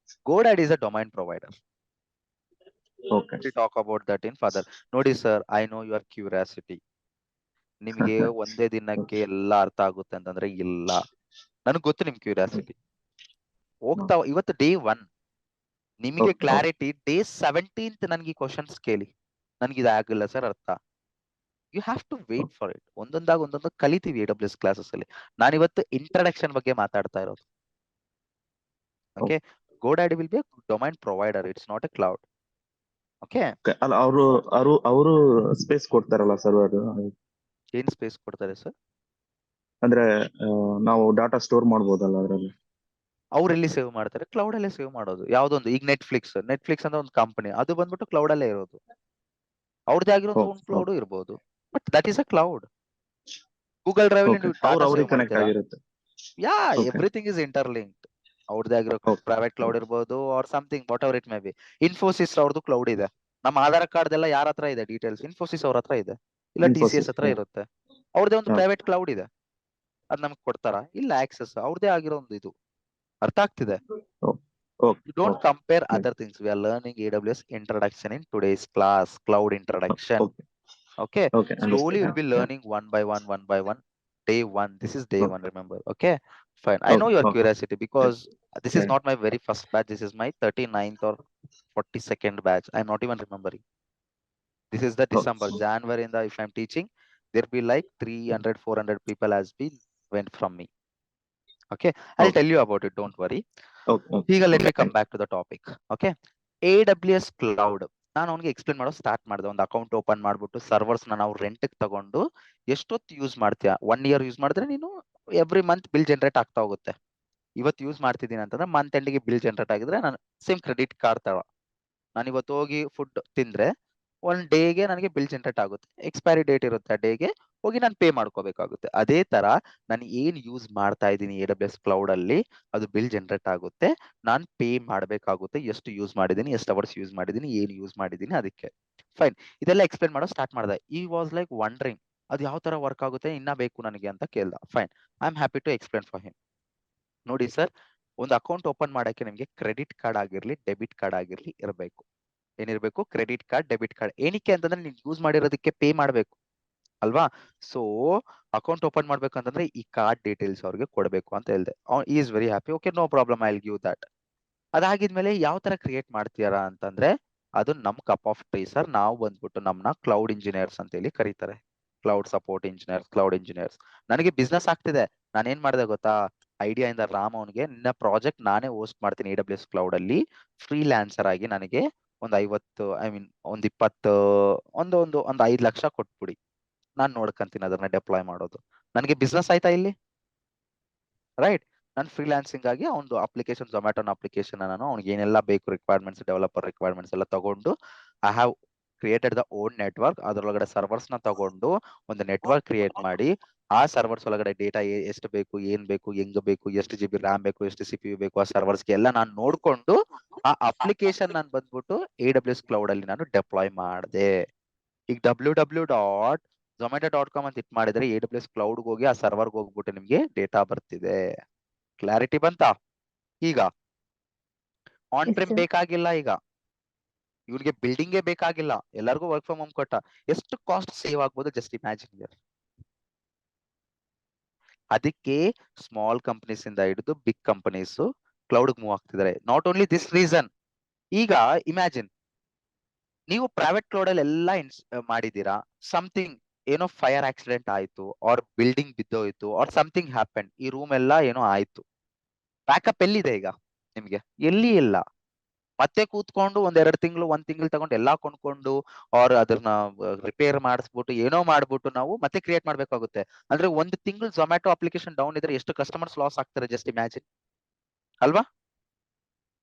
GoDaddy is a domain provider. Okay We talk about that in further. ನೋಡಿ sir, I know your curiosity. ನಿಮಗೆ ಒಂದೇ ದಿನಕ್ಕೆ ಎಲ್ಲ ಅರ್ಥ ಆಗುತ್ತೆ ಅಂತಂದ್ರೆ ಇಲ್ಲ. ನನಗ್ ಗೊತ್ತು ನಿಮ್ ಕ್ಯೂರಿಯಾಸಿಟಿ. ಹೋಗ್ತಾ ಇವತ್ತು ಡೇ 1 ನಿಮಗೆ Okay. ಕ್ಲಾರಿಟಿ, ಡೇ 17th ನನ್ಗೆ ಕ್ವಶನ್ಸ್ ಕೇಳಿ, ನನ್ಗೆ ಇದಾಗಿಲ್ಲ ಸರ್ ಅರ್ಥ. You have to wait for it. ಒಂದೊಂದಾಗ ಕಲಿತೀವಿ AWS ಕ್ಲಾಸಸ್ ಅಲ್ಲಿ. ನಾನಿವತ್ತು ಇಂಟ್ರಡಕ್ಷನ್ ಬಗ್ಗೆ ಮಾತಾಡ್ತಾ ಇರೋದು. Okay, GoDaddy will be domain provider, it's not a cloud. Okay, ಅಲ್ಲ ಅವರು ಸ್ಪೇಸ್ ಕೊಡ್ತಾರಲ್ಲ ಸರ್ವರ್, ಏನ್ ಸ್ಪೇಸ್ ಕೊಡ್ತಾರೆ ಸರ್? ಅಂದ್ರೆ ನಾವು ಡಾಟಾ ಸ್ಟೋರ್ ಮಾಡ್ಬೋದಲ್ಲ ಅದರಲ್ಲಿ? ಅವ್ರೆಲ್ಲಿ ಸೇವ್ ಮಾಡ್ತಾರೆ? ಕ್ಲೌಡ್ ಅಲ್ಲೇ ಸೇವ್ ಮಾಡೋದು. ಯಾವ್ದೊಂದು, ಈಗ ನೆಟ್ಫ್ಲಿಕ್ಸ್ ಅಂತ ಒಂದು ಕಂಪನಿ, ಅದು ಬಂದ್ಬಿಟ್ಟು ಕ್ಲೌಡ್ ಅಲ್ಲೇ ಇರೋದು. ಅವ್ರದ್ದೇ ಆಗಿರೋ ಒಂದು ಕ್ಲೌಡ್ ಇರ್ಬೋದು, but that is a cloud. Google drive ಅಲ್ಲಿ ನೀವು ಡಾಟಾ ಅವ್ರಿಗೆ ಸೇವ್ ಕನೆಕ್ಟ್ ಮಾಡ್ತೀರಾ? ಆಗಿರುತ್ತೆ. Yeah, Okay. Everything is interlinked. ಅವ್ರದ್ದೇ ಆಗಿರೋ Okay. ಪ್ರೈವೇಟ್ ಕ್ಲೌಡ್ ಇರ್ಬೋದು, or something whatever it may be. Infosys ಅವ್ರದ್ದು ಕ್ಲೌಡ್ ಇದೆ. ನಮ್ಮ ಆಧಾರ್ ಕಾರ್ಡ್ ಎಲ್ಲ ಯಾರ ಹತ್ರ ಇದೆ ಡೀಟೇಲ್ಸ್? ಇನ್ಫೋಸಿಸ್ ಅವ್ರ ಹತ್ರ ಇದೆ, ಇಲ್ಲ TCS ಹತ್ರ ಇರುತ್ತೆ. ಅವ್ರದೇ ಒಂದು ಪ್ರೈವೇಟ್ ಕ್ಲೌಡ್ ಇದೆ, ಅದ್ ನಮ್ಗೆ ಕೊಡ್ತಾರಾ? ಇಲ್ಲ, ಆಕ್ಸೆಸ್ ಅವ್ರದೇ ಆಗಿರೋ ಒಂದು ಇದು. ಅರ್ಥ ಆಗ್ತಿದೆ? You don't compare other things. We are learning AWS introduction in today's class, cloud introduction. Okay. Slowly we'll be learning one by one. Day 1. This is day 1, remember. Okay. Fine. I know your curiosity because this is not my very first batch. This is my 39th or 42nd batch. I'm not even remembering. This is the December. January if I'm teaching, there'll be like 300, 400 people has been went from me. Okay. I'll tell you about it. Don't worry. ಈಗ let me come back to the topic. Okay, AWS cloud ನಾನು ಅವ್ನಿಗೆ ಎಕ್ಸ್ಪ್ಲೇನ್ ಮಾಡೋ ಸ್ಟಾರ್ಟ್ ಮಾಡಿದೆ. ಒಂದು ಅಕೌಂಟ್ ಓಪನ್ ಮಾಡ್ಬಿಟ್ಟು ಸರ್ವರ್ಸ್ ನಾವು ರೆಂಟ್ಗೆ ತಗೊಂಡು ಎಷ್ಟೊತ್ತು ಯೂಸ್ ಮಾಡ್ತೀಯಾ? 1 year ಯೂಸ್ ಮಾಡಿದ್ರೆ ನೀನು ಎವ್ರಿ ಮಂತ್ ಬಿಲ್ ಜನರೇಟ್ ಆಗ್ತಾ ಹೋಗುತ್ತೆ. ಇವತ್ತು ಯೂಸ್ ಮಾಡ್ತಿದ್ದೀನಿ ಅಂತಂದ್ರೆ ಮಂತ್ ಎಂಡಿಗೆ ಬಿಲ್ ಜನರೇಟ್ ಆಗಿದ್ರೆ ನಾನು ಸೇಮ್ ಕ್ರೆಡಿಟ್ ಕಾರ್ಡ್ ತರ, ನಾನು ಇವತ್ತು ಹೋಗಿ ಫುಡ್ ತಿಂದ್ರೆ 1 ಡೇಗೆ ನನಗೆ ಬಿಲ್ ಜನರೇಟ್ ಆಗುತ್ತೆ. ಎಕ್ಸ್ಪೈರಿ ಡೇಟ್ ಇರುತ್ತೆ, ಆ ಡೇಗೆ ಹೋಗಿ ನಾನು ಪೇ ಮಾಡ್ಕೋಬೇಕಾಗುತ್ತೆ. ಅದೇ ತರ ನಾನು ಏನ್ ಯೂಸ್ ಮಾಡ್ತಾ ಇದ್ದೀನಿ AWS ಕ್ಲೌಡ್ ಅಲ್ಲಿ, ಅದು ಬಿಲ್ ಜನರೇಟ್ ಆಗುತ್ತೆ. ನಾನು ಪೇ ಮಾಡ್ಬೇಕಾಗುತ್ತೆ, ಎಷ್ಟು ಯೂಸ್ ಮಾಡಿದೀನಿ, ಎಷ್ಟು ಅವರ್ಸ್ ಯೂಸ್ ಮಾಡಿದೀನಿ, ಏನ್ ಯೂಸ್ ಮಾಡಿದೀನಿ ಅದಕ್ಕೆ. ಫೈನ್, ಇದೆಲ್ಲ ಎಕ್ಸ್ಪ್ಲೇನ್ ಮಾಡೋ ಸ್ಟಾರ್ಟ್ ಮಾಡಿದೆ. ಈ ವಾಸ್ ಲೈಕ್ ವಂಡರಿಂಗ್ ಅದು ಯಾವ ತರ ವರ್ಕ್ ಆಗುತ್ತೆ, ಇನ್ನ ಬೇಕು ನನಗೆ ಅಂತ ಕೇಳ್ದ. Fine, I am happy to explain for him. ನೋಡಿ ಸರ್, ಒಂದು ಅಕೌಂಟ್ ಓಪನ್ ಮಾಡಕ್ಕೆ ನಿಮಗೆ ಕ್ರೆಡಿಟ್ ಕಾರ್ಡ್ ಆಗಿರ್ಲಿ, ಡೆಬಿಟ್ ಕಾರ್ಡ್ ಆಗಿರ್ಲಿ ಇರಬೇಕು. ಏನಿರ್ಬೇಕು? Credit card, debit card. ಏನಕ್ಕೆ ಅಂತಂದ್ರೆ ನೀವು ಯೂಸ್ ಮಾಡಿರೋದಕ್ಕೆ ಪೇ ಮಾಡ್ಬೇಕು ಅಲ್ವಾ? ಸೊ ಅಕೌಂಟ್ ಓಪನ್ ಮಾಡ್ಬೇಕಂತಂದ್ರೆ ಈ ಕಾರ್ಡ್ ಡೀಟೇಲ್ಸ್ ಅವ್ರಿಗೆ ಕೊಡ್ಬೇಕು ಅಂತ ಹೇಳ್ದೆ. He is very happy. Okay, no problem, I will give that. ಅದಾಗಿದ್ಮೇಲೆ ಯಾವ ತರ ಕ್ರಿಯೇಟ್ ಮಾಡ್ತೀರಾ ಅಂತಂದ್ರೆ, ಅದು ನಮ್ ಕಪ್ ಆಫ್ ಟೀ ಸರ್. ನಾವು ಬಂದ್ಬಿಟ್ಟು ನಮ್ನ ಕ್ಲೌಡ್ ಇಂಜಿನಿಯರ್ಸ್ ಅಂತ ಹೇಳಿ ಕರೀತಾರೆ. Cloud support engineers, cloud engineers. ನನಗೆ ಬಿಸ್ನೆಸ್ ಆಗ್ತಿದೆ, ನಾನೇನ್ ಮಾಡಿದೆ ಗೊತ್ತಾ? ಐಡಿಯಾ ಇಂದ ರಾಮ್ ಅವನಿಗೆ, ನಿನ್ನ ಪ್ರಾಜೆಕ್ಟ್ ನಾನೇ ಹೋಸ್ಟ್ ಮಾಡ್ತೀನಿ AWS ಕ್ಲೌಡ್ ಅಲ್ಲಿ, ಫ್ರೀಲ್ಯಾನ್ಸರ್ ಆಗಿ ನನಗೆ ಒಂದು 50, ಒಂದು 20, ಒಂದು 5 ಲಕ್ಷ ಕೊಟ್ಬಿಡಿ, ನಾನ್ ನೋಡ್ಕೊಂತೀನಿ ಅದನ್ನ ಡೆಪ್ಲಾಯ್ ಮಾಡೋದು. ನನಗೆ ಬಿಸ್ನೆಸ್ ಆಯ್ತಾ ಇಲ್ಲಿ? ರೈಟ್. ನಾನು ಫ್ರೀಲಾನ್ಸಿಂಗ್ ಆಗಿ ಒಂದು ಅಪ್ಲಿಕೇಶನ್, ಝೊಮ್ಯಾಟೋನ ಅಪ್ಲಿಕೇಶನ್ ನಾನು ಅವ್ನಿಗೆ ಏನೆಲ್ಲ ಬೇಕು ರಿಕ್ವೈರ್ಮೆಂಟ್ಸ್, ಡೆವಲಪರ್ ರಿಕ್ವೈರ್ಮೆಂಟ್ಸ್ ಎಲ್ಲ ತಗೊಂಡು, I have created the own network. ಅದರೊಳಗಡೆ ಸರ್ವರ್ಸ್ ನ ತಗೊಂಡು ಒಂದು ನೆಟ್ವರ್ಕ್ ಕ್ರಿಯೇಟ್ ಮಾಡಿ, ಆ ಸರ್ವರ್ಸ್ ಒಳಗಡೆ ಡೇಟಾ ಎಷ್ಟು ಬೇಕು, ಏನ್ ಬೇಕು, ಹೆಂಗ್ ಬೇಕು, ಎಷ್ಟು GB RAM ಬೇಕು, ಎಷ್ಟು CPU ಬೇಕು, ಆ ಸರ್ವರ್ಸ್ಗೆ ಎಲ್ಲ ನಾನು ನೋಡ್ಕೊಂಡು ಆ ಅಪ್ಲಿಕೇಶನ್ ನಾನು ಬಂದ್ಬಿಟ್ಟು AWS ಕ್ಲೌಡ್ ಅಲ್ಲಿ ನಾನು ಡೆಪ್ಲಾಯ್ ಮಾಡಿದೆ. ಈಗ www.zomato.com ಅಂತ ಇಟ್ ಮಾಡಿದ್ರೆ AWS ಕ್ಲೌಡ್ ಹೋಗಿ ಆ ಸರ್ವರ್ಗೆ ಹೋಗ್ಬಿಟ್ಟು ನಿಮ್ಗೆ ಡೇಟಾ ಬರ್ತಿದೆ. ಕ್ಲಾರಿಟಿ ಬಂತಾ? ಈಗ ಆನ್ ಪ್ರಿಮ್ ಬೇಕಾಗಿಲ್ಲ, ಈಗ ಇವ್ರಿಗೆ ಬಿಲ್ಡಿಂಗೇ ಬೇಕಾಗಿಲ್ಲ, ಎಲ್ಲರಿಗೂ ವರ್ಕ್ ಫ್ರಮ್ ಹೋಮ್ ಕೊಟ್ಟ. ಎಷ್ಟು ಕಾಸ್ಟ್ ಸೇವ್ ಆಗ್ಬೋದು ಜಸ್ಟ್ ಇಮ್ಯಾಜಿನ್ ಹಿಯರ್. ಅದಕ್ಕೆ ಸ್ಮಾಲ್ ಕಂಪನೀಸ್ ಇಂದ ಹಿಡಿದು ಬಿಗ್ ಕಂಪನೀಸ್ ಕ್ಲೌಡ್ ಮೂವ್ ಆಗ್ತಿದ್ದಾರೆ. Not only this reason. ಈಗ ಇಮ್ಯಾಜಿನ್, ನೀವು ಪ್ರೈವೇಟ್ ಕ್ಲೌಡ್ ಅಲ್ಲಿ ಎಲ್ಲ ಮಾಡಿದೀರಾ, ಸಮಥಿಂಗ್ ಏನೋ ಫೈರ್ ಆಕ್ಸಿಡೆಂಟ್ ಆಯ್ತು ಆರ್ ಬಿಲ್ಡಿಂಗ್ ಬಿದ್ದೋಯ್ತು ಆರ್ ಸಮಥಿಂಗ್ ಹ್ಯಾಪನ್, ಈ ರೂಮ್ ಎಲ್ಲ ಏನೋ ಆಯ್ತು, ಬ್ಯಾಕಪ್ ಎಲ್ಲಿದೆ ಈಗ ನಿಮ್ಗೆ? ಎಲ್ಲಿ ಇಲ್ಲ. ಮತ್ತೆ ಕೂತ್ಕೊಂಡು ಒಂದ್ ತಿಂಗಳು ತಗೊಂಡು ಎಲ್ಲಾ ಕೊಂಡ್ಕೊಂಡು ಅವ್ರ ಅದನ್ನ ರಿಪೇರ್ ಮಾಡಿಸ್ಬಿಟ್ಟು ಏನೋ ಮಾಡ್ಬಿಟ್ಟು ನಾವು ಮತ್ತೆ ಕ್ರಿಯೇಟ್ ಮಾಡ್ಬೇಕಾಗುತ್ತೆ. ಅಂದ್ರೆ ಒಂದು ತಿಂಗಳು ಝೊಮ್ಯಾಟೊ ಅಪ್ಲಿಕೇಶನ್ ಡೌನ್ ಇದ್ರೆ ಎಷ್ಟು ಕಸ್ಟಮರ್ಸ್ ಲಾಸ್ ಆಗ್ತಾರೆ, ಜಸ್ಟ್ ಇಮ್ಯಾಜಿನ್ ಅಲ್ವಾ?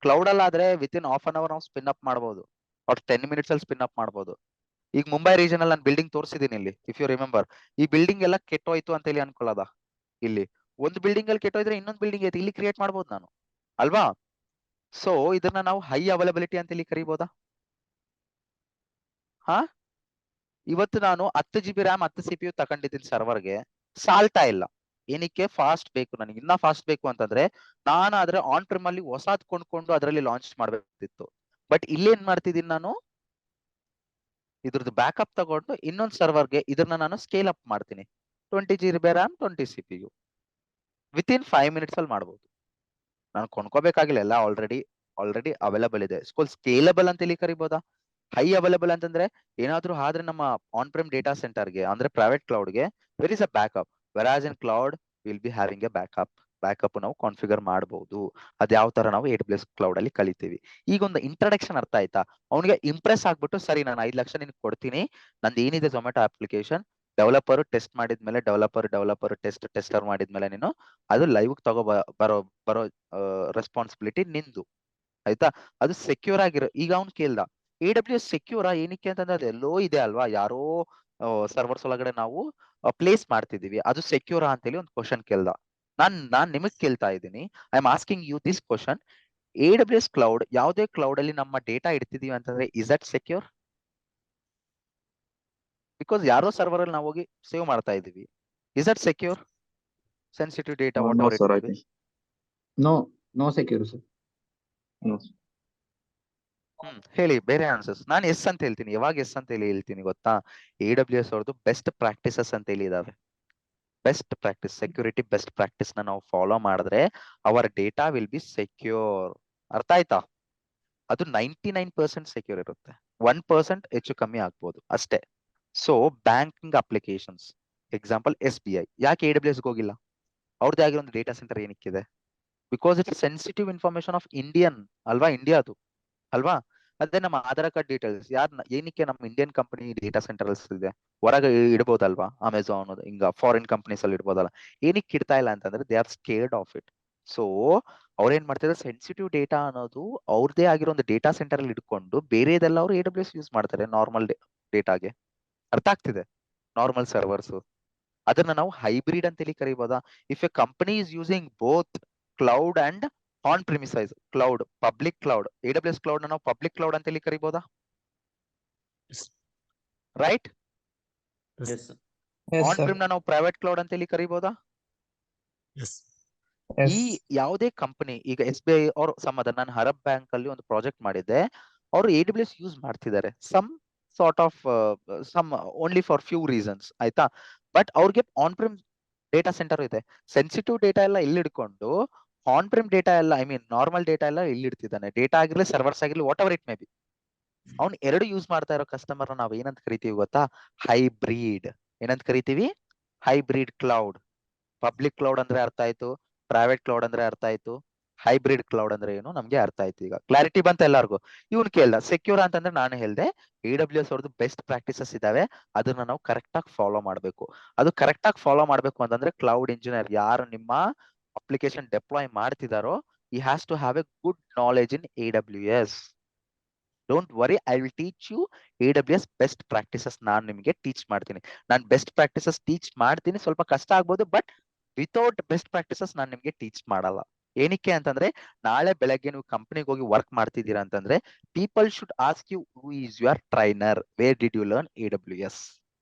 ಕ್ಲೌಡ್ ಅಲ್ಲಾದ್ರೆ with in half an hour ನಾವು ಸ್ಪಿನ್ ಅಪ್ ಮಾಡಬಹುದು, ಅವ್ರ 10 ಮಿನಿಟ್ಸ್ ಅಲ್ಲಿ ಸ್ಪಿನ್ ಅಪ್ ಮಾಡಬಹುದು. ಈಗ ಮುಂಬೈ ರೀಜನ್ ಅಲ್ಲಿ ನಾನು ಬಿಲ್ಡಿಂಗ್ ತೋರಿಸಿದೀನಿ ಇಲ್ಲಿ, ಇಫ್ ಯು ರಿಮೆಂಬರ್. ಈ ಬಿಲ್ಡಿಂಗ್ ಎಲ್ಲ ಕೆಟ್ಟೋಯ್ತು ಅಂತ ಹೇಳಿ ಅನ್ಕೊಳ್ಳೋದ, ಇಲ್ಲಿ ಒಂದು ಬಿಲ್ಡಿಂಗ್ ಅಲ್ಲಿ ಕೆಟ್ಟೋಯ್ದ್ರೆ ಇನ್ನೊಂದು ಬಿಲ್ಡಿಂಗ್ ಐತಿ, ಇಲ್ಲಿ ಕ್ರಿಯೇಟ್ ಮಾಡಬಹುದು ನಾನು, ಅಲ್ವಾ? ಸೊ ಇದನ್ನ ನಾವು ಹೈ ಅವೈಲಬಿಲಿಟಿ ಅಂತ ಇಲ್ಲಿ ಕರಿಬಹುದಾ? ಹಾ, ಇವತ್ತು ನಾನು 10 GB ರ್ಯಾಮ್ 10 CPU ತಗೊಂಡಿದ್ದೀನಿ ಸರ್ವರ್ಗೆ, ಸಾಲ್ತಾ ಇಲ್ಲ. ಏನಕ್ಕೆ? ಫಾಸ್ಟ್ ಬೇಕು ನನಗೆ, ಇನ್ನ ಫಾಸ್ಟ್ ಬೇಕು ಅಂತಂದ್ರೆ ನಾನು ಆದ್ರೆ ಆನ್ ಪ್ರಿಮ್ ಅಲ್ಲಿ ಹೊಸಾದ್ ಕೊಂಡ್ಕೊಂಡು ಅದರಲ್ಲಿ ಲಾಂಚ್ ಮಾಡ್ಬೇಕಿತ್ತು. ಬಟ್ ಇಲ್ಲಿ ಏನ್ ಮಾಡ್ತಿದ್ದೀನಿ ನಾನು, ಇದ್ರದ್ದು ಬ್ಯಾಕಪ್ ತಗೊಂಡು ಇನ್ನೊಂದು ಸರ್ವರ್ಗೆ ಇದನ್ನ ನಾನು ಸ್ಕೇಲ್ ಅಪ್ ಮಾಡ್ತೀನಿ. 20 GB RAM 20 CPU with in 5 minutes ಅಲ್ಲಿ ಮಾಡ್ಬೋದು. ನಾನು ಕೊಂಡ್ಕೋಬೇಕಾಗಿಲ್ಲ, ಎಲ್ಲ ಆಲ್ರೆಡಿ ಅವೈಲಬಲ್ ಇದೆ. ಸ್ಕೇಲಬಲ್ ಅಂತ ಇಲ್ಲಿ ಕರಿಬೋದಾ? ಹೈ ಅವೈಲಬಲ್ ಅಂತಂದ್ರೆ ಏನಾದ್ರೂ ಆದ್ರೆ ನಮ್ಮ ಆನ್ ಪ್ರಿಮ್ ಡೇಟಾ ಸೆಂಟರ್ಗೆ ಅಂದ್ರೆ ಪ್ರೈವೇಟ್ ಕ್ಲೌಡ್ಗೆ where is a backup, whereas in cloud will be having a backup ನಾವು ಕಾನ್ಫಿಗರ್ ಮಾಡಬಹುದು. ಅದ್ ಯಾವ ತರ ನಾವು AWS ಕ್ಲೌಡ್ ಅಲ್ಲಿ ಕಲಿತೀವಿ. ಈಗ ಒಂದು ಇಂಟ್ರಡಕ್ಷನ್ ಅರ್ಥ ಆಯ್ತಾ? ಅವ್ನಿಗೆ ಇಂಪ್ರೆಸ್ ಆಗ್ಬಿಟ್ಟು ಸರಿ ನಾನು 5 ಲಕ್ಷ ನಿನ್ಗೆ ಕೊಡ್ತೀನಿ, ನಂದು ಏನಿದೆ ಝೊಮ್ಯಾಟೊ ಅಪ್ಲಿಕೇಶನ್ ಡೆವಲಪರ್ ಟೆಸ್ಟ್ ಮಾಡಿದ್ಮೇಲೆ ಡೆವಲಪರ್ ಟೆಸ್ಟರ್ ಮಾಡಿದ್ಮೇಲೆ ನೀನು ಅದು ಲೈವ್ ಬರೋ ರೆಸ್ಪಾನ್ಸಿಬಿಲಿಟಿ ನಿಂದು, ಆಯ್ತಾ? ಅದು ಸೆಕ್ಯೂರ್ ಆಗಿರೋ. ಈಗ ಅವ್ನು ಕೇಳ್ದ AWS ಸೆಕ್ಯೂರಾ? ಏನಕ್ಕೆ ಅಂತಂದ್ರೆ ಅದು ಎಲ್ಲೋ ಇದೆ ಅಲ್ವಾ, ಯಾರೋ ಸರ್ವರ್ಸ್ ಒಳಗಡೆ ನಾವು ಪ್ಲೇಸ್ ಮಾಡ್ತಿದೀವಿ, ಅದು ಸೆಕ್ಯೂರಾ ಅಂತೇಳಿ ಒಂದು ಕ್ವಶನ್ ಕೇಳ್ದ. ನಾನ್ ನಿಮಗ್ ಕೇಳ್ತಾ ಇದ್ದೀನಿ, I am asking you this question. AWS cloud, ಯಾವುದೇ ಕ್ಲೌಡ್ ಅಲ್ಲಿ ನಮ್ಮ ಡೇಟಾ ಇಡ್ತಿದೀವಿ ಅಂತಂದ್ರೆ ಇಸ್ ದಟ್ ಸೆಕ್ಯೂರ್? ಬಿಕಾಸ್ ಯಾರೋ ಸರ್ವರ್ ಅಲ್ಲಿ ನಾವು ಹೋಗಿ ಸೇವ್ ಮಾಡ್ತಾ ಇದೀವಿ. Is that secure? Sensitive data what No, ever it sir, may I be. think. No secure, sir. No. ಹೇಳಿ ಬೇರೆ ಆನ್ಸರ್ಸ್. ನಾನು ಎಸ್ ಅಂತ ಹೇಳ್ತೀನಿ. ಯಾವಾಗ ಎಸ್ ಅಂತ ಹೇಳ್ತೀನಿ ಗೊತ್ತಾ? AWS ಅವ್ರದ್ದು ಬೆಸ್ಟ್ ಪ್ರಾಕ್ಟೀಸಸ್ ಅಂತ ಹೇಳಿ ಇದಾವೆ. Best practice, security best practice ನ ನಾವು ಫಾಲೋ ಮಾಡಿದ್ರೆ our data will be secure. ಅರ್ಥ ಆಯ್ತಾ? ಅದು 99% ಸೆಕ್ಯೂರ್ ಇರುತ್ತೆ, 1% ಹೆಚ್ಚು ಕಮ್ಮಿ ಆಗ್ಬೋದು ಅಷ್ಟೇ. So banking applications example SBI, ಯಾಕೆ AWS ಹೋಗಿಲ್ಲ? ಅವ್ರದ್ದೇ ಆಗಿರೋ ಒಂದು ಡೇಟಾ ಸೆಂಟರ್ ಏನಕ್ಕಿದೆ? Because it's sensitive information of Indian ಅಲ್ವಾ, ಇಂಡಿಯಾದು ಅಲ್ವಾ? ಅದೇ ನಮ್ಮ ಆಧಾರ್ ಕಾರ್ಡ್ ಡೀಟೇಲ್ಸ್ ಏನಕ್ಕೆ ನಮ್ಮ ಇಂಡಿಯನ್ ಕಂಪನಿ ಡೇಟಾ ಸೆಂಟರ್ಸ್ ಇದೆ, ಹೊರಗೆ ಇಡ್ಬೋದಲ್ವಾ? ಅಮೆಝಾನ್ ಹಿಂಗ ಫಾರಿನ್ ಕಂಪನೀಸ್ ಅಲ್ಲಿ ಇಡ್ಬೋದಲ್ಲ. ಏನಕ್ಕೆ ಇಡ್ತಾ ಇಲ್ಲ ಅಂತಂದ್ರೆ they are scared of it. So ಅವ್ರೇನ್ ಮಾಡ್ತಾರೆ, ಸೆನ್ಸಿಟಿವ್ ಡೇಟಾ ಅನ್ನೋದು ಅವ್ರದೇ ಆಗಿರೋ ಒಂದು ಡೇಟಾ ಸೆಂಟರ್ ಅಲ್ಲಿ ಇಟ್ಕೊಂಡು ಬೇರೆದೆಲ್ಲ ಅವರು AWS ಯೂಸ್ ಮಾಡ್ತಾರೆ ನಾರ್ಮಲ್ ಡೇಟಾಗೆ. ಅರ್ಥ ಆಗ್ತಿದೆ? ನಾರ್ಮಲ್ ಸರ್ವರ್ಸ್, ಅದನ್ನ ನಾವು ಹೈಬ್ರಿಡ್ ಅಂತೇಳಿ ಕರಿಬೋದಾ? If a company is using both cloud and on premises cloud, public cloud, AWS cloud ನಾವು ಪಬ್ಲಿಕ್ ಕ್ಲೌಡ್ ಅಂತೇಳಿ ಕರಿಬೋದಾ? Right? Yes, sir. Yes on sir, prem ನಾವು ಪ್ರೈವೇಟ್ ಕ್ಲೌಡ್ ಅಂತೇಳಿ ಕರಿಬೋದಾ? Yes. ಈ ಯಾವುದೇ ಕಂಪನಿ, ಈಗ SBI ಅವ್ರ ಸಮಾಧಾನ, ನಾನು ಹರಬ್ ಬ್ಯಾಂಕ್ ಅಲ್ಲಿ ಒಂದು ಪ್ರಾಜೆಕ್ಟ್ ಮಾಡಿದ್ದೆ, ಅವರು AWS ಯೂಸ್ ಮಾಡ್ತಿದ್ದಾರೆ some sort of some only for few reasons, ಆಯ್ತಾ? ಬಟ್ ಅವ್ರಿಗೆ ಆನ್ ಪ್ರಿಮ್ ಡೇಟಾ ಸೆಂಟರ್ ಇದೆ. ಸೆನ್ಸಿಟಿವ್ ಡೇಟಾ ಎಲ್ಲ ಇಲ್ಲಿ ಇಟ್ಕೊಂಡು ಆನ್ ಪ್ರಿಮ್ ಡೇಟಾ ಎಲ್ಲ, ಐ ಮೀನ್ ನಾರ್ಮಲ್ ಡೇಟಾ ಎಲ್ಲ ಇಲ್ಲಿ ಇಡ್ತಿದ್ದಾನೆ. ಡೇಟಾ ಆಗಿರ್ಲಿ ಸರ್ವರ್ಸ್ ಆಗಿರ್ಲಿ whatever it may be, ಅವ್ನು ಎರಡು ಯೂಸ್ ಮಾಡ್ತಾ ಇರೋ ಕಸ್ಟಮರ್ ನಾವ್ ಏನಂತ ಕರಿತೀವಿ ಗೊತ್ತಾ? ಹೈಬ್ರಿಡ್. ಏನಂತ ಕರಿತೀವಿ? Hybrid cloud. ಪಬ್ಲಿಕ್ ಕ್ಲೌಡ್ ಅಂದ್ರೆ ಅರ್ಥ ಆಯ್ತು, ಪ್ರೈವೇಟ್ ಕ್ಲೌಡ್ ಅಂದ್ರೆ ಅರ್ಥ ಆಯ್ತು, ಹೈಬ್ರಿಡ್ ಕ್ಲೌಡ್ ಅಂದ್ರೆ ಏನು ನಮ್ಗೆ ಅರ್ಥ ಆಯ್ತು. ಈಗ ಕ್ಲಾರಿಟಿ ಬಂತ ಎಲ್ಲರಿಗೂ? ಇವ್ನು ಕೇಳ್ದ ಸೆಕ್ಯೂರ್ ಅಂತಂದ್ರೆ ನಾನು ಹೇಳ್ದೆ AWS ಅವ್ರದ್ದು ಬೆಸ್ಟ್ ಪ್ರಾಕ್ಟೀಸಸ್ ಇದಾವೆ, ಅದನ್ನ ನಾವು ಕರೆಕ್ಟ್ ಆಗಿ ಫಾಲೋ ಮಾಡ್ಬೇಕು. ಅದು ಕರೆಕ್ಟ್ ಆಗಿ ಫಾಲೋ ಮಾಡ್ಬೇಕು ಅಂತಂದ್ರೆ ಕ್ಲೌಡ್ ಇಂಜಿನಿಯರ್ ಯಾರು ನಿಮ್ಮ ಅಪ್ಲಿಕೇಶನ್ ಡೆಪ್ಲಾಯ್ ಮಾಡ್ತಿದಾರೋ he has to have a good knowledge in AWS. Don't worry, I will teach you AWS best practices. ನಾನು ನಿಮಗೆ ಟೀಚ್ ಮಾಡ್ತೀನಿ. ನಾನು ಬೆಸ್ಟ್ ಪ್ರಾಕ್ಟೀಸಸ್ ಟೀಚ್ ಮಾಡ್ತೀನಿ, ಸ್ವಲ್ಪ ಕಷ್ಟ ಆಗ್ಬೋದು, ಬಟ್ ವಿತೌಟ್ ಬೆಸ್ಟ್ ಪ್ರಾಕ್ಟೀಸಸ್ ನಾನು ನಿಮಗೆ ಟೀಚ್ ಮಾಡಲ್ಲ. ಏನಕ್ಕೆ ಅಂತಂದ್ರೆ ನಾಳೆ ಬೆಳಗ್ಗೆ ನೀವು ಕಂಪನಿಗೆ ಹೋಗಿ ವರ್ಕ್ ಮಾಡ್ತಿದ್ದೀರಾ ಅಂತಂದ್ರೆ people should ask you who is your trainer, where did you learn AWS?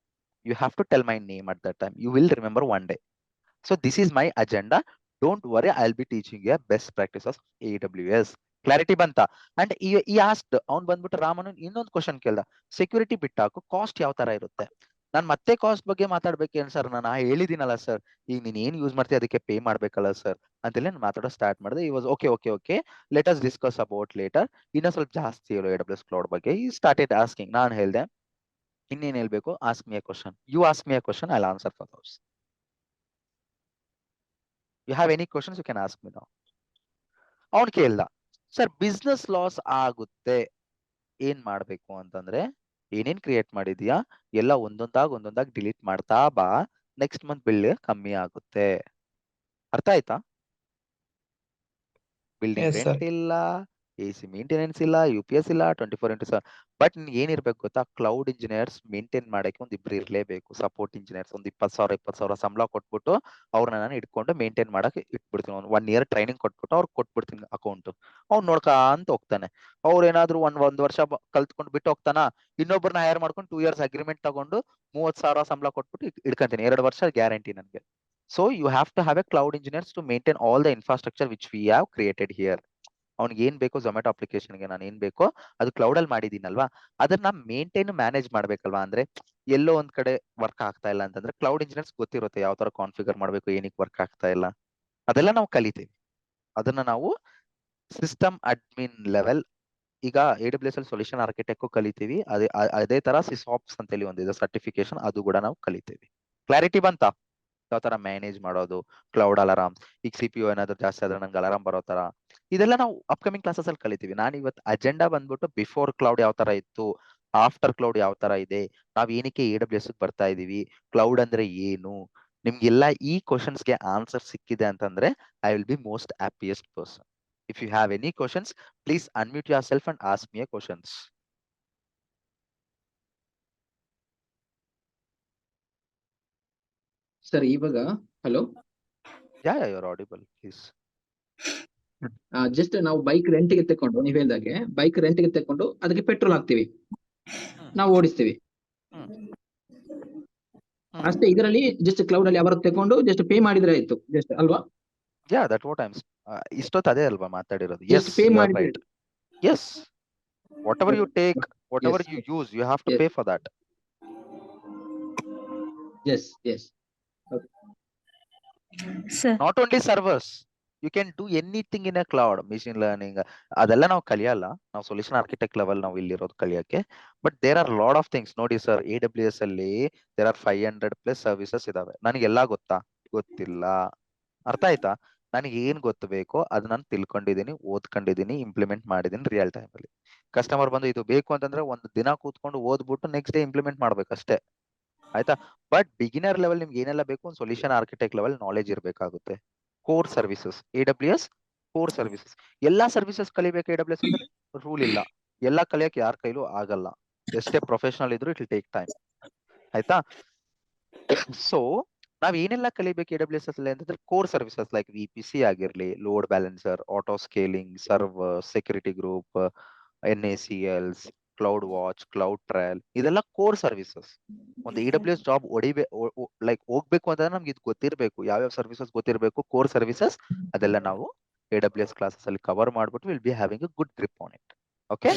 You have to tell my name at that time, you will remember one day. So this is my agenda. Don't worry, I will be teaching you best practices AWS. Clarity ಬಂತ? ಅಂಡ್ ಈ ಆಸ್ಟ್ ಅವ್ನು ಬಂದ್ಬಿಟ್ಟು ರಾಮನು ಇನ್ನೊಂದು ಕ್ವಶನ್ ಕೇಳ್ದ, ಸೆಕ್ಯೂರಿಟಿ ಬಿಟ್ಟಾಕು ಕಾಸ್ಟ್ ಯಾವ ತರ ಇರುತ್ತೆ? ನಾನು ಮತ್ತೆ ಕಾಸ್ಟ್ ಬಗ್ಗೆ ಮಾತಾಡ್ಬೇಕೇನು ಸರ್? ನಾನು ಹೇಳಿದಿನಲ್ಲ ಸರ್, ಈಗ ನೀನ್ ಏನ್ ಯೂಸ್ ಮಾಡ್ತೀವಿ ಅದಕ್ಕೆ ಪೇ ಮಾಡ್ಬೇಕಲ್ಲ ಸರ್ ಅಂತೇಳಿ ನಾನು ಮಾತಾಡೋ ಸ್ಟಾರ್ಟ್ ಮಾಡಿದೆ. He was okay let us discuss about later. ಇನ್ನೂ ಸ್ವಲ್ಪ ಜಾಸ್ತಿ ಹೇಳು AWS ಕ್ಲೌಡ್ ಬಗ್ಗೆ. ಈ ಸ್ಟಾರ್ಟೆಡ್ ಆಸ್ಕಿಂಗ್. ನಾನು ಹೇಳ್ದೆ ಇನ್ನೇನ್ ಹೇಳ್ಬೇಕು? Ask me a question. You ask me a question, I will answer for those. You have any questions, you can ask me now. ಅವ್ನು ಕೇಳ್ದ, ಸರ್ ಬಿಸ್ನೆಸ್ ಲಾಸ್ ಆಗುತ್ತೆ, ಏನ್ ಮಾಡ್ಬೇಕು ಅಂತಂದ್ರೆ, ಏನೇನ್ ಕ್ರಿಯೇಟ್ ಮಾಡಿದ್ಯಾ ಎಲ್ಲ ಒಂದೊಂದಾಗಿ ಡಿಲೀಟ್ ಮಾಡ್ತಾ ಬಾ, ನೆಕ್ಸ್ಟ್ ಮಂತ್ ಬಿಲ್ ಕಮ್ಮಿ ಆಗುತ್ತೆ. ಅರ್ಥ ಆಯ್ತಾ? Building Yes, rent sir. ಇಲ್ಲ, AC ಮೇಂಟೆನೆನ್ಸ್ ಇಲ್ಲ, UPS ಇಲ್ಲ, 24x7. ಬಟ್ ಏನಿರ್ಬೇಕು ಗೊತ್ತಾ, ಕ್ಲೌಡ್ ಇಂಜಿನಿಯರ್ಸ್ ಮೇಂಟೈನ್ ಮಾಡಕ್ಕೆ ಒಂದ್ ಇಬ್ರು ಇರ್ಲೇಬೇಕು. ಸಪೋರ್ಟ್ ಇಂಜಿನಿಯರ್ಸ್ ಒಂದು 20,000 ಸಂಬಳ ಕೊಟ್ಬಿಟ್ಟು ಅವ್ರನ್ನ ನಾನು ಇಟ್ಕೊಂಡು ಮೇಂಟೈನ್ ಮಾಡಕ್ ಇಟ್ಬಿಡ್ತೀನಿ. ಒಂದು 1 year ಟ್ರೈನಿಂಗ್ ಕೊಟ್ಬಿಟ್ಟು ಅವ್ರಿಗೆ ಕೊಟ್ಬಿಡ್ತೀನಿ ಅಕೌಂಟ್. ಅವ್ನು ನೋಡ್ಕೊಂತ ಹೋಗ್ತಾನೆ. ಅವ್ರು ಏನಾದ್ರು ಒಂದ್ ವರ್ಷ ಕಲ್ತ್ಕೊಂಡು ಬಿಟ್ಟು ಹೋಗ್ತಾನ, ಇನ್ನೊಬ್ಬರನ್ನ ಹೈರ್ ಮಾಡ್ಕೊಂಡು 2 years ಅಗ್ರಿಮೆಂಟ್ ತಗೊಂಡು 30,000 ಸಂಬಳ ಕೊಟ್ಬಿಟ್ಟು ಇಟ್ಕೊಂತೀನಿ. 2 ವರ್ಷ ಗ್ಯಾರಂಟಿ ನನಗೆ. So you have to have a cloud engineers to maintain all the infrastructure which we have created here. ಅವ್ನಿಗೆ ಏನ್ ಬೇಕೋ ಝೊಮ್ಯಾಟೊ ಅಪ್ಲಿಕೇಶನ್ಗೆ ನಾನು ಏನ್ ಬೇಕೋ ಅದು ಕ್ಲೌಡ್ ಅಲ್ಲಿ ಮಾಡಿದೀನಲ್ವಾ, ಅದನ್ನ ಮೇಂಟೈನ್ ಮ್ಯಾನೇಜ್ ಮಾಡ್ಬೇಕಲ್ವಾ. ಅಂದ್ರೆ ಎಲ್ಲೋ ಒಂದ್ ಕಡೆ ವರ್ಕ್ ಆಗ್ತಾ ಇಲ್ಲ ಅಂತಂದ್ರೆ ಕ್ಲೌಡ್ ಇಂಜಿನಿಯರ್ಸ್ ಗೊತ್ತಿರುತ್ತೆ ಯಾವ ತರ ಕಾನ್ಫಿಗರ್ ಮಾಡ್ಬೇಕು, ಏನಕ್ಕೆ ವರ್ಕ್ ಆಗ್ತಾ ಇಲ್ಲ, ಅದೆಲ್ಲ ನಾವು ಕಲಿತೀವಿ. ಅದನ್ನ ನಾವು ಸಿಸ್ಟಮ್ ಅಡ್ಮಿನ್ ಲೆವೆಲ್, ಈಗ AWS ಅಲ್ಲಿ ಸೊಲ್ಯೂಷನ್ ಆರ್ಕಿಟೆಕ್ಟ್ ಕಲಿತೀವಿ. ಅದೇ ತರ ಸಿಸಾಪ್ಸ್ ಅಂತೇಳಿ ಒಂದಿದೆ ಸರ್ಟಿಫಿಕೇಶನ್, ಅದು ಕೂಡ ನಾವು ಕಲಿತೀವಿ. ಕ್ಲಾರಿಟಿ ಬಂತಾ? ಯಾವ ತರ ಮ್ಯಾನೇಜ್ ಮಾಡೋದು, ಕ್ಲೌಡ್ ಅಲಾರಾಮ್, ಈಗ CPU ಏನಾದ್ರು ಜಾಸ್ತಿ ಆದ್ರೆ ನಂಗೆ ಅಲಾರಾಮ್ ಬರೋ ತರ, ಇದೆಲ್ಲ ನಾವು ಅಪ್ಕಮಿಂಗ್ ಕ್ಲಾಸಸ್ ಅಲ್ಲಿ ಕಲಿತೀವಿ. ನಾನು ಇವತ್ತು ಅಜೆಂಡಾ ಬಂದ್ಬಿಟ್ಟು ಬಿಫೋರ್ ಕ್ಲೌಡ್ ಯಾವ ತರ ಇತ್ತು, ಆಫ್ಟರ್ ಕ್ಲೌಡ್ ಯಾವ ತರ ಇದೆ, ನಾವ್ ಏನಕ್ಕೆ AWS ಬರ್ತಾ ಇದೀವಿ, ಕ್ಲೌಡ್ ಅಂದ್ರೆ ಏನು, ನಿಮ್ಗೆಲ್ಲ ಈ ಕ್ವಶನ್ಸ್ಗೆ ಆನ್ಸರ್ ಸಿಕ್ಕಿದೆ ಅಂತಂದ್ರೆ I will be most happiest person. If you have any questions, please unmute yourself and ask me a questions. Sir ಇವಾಗ hello, yeah you are audible, please. Just ನಾವು ಬೈಕ್ ರೆಂಟ್ಗೆ ತೆಕೊಂಡು, ನೀವ್ ಹೇಳ್ದಾಗೆ ಬೈಕ್ ರೆಂಟ್ಗೆ ತೆಕೊಂಡು ಅದಕ್ಕೆ ಪೆಟ್ರೋಲ್ ಹಾಕ್ತಿವಿ, ನಾವು ಓಡಿಸ್ತೀವಿ ಅಷ್ಟೇ. ಇದರಲ್ಲಿ ಜಸ್ಟ್ ಕ್ಲೌಡ್ ಅಲ್ಲಿ ಅವರು ತೆಕೊಂಡು ಜಸ್ಟ್ ಪೇ ಮಾಡಿದ್ರೆ ಆಯ್ತು, ಜಸ್ಟ್ ಅಲ್ವಾ? Yeah that what I am ಇಷ್ಟೊತ್ತು ಅದೇ ಅಲ್ವಾ ಮಾತಾಡಿರೋದು. Just as per your ಮಾಡಿದ್ರೆ right. Yes, whatever you take, whatever Yes, you use, you have to yes, pay for that. yes, yes. Sir, Not only servers, you can do anything in a cloud. Machine learning, ಅದೆಲ್ಲ ನಾವು ಕಲಿಯಲ್ಲ. ನಾವು ಸೊಲ್ಯೂಷನ್ ಆರ್ಕಿಟೆಕ್ಟ್ ಲೆವೆಲ್ ನಾವು ಇಲ್ಲಿರೋದು ಕಲಿಯಕ್ಕೆ. But there are lot of things. ನೋಡಿ ಸರ್, AWS ಅಲ್ಲಿ ದೇರ್ ಆರ್ 500+ ಸರ್ವಿಸಸ್ ಇದಾವೆ. ನನಗೆಲ್ಲ ಗೊತ್ತಾ? ಗೊತ್ತಿಲ್ಲ. ಅರ್ಥ ಆಯ್ತಾ? ನನಗೆ ಏನ್ ಗೊತ್ತಬೇಕೋ ಅದು ನಾನು ತಿಳ್ಕೊಂಡಿದ್ದೀನಿ, ಓದ್ಕೊಂಡಿದ್ದೀನಿ, ಇಂಪ್ಲಿಮೆಂಟ್ ಮಾಡಿದ್ದೀನಿ ರಿಯಲ್ ಟೈಮ್ ಅಲ್ಲಿ. ಕಸ್ಟಮರ್ ಬಂದು ಇದು ಬೇಕು ಅಂತಂದ್ರೆ ಒಂದು ದಿನ ಕೂತ್ಕೊಂಡು ಓದ್ಬಿಟ್ಟು ನೆಕ್ಸ್ಟ್ ಡೇ ಇಂಪ್ಲಿಮೆಂಟ್ ಮಾಡ್ಬೇಕಷ್ಟೇ. ಆಯ್ತಾ? ಬಟ್ ಬಿಗಿನರ್ ಲೆವೆಲ್ ನಿಮ್ಗೆ ಏನೆಲ್ಲ ಬೇಕು, ಒಂದು ಸೊಲ್ಯೂಷನ್ ಆರ್ಕಿಟೆಕ್ಟ್ ಲೆವೆಲ್ ನಾಲೆಜ್ ಇರಬೇಕಾಗುತ್ತೆ. Core services, AWS core services, ಎಲ್ಲಾ ಸರ್ವಿಸಸ್ ಕಲಿಬೇಕು AWS ಅಂದ್ರೆ ರೂಲ್ ಇಲ್ಲ. ಎಲ್ಲ ಕಲಿಯಕ್ಕೆ ಯಾರ ಕೈಲೂ ಆಗಲ್ಲ. ಎಷ್ಟೇ ಪ್ರೊಫೆಷನಲ್ ಇದ್ರು ಇಟ್ ವಿಲ್ ಟೇಕ್ ಟೈಮ್. ಆಯ್ತಾ? ಸೊ ನಾವ್ ಏನೆಲ್ಲ ಕಲಿಬೇಕು AWS ಅಲ್ಲಿ ಅಂತಂದ್ರೆ ಕೋರ್ ಸರ್ವಿಸಸ್ ಲೈಕ್ VPC ಆಗಿರ್ಲಿ, load balancer, auto scaling, server, security group, NACLs, cloud watch, cloud trial, ಇದೆಲ್ಲ ಕೋರ್ ಸರ್ವಿಸಸ್. ಒಂದು AWS ಜಾಬ್ ಲೈಕ್ ಹೋಗ್ಬೇಕು ಅಂತಂದ್ರೆ ನಮ್ಗೆ ಇದು ಗೊತ್ತಿರ್ಬೇಕು, ಯಾವ್ಯಾವ ಸರ್ವಿಸಸ್ ಗೊತ್ತಿರ್ಬೇಕು, ಕೋರ್ ಸರ್ವಿಸಸ್. ಅದೆಲ್ಲ ನಾವು AWS ಕ್ಲಾಸಸ್ ಅಲ್ಲಿ ಕವರ್ ಮಾಡ್ಬಿಟ್ಟು will be having a good grip on it. Okay?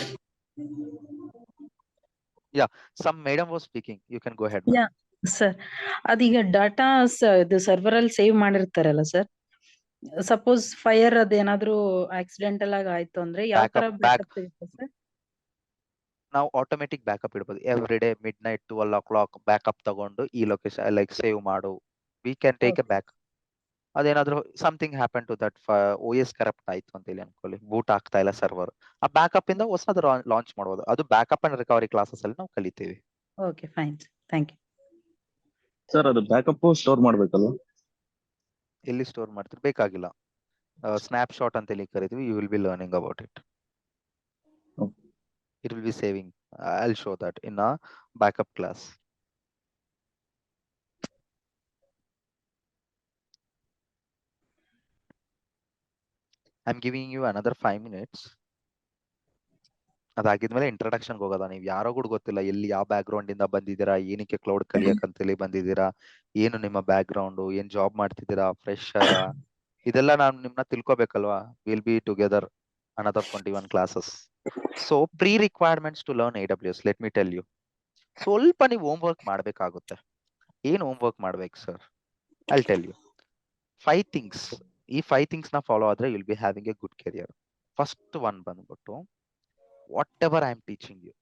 Yeah, some madam was speaking, you can go head. yeah, sir. ಅದೀಗ ಡಾಟಾ ಇದು ಸರ್ವರ್ ಅಲ್ಲಿ ಸೇವ್ ಮಾಡಿರ್ತಾರಲ್ಲ ಸರ್, ಸಪೋಸ್ ಫೈರ್ ಅದೇನಾದ್ರೂ ಆಕ್ಸಿಡೆಂಟಲ್ ಆಗಿ ಆಯ್ತು ಅಂದ್ರೆ ಯಾವ ತರ ಬ್ಯಾಕಪ್ ಸಿಗುತ್ತೆ ಸರ್? ನಾವು ಆಟೋಮೆಟಿಕ್ ಬ್ಯಾಕಪ್ ಇಡ್ಬೋದು. Every day midnight 12 o'clock backup ತಗೊಂಡು ಈ ಲೊಕೇಶನ್ ಲೈಕ್ ಸೇವ್ ಮಾಡು, we can take a back. ಅದೇನಾದ್ರೂ something happen to that OS corrupt ಆಯ್ತು ಅಂತ ಹೇಳಿ ಅನ್ಕೊಳ್ಳಿ, ಬೂಟ್ ಆಗ್ತಾ ಇಲ್ಲ ಸರ್ವರ್, ಆ ಬ್ಯಾಕಪ್ ಇಂದ ಹೊಸದು ಲಾಂಚ್ ಮಾಡಬಹುದು. ಅದು ಬ್ಯಾಕಪ್ ಅಂಡ್ ರಿಕವರಿ ಕ್ಲಾಸಸ್ ಅಲ್ಲಿ ನಾವು ಕಲಿತೀವಿ. Okay, fine, thank you. Sir ಅದು ಬ್ಯಾಕಪ್ ಸ್ಟೋರ್ ಮಾಡ್ಬೇಕಲ್ಲ? ಎಲ್ಲಿ ಸ್ಟೋರ್ ಮಾಡ್ತೀರಿ? ಬೇಕಾಗಿಲ್ಲ. ಸ್ನ್ಯಾಪ್ ಶಾಟ್ ಅಂತ ಹೇಳಿ ಕರಿತೀವಿ. You will be learning about it. It will be saving. I'll show that in a backup class. I'm giving you another 5 minutes. ಅದಾಗಿದ್ಮೇಲೆ ಇಂಟ್ರಡಕ್ಷನ್ಗೆ ಹೋಗೋದ. ನೀವು ಯಾರೋ ಕೂಡ ಗೊತ್ತಿಲ್ಲ, ಎಲ್ಲಿ ಯಾವ ಬ್ಯಾಕ್ ಗ್ರೌಂಡ್ ಇಂದ ಬಂದಿದ್ದೀರಾ, ಏನಕ್ಕೆ ಕ್ಲೌಡ್ ಕಲಿಯಕ್ ಅಂತೇಳಿ ಬಂದಿದ್ದೀರಾ, ಏನು ನಿಮ್ಮ ಬ್ಯಾಕ್ ಗ್ರೌಂಡ್, ಏನ್ ಜಾಬ್ ಮಾಡ್ತಿದ್ದೀರಾ, ಫ್ರೆಶರ, ಇದೆಲ್ಲ ನಾನು ನಿಮ್ನ ತಿಳ್ಕೊಬೇಕಲ್ವಾ. Will be together another 21 classes. So pre-requirements to learn AWS, let me tell you. ಸ್ವಲ್ಪ ನೀವು ಹೋಮ್ ವರ್ಕ್ ಮಾಡ್ಬೇಕಾಗುತ್ತೆ. ಏನ್ ಹೋಮ್ ವರ್ಕ್ ಮಾಡ್ಬೇಕು sir? I'll tell you 5 things. ಈ 5 things ನ ಫಾಲೋ ಆದ್ರೆ you'll be having a good career. First one ಬಂದ್ಬಿಟ್ಟು whatever I am teaching you,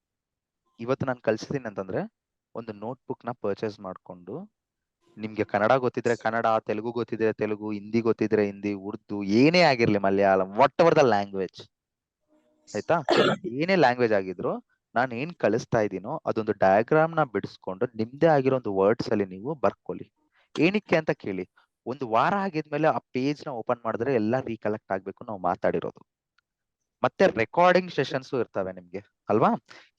ಇವತ್ತು ನಾನು ಕಲ್ಸಿದ್ದೀನಿ ಅಂತಂದ್ರೆ ಒಂದು ನೋಟ್ಬುಕ್ ನ ಪರ್ಚೇಸ್ ಮಾಡ್ಕೊಂಡು, ನಿಮ್ಗೆ ಕನ್ನಡ ಗೊತ್ತಿದ್ರೆ ಕನ್ನಡ, ತೆಲುಗು ಗೊತ್ತಿದ್ರೆ ತೆಲುಗು, ಹಿಂದಿ ಗೊತ್ತಿದ್ರೆ ಹಿಂದಿ, ಉರ್ದು ಏನೇ ಆಗಿರ್ಲಿ, Malayalam, what ever the language, ಆಯ್ತಾ, ಏನೇ ಲ್ಯಾಂಗ್ವೇಜ್ ಆಗಿದ್ರು ನಾನು ಏನ್ ಕಳಿಸ್ತಾ ಇದ್ದೀನೋ ಅದೊಂದು ಡಯಾಗ್ರಾಮ್ ನ ಬಿಡಿಸ್ಕೊಂಡು ನಿಮ್ದೇ ಆಗಿರೋ ಒಂದು ವರ್ಡ್ಸ್ ಅಲ್ಲಿ ನೀವು ಬರ್ಕೊಳ್ಳಿ. ಏನಕ್ಕೆ ಅಂತ ಕೇಳಿ, ಒಂದು ವಾರ ಆಗಿದ್ಮೇಲೆ ಆ ಪೇಜ್ ನ ಓಪನ್ ಮಾಡಿದ್ರೆ ಎಲ್ಲ ರೀಕಲೆಕ್ಟ್ ಆಗ್ಬೇಕು ನಾವು ಮಾತಾಡಿರೋದು. ಮತ್ತೆ ರೆಕಾರ್ಡಿಂಗ್ ಸೆಷನ್ಸ್ ಇರ್ತವೆ ನಿಮ್ಗೆ ಅಲ್ವಾ.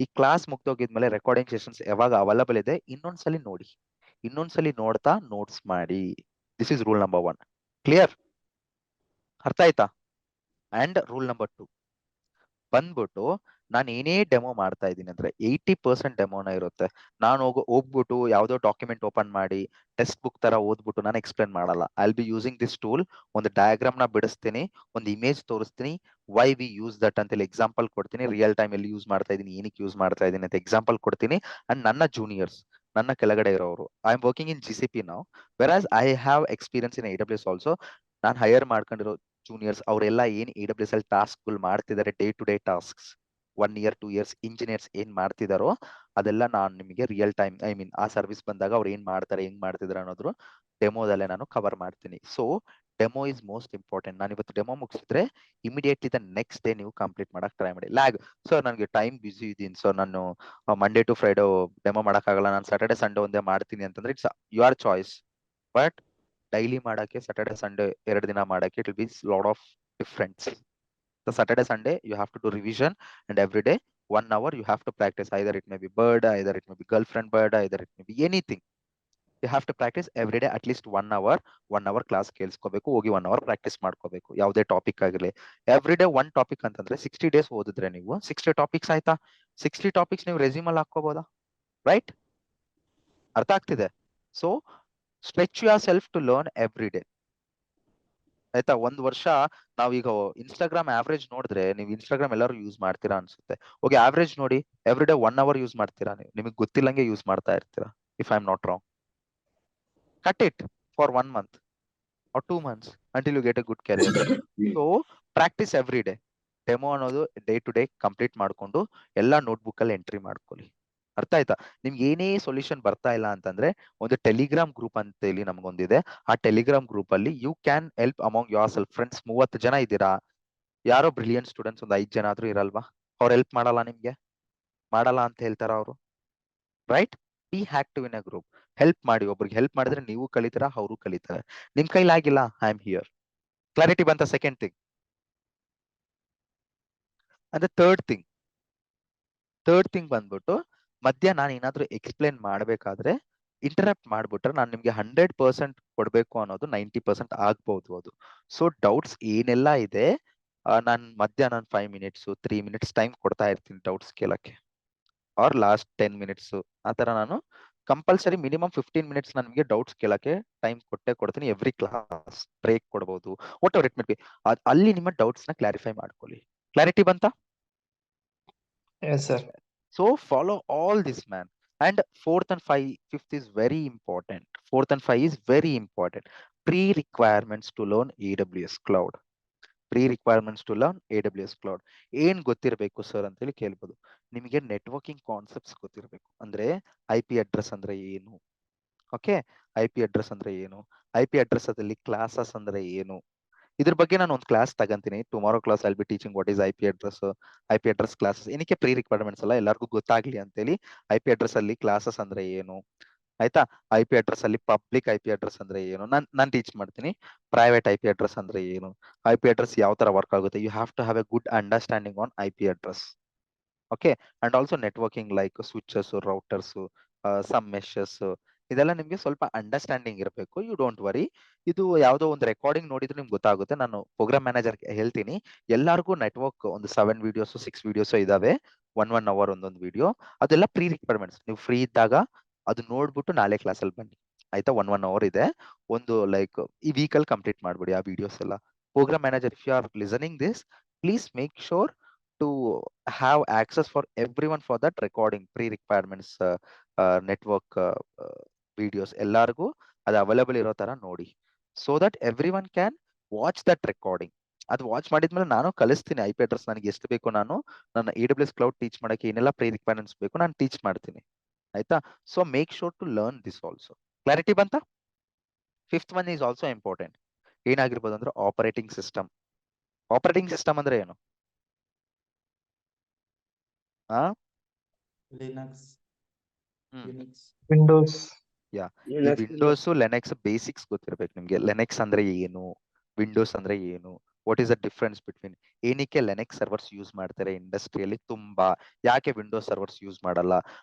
ಈ ಕ್ಲಾಸ್ ಮುಗ್ದೋಗಿದ್ಮೇಲೆ ರೆಕಾರ್ಡಿಂಗ್ ಸೆಷನ್ಸ್ ಯಾವಾಗ ಅವೈಲಬಲ್ ಇದೆ ಇನ್ನೊಂದ್ಸಲಿ ನೋಡಿ, ಇನ್ನೊಂದ್ಸಲಿ ನೋಡ್ತಾ ನೋಟ್ಸ್ ಮಾಡಿ. This is rule number 1. Clear? ಅರ್ಥ ಆಯ್ತಾ? ಅಂಡ್ ರೂಲ್ ನಂಬರ್ 2 ಬಂದ್ಬಿಟ್ಟು, ನಾನು ಏನೇ ಡೆಮೋ ಮಾಡ್ತಾ ಇದ್ದೀನಿ ಅಂದ್ರೆ 80% ಡೆಮೋನ ಇರುತ್ತೆ. ನಾನು ಹೋಗ್ಬಿಟ್ಟು ಯಾವ್ದೋ ಡಾಕ್ಯುಮೆಂಟ್ ಓಪನ್ ಮಾಡಿ ಟೆಕ್ಸ್ಟ್ ಬುಕ್ ತರ ಓದ್ಬಿಟ್ಟು ನಾನು ಎಕ್ಸ್ಪ್ಲೇನ್ ಮಾಡಲ್ಲ. I will B using this tool. ಒಂದು ಡಯಾಗ್ರಾಮ್ ನ ಬಿಡಿಸ್ತೀನಿ, ಒಂದು ಇಮೇಜ್ ತೋರಿಸ್ತೀನಿ, ವೈ ವಿ ಯೂಸ್ ದಟ್ ಅಂತೇಳಿ ಎಕ್ಸಾಂಪಲ್ ಕೊಡ್ತೀನಿ, ರಿಯಲ್ ಟೈಮ್ ಎಲ್ಲಿ ಯೂಸ್ ಮಾಡ್ತಾ ಇದ್ದೀನಿ, ಏನಕ್ಕೆ ಯೂಸ್ ಮಾಡ್ತಾ ಇದ್ದೀನಿ ಅಂತ ಎಕ್ಸಾಂಪಲ್ ಕೊಡ್ತೀನಿ. ಅಂಡ್ ನನ್ನ ಜೂನಿಯರ್ಸ್, ನನ್ನ ಕೆಳಗಡೆ ಇರೋರು, I am working in GCP ನಾವು, whereas I have experience in AWS also. ನಾನು ಹೈಯರ್ ಮಾಡ್ಕೊಂಡಿರೋ ಜೂನಿಯರ್ಸ್ ಅವರೆಲ್ಲ ಏನ್ AWS ಅಲ್ಲಿ ಟಾಸ್ಕ್ಗಳು ಮಾಡ್ತಿದ್ದಾರೆ, day to day tasks, 1 year 2 years engineers ಏನ್ ಮಾಡ್ತಿದಾರೋ ಅದೆಲ್ಲ ನಾನು ನಿಮಗೆ ರಿಯಲ್ ಟೈಮ್, ಐ ಮೀನ್ ಆ ಸರ್ವಿಸ್ ಬಂದಾಗ ಅವ್ರು ಏನ್ ಮಾಡ್ತಾರೆ, ಹೆಂಗ್ ಮಾಡ್ತಿದಾರೆ ಅನ್ನೋದ್ರು ಡೆಮೋದಲ್ಲೇ ನಾನು ಕವರ್ ಮಾಡ್ತೀನಿ. So demo is most important. ನಾನು ಇವತ್ತು ಡೆಮೋ ಮುಗಿಸಿದ್ರೆ ಇಮಿಡಿಯೇಟ್ಲಿ ದ ನೆಕ್ಸ್ಟ್ ಡೇ ನೀವು ಕಂಪ್ಲೀಟ್ ಮಾಡಕ್ ಟ್ರೈ ಮಾಡಿ. ಲ್ಯಾಗ್ ಸರ್ ನನಗೆ ಟೈಮ್ ಬಿಸಿ ಇದ್ದೀನಿ ಸರ್, ನಾನು ಮಂಡೇ ಟು ಫ್ರೈಡೆ ಡೆಮೋ ಮಾಡಕ್ಕಾಗಲ್ಲ, ನಾನು ಸ್ಯಾಟರ್ಡೆ ಸಂಡೇ ಒಂದೇ ಮಾಡ್ತೀನಿ ಅಂತಂದ್ರೆ it's your choice. But daily ಮಾಡಕ್ಕೆ, ಸ್ಯಾಟರ್ಡೆ ಸಂಡೇ 2 ದಿನ ಮಾಡಕ್ಕೆ, it will B lot of difference. The Saturday Sunday you have to do revision, and every day 1 hour you have to practice. Either it may be bird, either it may be girlfriend bird, either it may be anything. You have to practice every day at least 1 hour. 1 hour class ಕೇಳಿಸ್ಕೋಬೇಕು, ಹೋಗಿ 1 hour ಪ್ರಾಕ್ಟೀಸ್ ಮಾಡ್ಕೋಬೇಕು, ಯಾವುದೇ ಟಾಪಿಕ್ ಆಗಿರಲಿ. ಎವ್ರಿ ಡೇ 1 ಟಾಪಿಕ್ ಅಂತಂದ್ರೆ 60 days ಓದಿದ್ರೆ ನೀವು 60 ಟಾಪಿಕ್ಸ್ ಆಯ್ತಾ. 60 ಟಾಪಿಕ್ಸ್ ನೀವು ರೆಸ್ಯೂಮ್ ಅಲ್ಲಿ ಹಾಕೋಬಹುದಾ? ರೈಟ್? ಅರ್ಥ ಆಗ್ತಿದೆ? So stretch yourself to learn every day. ಆಯ್ತಾ? 1 ವರ್ಷ ನಾವೀಗ ಇನ್ಸ್ಟಾಗ್ರಾಮ್ ಆವ್ರೇಜ್ ನೋಡಿದ್ರೆ, ನೀವು ಇನ್ಸ್ಟಾಗ್ರಾಮ್ ಎಲ್ಲರೂ ಯೂಸ್ ಮಾಡ್ತೀರಾ ಅನ್ಸುತ್ತೆ. ಹೋಗಿ ಆವ್ರೇಜ್ ನೋಡಿ, ಎವ್ರಿ ಡೇ 1 hour ಯೂಸ್ ಮಾಡ್ತೀರಾ ನೀವು, ನಿಮಗೆ ಗೊತ್ತಿಲ್ಲಂಗೆ ಯೂಸ್ ಮಾಡ್ತಾ ಇರ್ತೀರಾ. If I am not wrong, cut it for 1 month or 2 months until you get a good career. So practice every day. Demo ಅನ್ನೋದು ಡೇ ಟು ಡೇ ಕಂಪ್ಲೀಟ್ ಮಾಡ್ಕೊಂಡು ಎಲ್ಲ ನೋಟ್ಬುಕ್ ಅಲ್ಲಿ ಎಂಟ್ರಿ ಮಾಡ್ಕೊಳ್ಳಿ. ಅರ್ಥ ಆಯ್ತಾ? ನಿಮ್ಗೆ ಏನೇ ಸೊಲ್ಯೂಷನ್ ಬರ್ತಾ ಇಲ್ಲ ಅಂತಂದ್ರೆ ಒಂದು ಟೆಲಿಗ್ರಾಮ್ ಗ್ರೂಪ್ ಅಂತ ಹೇಳಿ ನಮ್ಗೊಂದಿದೆ. ಆ ಟೆಲಿಗ್ರಾಮ್ ಗ್ರೂಪ್ ಅಲ್ಲಿ you can help among yourself. Friends 30 ಜನ ಇದ್ದೀರಾ, ಯಾರೋ ಬ್ರಿಲಿಯಂಟ್ ಸ್ಟೂಡೆಂಟ್ಸ್ ಒಂದು 5 ಜನ ಆದ್ರೂ ಇರಲ್ವಾ? ಅವ್ರು ಹೆಲ್ಪ್ ಮಾಡಲ್ಲ ನಿಮ್ಗೆ? ಮಾಡಲ್ಲ ಅಂತ ಹೇಳ್ತಾರ ಅವರು? Right? B active in a group. Help ಮಾಡಿ, ಒಬ್ರಿಗೆ ಹೆಲ್ಪ್ ಮಾಡಿದ್ರೆ ನೀವು ಕಲಿತೀರಾ, ಅವರು ಕಲಿತಾರೆ. ನಿಮ್ ಕೈಲಾಗಿಲ್ಲ, ಐ ಆಮ್ ಹಿಯರ್. ಕ್ಲಾರಿಟಿ ಬಂತ? Second thing. ಅಂದ್ರೆ ಥರ್ಡ್ ಥಿಂಗ್ ಬಂದ್ಬಿಟ್ಟು, ಮಧ್ಯ ನಾನು ಏನಾದ್ರೂ ಎಕ್ಸ್ಪ್ಲೇನ್ ಮಾಡ್ಬೇಕಾದ್ರೆ ಇಂಟರಪ್ಟ್ ಮಾಡ್ಬಿಟ್ರೆ ನಾನು ನಿಮ್ಗೆ 100% ಕೊಡ್ಬೇಕು ಅನ್ನೋದು 90% ಆಗ್ಬಹುದು ಅದು. ಸೊ ಡೌಟ್ಸ್ ಏನೆಲ್ಲ ಇದೆ, ನಾನು ಮಧ್ಯ 5 minutes 3 minutes ಟೈಮ್ ಕೊಡ್ತಾ ಇರ್ತೀನಿ ಡೌಟ್ಸ್ ಕೇಳಕ್ಕೆ, ಆರ್ ಲಾಸ್ಟ್ 10 minutes ಆ ತರ ನಾನು ಕಂಪಲ್ಸರಿ ಮಿನಿಮಮ್ 15 minutes ನಾನು ನಿಮಗೆ ಡೌಟ್ಸ್ ಕೇಳಕ್ಕೆ ಟೈಮ್ ಕೊಡ್ತೀನಿ. ಎವ್ರಿ ಕ್ಲಾಸ್ ಬ್ರೇಕ್ ಕೊಡಬಹುದು, what ever it may B. ಅಲ್ಲಿ ನಿಮ್ಮ ಡೌಟ್ಸ್ ನ ಕ್ಲಾರಿಫೈ ಮಾಡ್ಕೊಳ್ಳಿ. ಕ್ಲಾರಿಟಿ ಬಂತಾ? Yes, sir. So follow all this, man. And fourth and fifth is very important. Fourth and 5 is very important. Pre-requirements to learn AWS Cloud. Pre-requirements to learn AWS Cloud. ಏನ್ ಗೊತ್ತಿರಬೇಕು ಸರ್ ಅಂತೇಳಿ ಕೇಳ್ಬೋದು. ನಿಮಗೆ ನೆಟ್ವರ್ಕಿಂಗ್ ಕಾನ್ಸೆಪ್ಟ್ಸ್ ಗೊತ್ತಿರಬೇಕು. ಅಂದ್ರೆ IP ಅಡ್ರೆಸ್ ಅಂದ್ರೆ ಏನು, ಓಕೆ, IP ಅಡ್ರೆಸ್ ಅಂದ್ರೆ ಏನು, IP ಅಡ್ರೆಸ್ ಅದಲ್ಲಿ ಕ್ಲಾಸಸ್ ಅಂದ್ರೆ ಏನು, ಇದ್ರ ಬಗ್ಗೆ ನಾನು ಒಂದು ಕ್ಲಾಸ್ ತಗಂತೀನಿ. Tomorrow class I will be teaching what is IP address classes. ಏನಕ್ಕೆ ಪ್ರೀ ರಿಕ್ವೈರ್ಮೆಂಟ್ಸ್ ಎಲ್ಲ ಎಲ್ಲರಿಗೂ ಗೊತ್ತಾಗ್ಲಿ ಅಂತೇಳಿ IP ಅಡ್ರೆಸ್ ಅಲ್ಲಿ ಕ್ಲಾಸಸ್ ಅಂದ್ರೆ ಏನು, ಆಯ್ತಾ, IP ಅಡ್ರೆಸ್ ಅಲ್ಲಿ ಪಬ್ಲಿಕ್ IP ಅಡ್ರೆಸ್ ಅಂದ್ರೆ ಏನು ನಾನು ಟೀಚ್ ಮಾಡ್ತೀನಿ. ಪ್ರೈವೇಟ್ IP ಅಡ್ರೆಸ್ ಅಂದ್ರೆ ಏನು, IP ಅಡ್ರೆಸ್ ಯಾವ ತರ ವರ್ಕ್ ಆಗುತ್ತೆ. You have to have a good understanding on IP address, okay. And also networking like switches, routers, some meshes, ಇದೆಲ್ಲ ನಿಮ್ಗೆ ಸ್ವಲ್ಪ ಅಂಡರ್ಸ್ಟ್ಯಾಂಡಿಂಗ್ ಇರಬೇಕು. ಯು ಡೋಂಟ್ ವರಿ, ಇದು ಯಾವುದೋ ಒಂದು ರೆಕಾರ್ಡಿಂಗ್ ನೋಡಿದ್ರೆ ನಿಮ್ಗೆ ಗೊತ್ತಾಗುತ್ತೆ. ನಾನು ಪ್ರೋಗ್ರಾಮ್ ಮ್ಯಾನೇಜರ್ ಹೇಳ್ತೀನಿ, ಎಲ್ಲರಿಗೂ ನೆಟ್ವರ್ಕ್ ಒಂದು 7 videos 6 videos ಇದಾವೆ, 1 hour ಒಂದೊಂದು ವಿಡಿಯೋ. ಅದೆಲ್ಲ ಪ್ರೀ ರಿಕ್ವೈರ್ಮೆಂಟ್ಸ್. ನೀವು ಫ್ರೀ ಇದ್ದಾಗ ಅದು ನೋಡ್ಬಿಟ್ಟು ನಾಳೆ ಕ್ಲಾಸಲ್ಲಿ ಬನ್ನಿ, ಆಯ್ತಾ. 1 hour ಇದೆ, ಒಂದು ಲೈಕ್ ಈ ವೀಕಲ್ಲಿ ಕಂಪ್ಲೀಟ್ ಮಾಡ್ಬಿಡಿ ಆ ವಿಡಿಯೋಸ್ ಎಲ್ಲ. Program manager, if you are listening this, please make sure to have access for everyone for that recording, pre-requirements, network videos ಎಲ್ಲರಿಗೂ ಅದು ಅವೈಲೇಬಲ್ ಇರೋ ತರ ನೋಡಿ. So that every one can watch that recording. ಅದು ವಾಚ್ ಮಾಡಿದ್ಮೇಲೆ ನಾನು ಕಲಿಸ್ತೀನಿ IP ಅಡ್ರೆಸ್ ನನಗೆ ಎಷ್ಟು ಬೇಕು, ನಾನು ನನ್ನ AWS ಕ್ಲೌಡ್ ಟೀಚ್ ಮಾಡಕ್ಕೆ ಏನೆಲ್ಲ ಪ್ರೀ ರಿಕ್ವೈರ್ಮೆಂಟ್ಸ್ ಬೇಕು ನಾನು ಟೀಚ್ ಮಾಡ್ತೀನಿ, ಆಯ್ತಾ? So make sure to learn this also. Clarity ಬಂತ? Fifth one is also important. ಏನಾಗಿರ್ಬೋದು ಅಂದ್ರೆ ಆಪರೇಟಿಂಗ್ ಸಿಸ್ಟಮ್. ಆಪರೇಟಿಂಗ್ ಸಿಸ್ಟಮ್ ಅಂದ್ರೆ ಏನು? ಆ Linux, hmm Unix. Windows. Yeah ಈ Linux, ವಿಂಡೋಸ್ ಲೆನೆಕ್ಸ್ ಬೇಸಿಕ್ಸ್ ಗೊತ್ತಿರ್ಬೇಕು ನಿಮ್ಗೆ. ಲೆನೆಕ್ಸ್ ಅಂದ್ರೆ ಏನು, ವಿಂಡೋಸ್ ಅಂದ್ರೆ ಏನು, what is the difference between, ಏನಕ್ಕೆ ಲೆನೆಕ್ಸ್ ಸರ್ವರ್ಸ್ ಯೂಸ್ ಮಾಡ್ತಾರೆ ಇಂಡಸ್ಟ್ರಿಯಲ್ಲಿ ತುಂಬಾ, ಯಾಕೆ ವಿಂಡೋಸ್ ಸರ್ವರ್ಸ್ ಯೂಸ್ ಮಾಡಲ್ಲ.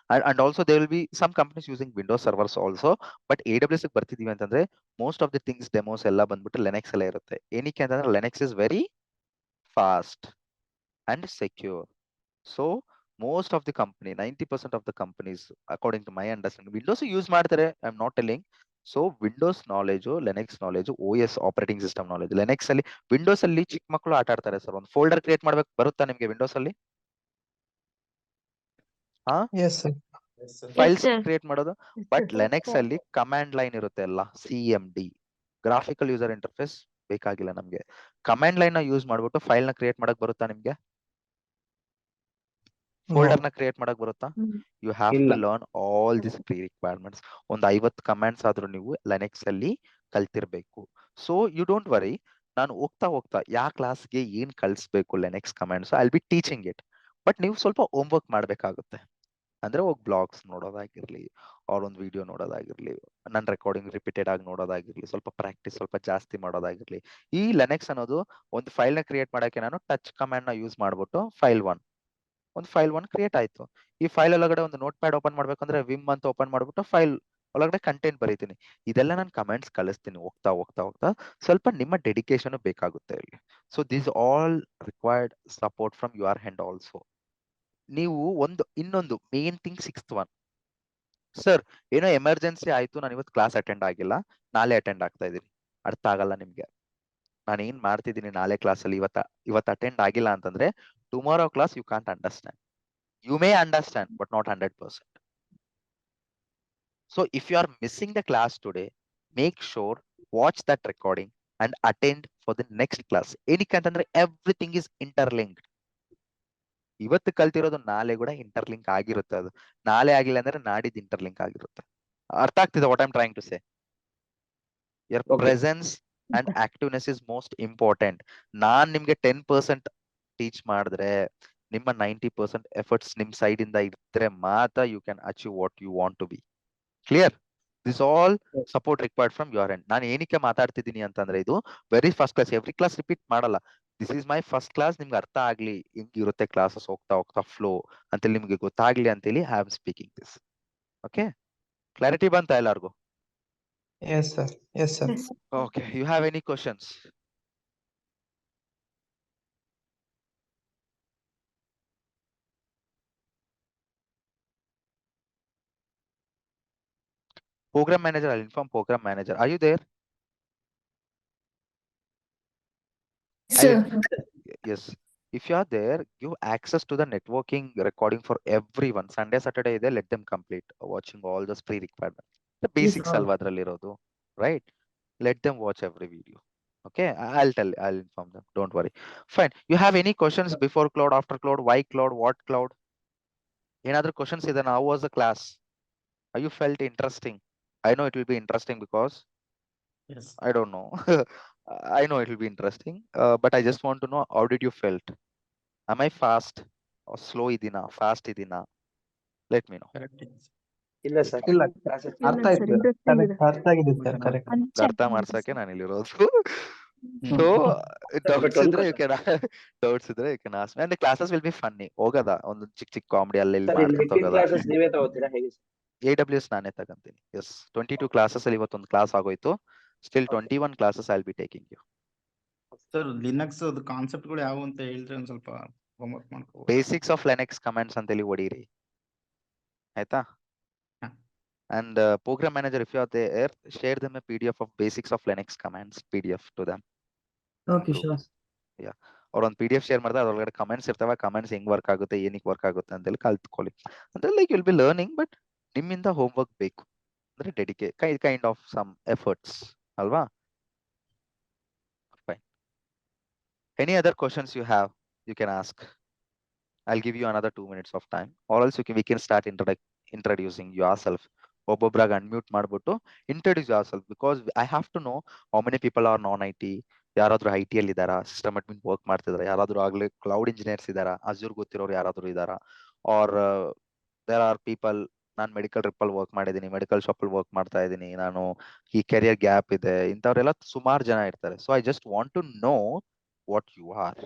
And also they will be some companies using Windows servers also. But AWS ಬರ್ತಿದೀವಿ ಅಂತಂದ್ರೆ most of the things demos ಎಲ್ಲ ಬಂದ್ಬಿಟ್ಟು ಲೆನೆಕ್ಸ್ ಎಲ್ಲ ಇರುತ್ತೆ. ಏನಕ್ಕೆ ಅಂತಂದ್ರೆ Linux is very fast and secure. So most of the company, 90% of the companies, according to my understanding, Windows use ಮಾಡ್ತಾರೆ. I'm not telling. So Windows knowledge, Linux knowledge, OS operating system knowledge. Linux ಅಲ್ಲಿ, Windows ಅಲ್ಲಿ ಚಿಕ್ಕ ಮಕ್ಕಳು ಆಟ ಆಡ್ತಾರೆ ಸರ್. ಒಂದು ಫೋಲ್ಡರ್ ಕ್ರಿಯೇಟ್ ಮಾಡ್ಬೇಕು ಬರುತ್ತಾ ನಿಮ್ಗೆ ವಿಂಡೋಸ್ ಅಲ್ಲಿ? ಹಾ, ಎಸ್ ಸರ್. ಫೈಲ್ಸ್ ಕ್ರಿಯೇಟ್ ಮಾಡೋದು. ಬಟ್ ಲೆನೆಕ್ಸ್ ಅಲ್ಲಿ ಕಮಾಂಡ್ ಲೈನ್ ಇರುತ್ತೆ ಎಲ್ಲ, CMD, ಗ್ರಾಫಿಕಲ್ ಯೂಸರ್ ಇಂಟರ್ಫೇಸ್ ಬೇಕಾಗಿಲ್ಲ ನಮ್ಗೆ. ಕಮಾಂಡ್ ಲೈನ್ ನ ಯೂಸ್ ಮಾಡ್ಬಿಟ್ಟು ಫೈಲ್ ನ ಕ್ರಿಯೇಟ್ ಮಾಡಕ್ ಬರುತ್ತಾ ನಿಮ್ಗೆ? ಫೋಲ್ಡರ್ ನ ಕ್ರಿಯೇಟ್ ಮಾಡಕ್ ಬರುತ್ತಾ? ಯು ಹ್ಯಾವ್ ಇಲ್ಲ. To learn all this pre requirements. ಒಂದು 50 ಕಮಾಂಡ್ಸ್ ಆದ್ರೂ ನೀವು ಲೆನೆಕ್ಸ್ ಅಲ್ಲಿ ಕಲ್ತಿರ್ಬೇಕು. ಸೊ ಯು ಡೋಂಟ್ ವರಿ, ನಾನು ಹೋಗ್ತಾ ಹೋಗ್ತಾ ಯಾವ ಕ್ಲಾಸ್ಗೆ ಏನ್ ಕಳಿಸ್ಬೇಕು Linux commands I will be teaching it. But ನೀವು ಸ್ವಲ್ಪ ಹೋಮ್ ವರ್ಕ್ ಮಾಡ್ಬೇಕಾಗುತ್ತೆ. ಅಂದ್ರೆ ಹೋಗಿ ಬ್ಲಾಗ್ಸ್ ನೋಡೋದಾಗಿರ್ಲಿ, ಅವ್ರ ಒಂದು ವಿಡಿಯೋ ನೋಡೋದಾಗಿರ್ಲಿ, ನನ್ನ ರೆಕಾರ್ಡಿಂಗ್ ರಿಪೀಟೆಡ್ ಆಗಿ ನೋಡೋದಾಗಿರ್ಲಿ, ಸ್ವಲ್ಪ ಪ್ರಾಕ್ಟೀಸ್ ಸ್ವಲ್ಪ ಜಾಸ್ತಿ ಮಾಡೋದಾಗಿರ್ಲಿ. ಈ ಲೆನೆಕ್ಸ್ ಅನ್ನೋದು ಒಂದು ಫೈಲ್ ನ ಕ್ರಿಯೇಟ್ ಮಾಡಕ್ಕೆ ನಾನು ಟಚ್ ಕಮಾಂಡ್ ನ ಯೂಸ್ ಮಾಡ್ಬಿಟ್ಟು ಒಂದು ಫೈಲ್ ಒನ್ ಕ್ರಿಯೇಟ್ ಆಯ್ತು. ಈ ಫೈಲ್ ಒಳಗಡೆ ಒಂದು ನೋಟ್ ಪ್ಯಾಡ್ ಓಪನ್ ಮಾಡ್ಬೇಕಂದ್ರೆ ವಿಮ್ ಅಂತ ಓಪನ್ ಮಾಡ್ಬಿಟ್ಟು ಫೈಲ್ ಒಳಗಡೆ ಕಂಟೆಂಟ್ ಬರೀತೀನಿ. ಇದೆಲ್ಲ ನಾನು ಕಮೆಂಟ್ಸ್ ಕಳಿಸ್ತೀನಿ ಹೋಗ್ತಾ ಹೋಗ್ತಾ ಹೋಗ್ತಾ. ಸ್ವಲ್ಪ ನಿಮ್ಮ ಡೆಡಿಕೇಶನ್ ಬೇಕಾಗುತ್ತೆ ಇಲ್ಲಿ. So this all required support from your hand also. ನೀವು ಇನ್ನೊಂದು main thing, sixth one, sir ಏನೋ ಎಮರ್ಜೆನ್ಸಿ ಆಯ್ತು, ನಾನು ಇವತ್ತು ಕ್ಲಾಸ್ ಅಟೆಂಡ್ ಆಗಿಲ್ಲ, ನಾಳೆ ಅಟೆಂಡ್ ಆಗ್ತಾ ಇದೀನಿ. ಅರ್ಥ ಆಗಲ್ಲ ನಿಮ್ಗೆ. ನಾನು ಏನ್ ಮಾಡ್ತಿದ್ದೀನಿ ನಾಳೆ ಕ್ಲಾಸಲ್ಲಿ, ಇವತ್ತು ಅಟೆಂಡ್ ಆಗಿಲ್ಲ ಅಂತಂದ್ರೆ tomorrow class you can't understand. You may understand, but not 100%. So if you are missing the class today, make sure watch that recording and attend for the next class. ಏನಕ್ಕೆ ಅಂತಂದ್ರೆ everything is interlinked. ಇವತ್ತು ಕಲ್ತಿರೋದು ನಾಳೆ ಕೂಡ ಇಂಟರ್ಲಿಂಕ್ ಆಗಿರುತ್ತೆ. ಅದು ನಾಳೆ ಆಗಿಲ್ಲ ಅಂದ್ರೆ ನಾಡಿದ್ದು ಇಂಟರ್ಲಿಂಕ್ ಆಗಿರುತ್ತೆ. ಅರ್ಥ ಆಗ್ತಿದೆ what I am trying to say? Your Okay. presence and activeness is most important. ನಾನ್ ನಿಮ್ಗೆ 10% ಟೀಚ್ ಮಾಡಿದ್ರೆ ನಿಮ್ಮ 90% ಎಫರ್ಟ್ಸ್ ನಿಮ್ ಸೈಡ್ ಇಂದ ಇದ್ರೆ ಮಾತ್ರ you can achieve what you want to be. Clear? This all support required from your end. ನಾನು ಏನಕ್ಕೆ ಮಾತಾಡ್ತಿದ್ದೀನಿ ಅಂತಂದ್ರೆ ಇದು very first class. Every class repeat ಮಾಡಲ್ಲ. This is my first class. ನಿಮ್ಗೆ ಅರ್ಥ ಆಗ್ಲಿ ಹೆಂಗಿರುತ್ತೆ ಕ್ಲಾಸಸ್ ಹೋಗ್ತಾ ಹೋಗ್ತಾ ಫ್ಲೋ ಅಂತೇಳಿ ನಿಮ್ಗೆ ಗೊತ್ತಾಗ್ಲಿ ಅಂತೇಳಿ I am speaking this. Okay, clarity ಬಂತಾ ಎಲ್ಲಾರ್ಗು? Yes sir. Yes sir. Okay, you have any questions? Program manager, I'll inform program manager. Are you there? Yes. If you are there, give access to the networking recording for everyone. Sunday, Saturday ಇದೆ, let them complete watching all those pre-requirements. The basics sir. ಅಲ್ವಾ ಅದ್ರಲ್ಲಿ ಇರೋದು, right? Let them watch every video. Okay, I'll inform them. Don't worry. Fine. You have any questions before cloud, after cloud, why cloud, what cloud? ಏನಾದ್ರೂ questions ಇದೆ? How was the class? Are you felt interesting? I know it will be interesting because Yes. I don't know. I know it will be interesting, but I just want to know how did you felt? Am I fast or slow idina, fast idina? Let me know. Correct. ಇಲ್ಲ ಸರ್. ಇಲ್ಲ, Classes ಅರ್ಥ ಆಯ್ತು. ಕರೆಕ್ಟ್, ಅರ್ಥ ಆಗಿದೆ ಸರ್. ಕರೆಕ್ಟ್. ಅರ್ಥ ಮಾಡ್ಸಕ್ಕೆ ನಾನು ಇಲ್ಲಿರೋದು. So doubts ಒಂದು ಇದ್ರೆ you question. can doubts ಇದ್ರೆ you can ask me. And the classes will be funny. ಹೋಗದ ಒಂದು ಚಿಕ್ಕ ಕಾಮಿಡಿ ಅಲ್ಲಿ ಸರ್, ಇಲ್ಲಿ ಮಾಡ್ಕೊಂತ 15 ಹೋಗದ. classes ನೀವೇ ತಗೋತೀರಾ ಹೇಗೆ ಸರ್? AWS ನಾನೇ ತಗಂತೀನಿ. Yes, 22 classes ಅಲ್ಲಿ ಇವತ್ತೊಂದು ಕ್ಲಾಸ್ ಆಗೋಯ್ತು. Still 21 classes I'll be taking you. Sir Linux concept ಗಳು ಯಾವ ಅಂತ ಹೇಳಿದ್ರೆ ಒಂದ್ ಸ್ವಲ್ಪ ಹೋಮ್ವರ್ಕ್ ಮಾಡ್ಕೋಬಹುದು. Basics of Linux commands ಅಂತೇಳಿ ಹೊಡೀರಿ, ಆಯ್ತಾ? ಹಾ. And program manager, if you are there, share them a PDF of basics of Linux commands PDF to them. Okay sure. Yeah, ಅವ್ರ ಒಂದು PDF ಶೇರ್ ಮಾಡಿದ್ರೆ ಅದ್ರೊಳಗಡೆ ಕಮೆಂಟ್ಸ್ ಇರ್ತವೆ. ಕಮೆಂಟ್ಸ್ ಹೆಂಗ್ ವರ್ಕ್ ಆಗುತ್ತೆ, ಏನಕ್ಕೆ ವರ್ಕ್ ಆಗುತ್ತೆ ಅಂತೇಳಿ ಕಲ್ತ್ಕೊಳ್ಳಿ. ಅಂದ್ರೆ like will be learning, but ನಿಮ್ಮಿಂದ ಹೋಮ್ ವರ್ಕ್ ಬೇಕು. ಅಂದ್ರೆ ಕೈಂಡ್ ಆಫ್ ಸಮ್ ಎಫರ್ಟ್ಸ್ ಅಲ್ವಾ? Fine. Any other questions you have, you can ask. I'll give you another 2 minutes of time, or else we can start introducing yourself. ಒಬ್ಬೊಬ್ರಾಗ ಅನ್ಮ್ಯೂಟ್ ಮಾಡ್ಬಿಟ್ಟು introduce yourself, because I have to know how many people are non IT, ಯಾರಾದ್ರೂ IT ಅಲ್ಲಿ ಇದಾರಾ, ಸಿಸ್ಟಮ್ ಅಡ್ಮಿನ್ ವರ್ಕ್ ಮಾಡ್ತಿದಾರಾ, ಯಾರಾದ್ರೂ ಆಗ್ಲೇ ಕ್ಲೌಡ್ ಇಂಜಿನಿಯರ್ಸ್ ಇದಾರಾ, ಅಜೂರ್ ಗೊತ್ತಿರೋರು ಯಾರಾದ್ರೂ ಇದಾರಾ, ಆರ್ ದೇರ್ ಆರ್ ಪೀಪಲ್ ನಾನು ಮೆಡಿಕಲ್ ಟ್ರಿಪ್ಪಲ್ಲಿ ವರ್ಕ್ ಮಾಡಿದ್ದೀನಿ, ಮೆಡಿಕಲ್ ಶಾಪಲ್ಲಿ ವರ್ಕ್ ಮಾಡ್ತಾ ಇದ್ದೀನಿ, ನಾನು ಈ ಕೆರಿಯರ್ ಗ್ಯಾಪ್ ಇದೆ, ಇಂಥವ್ರೆಲ್ಲ ಸುಮಾರು ಜನ ಇರ್ತಾರೆ. So I just want to know what you are.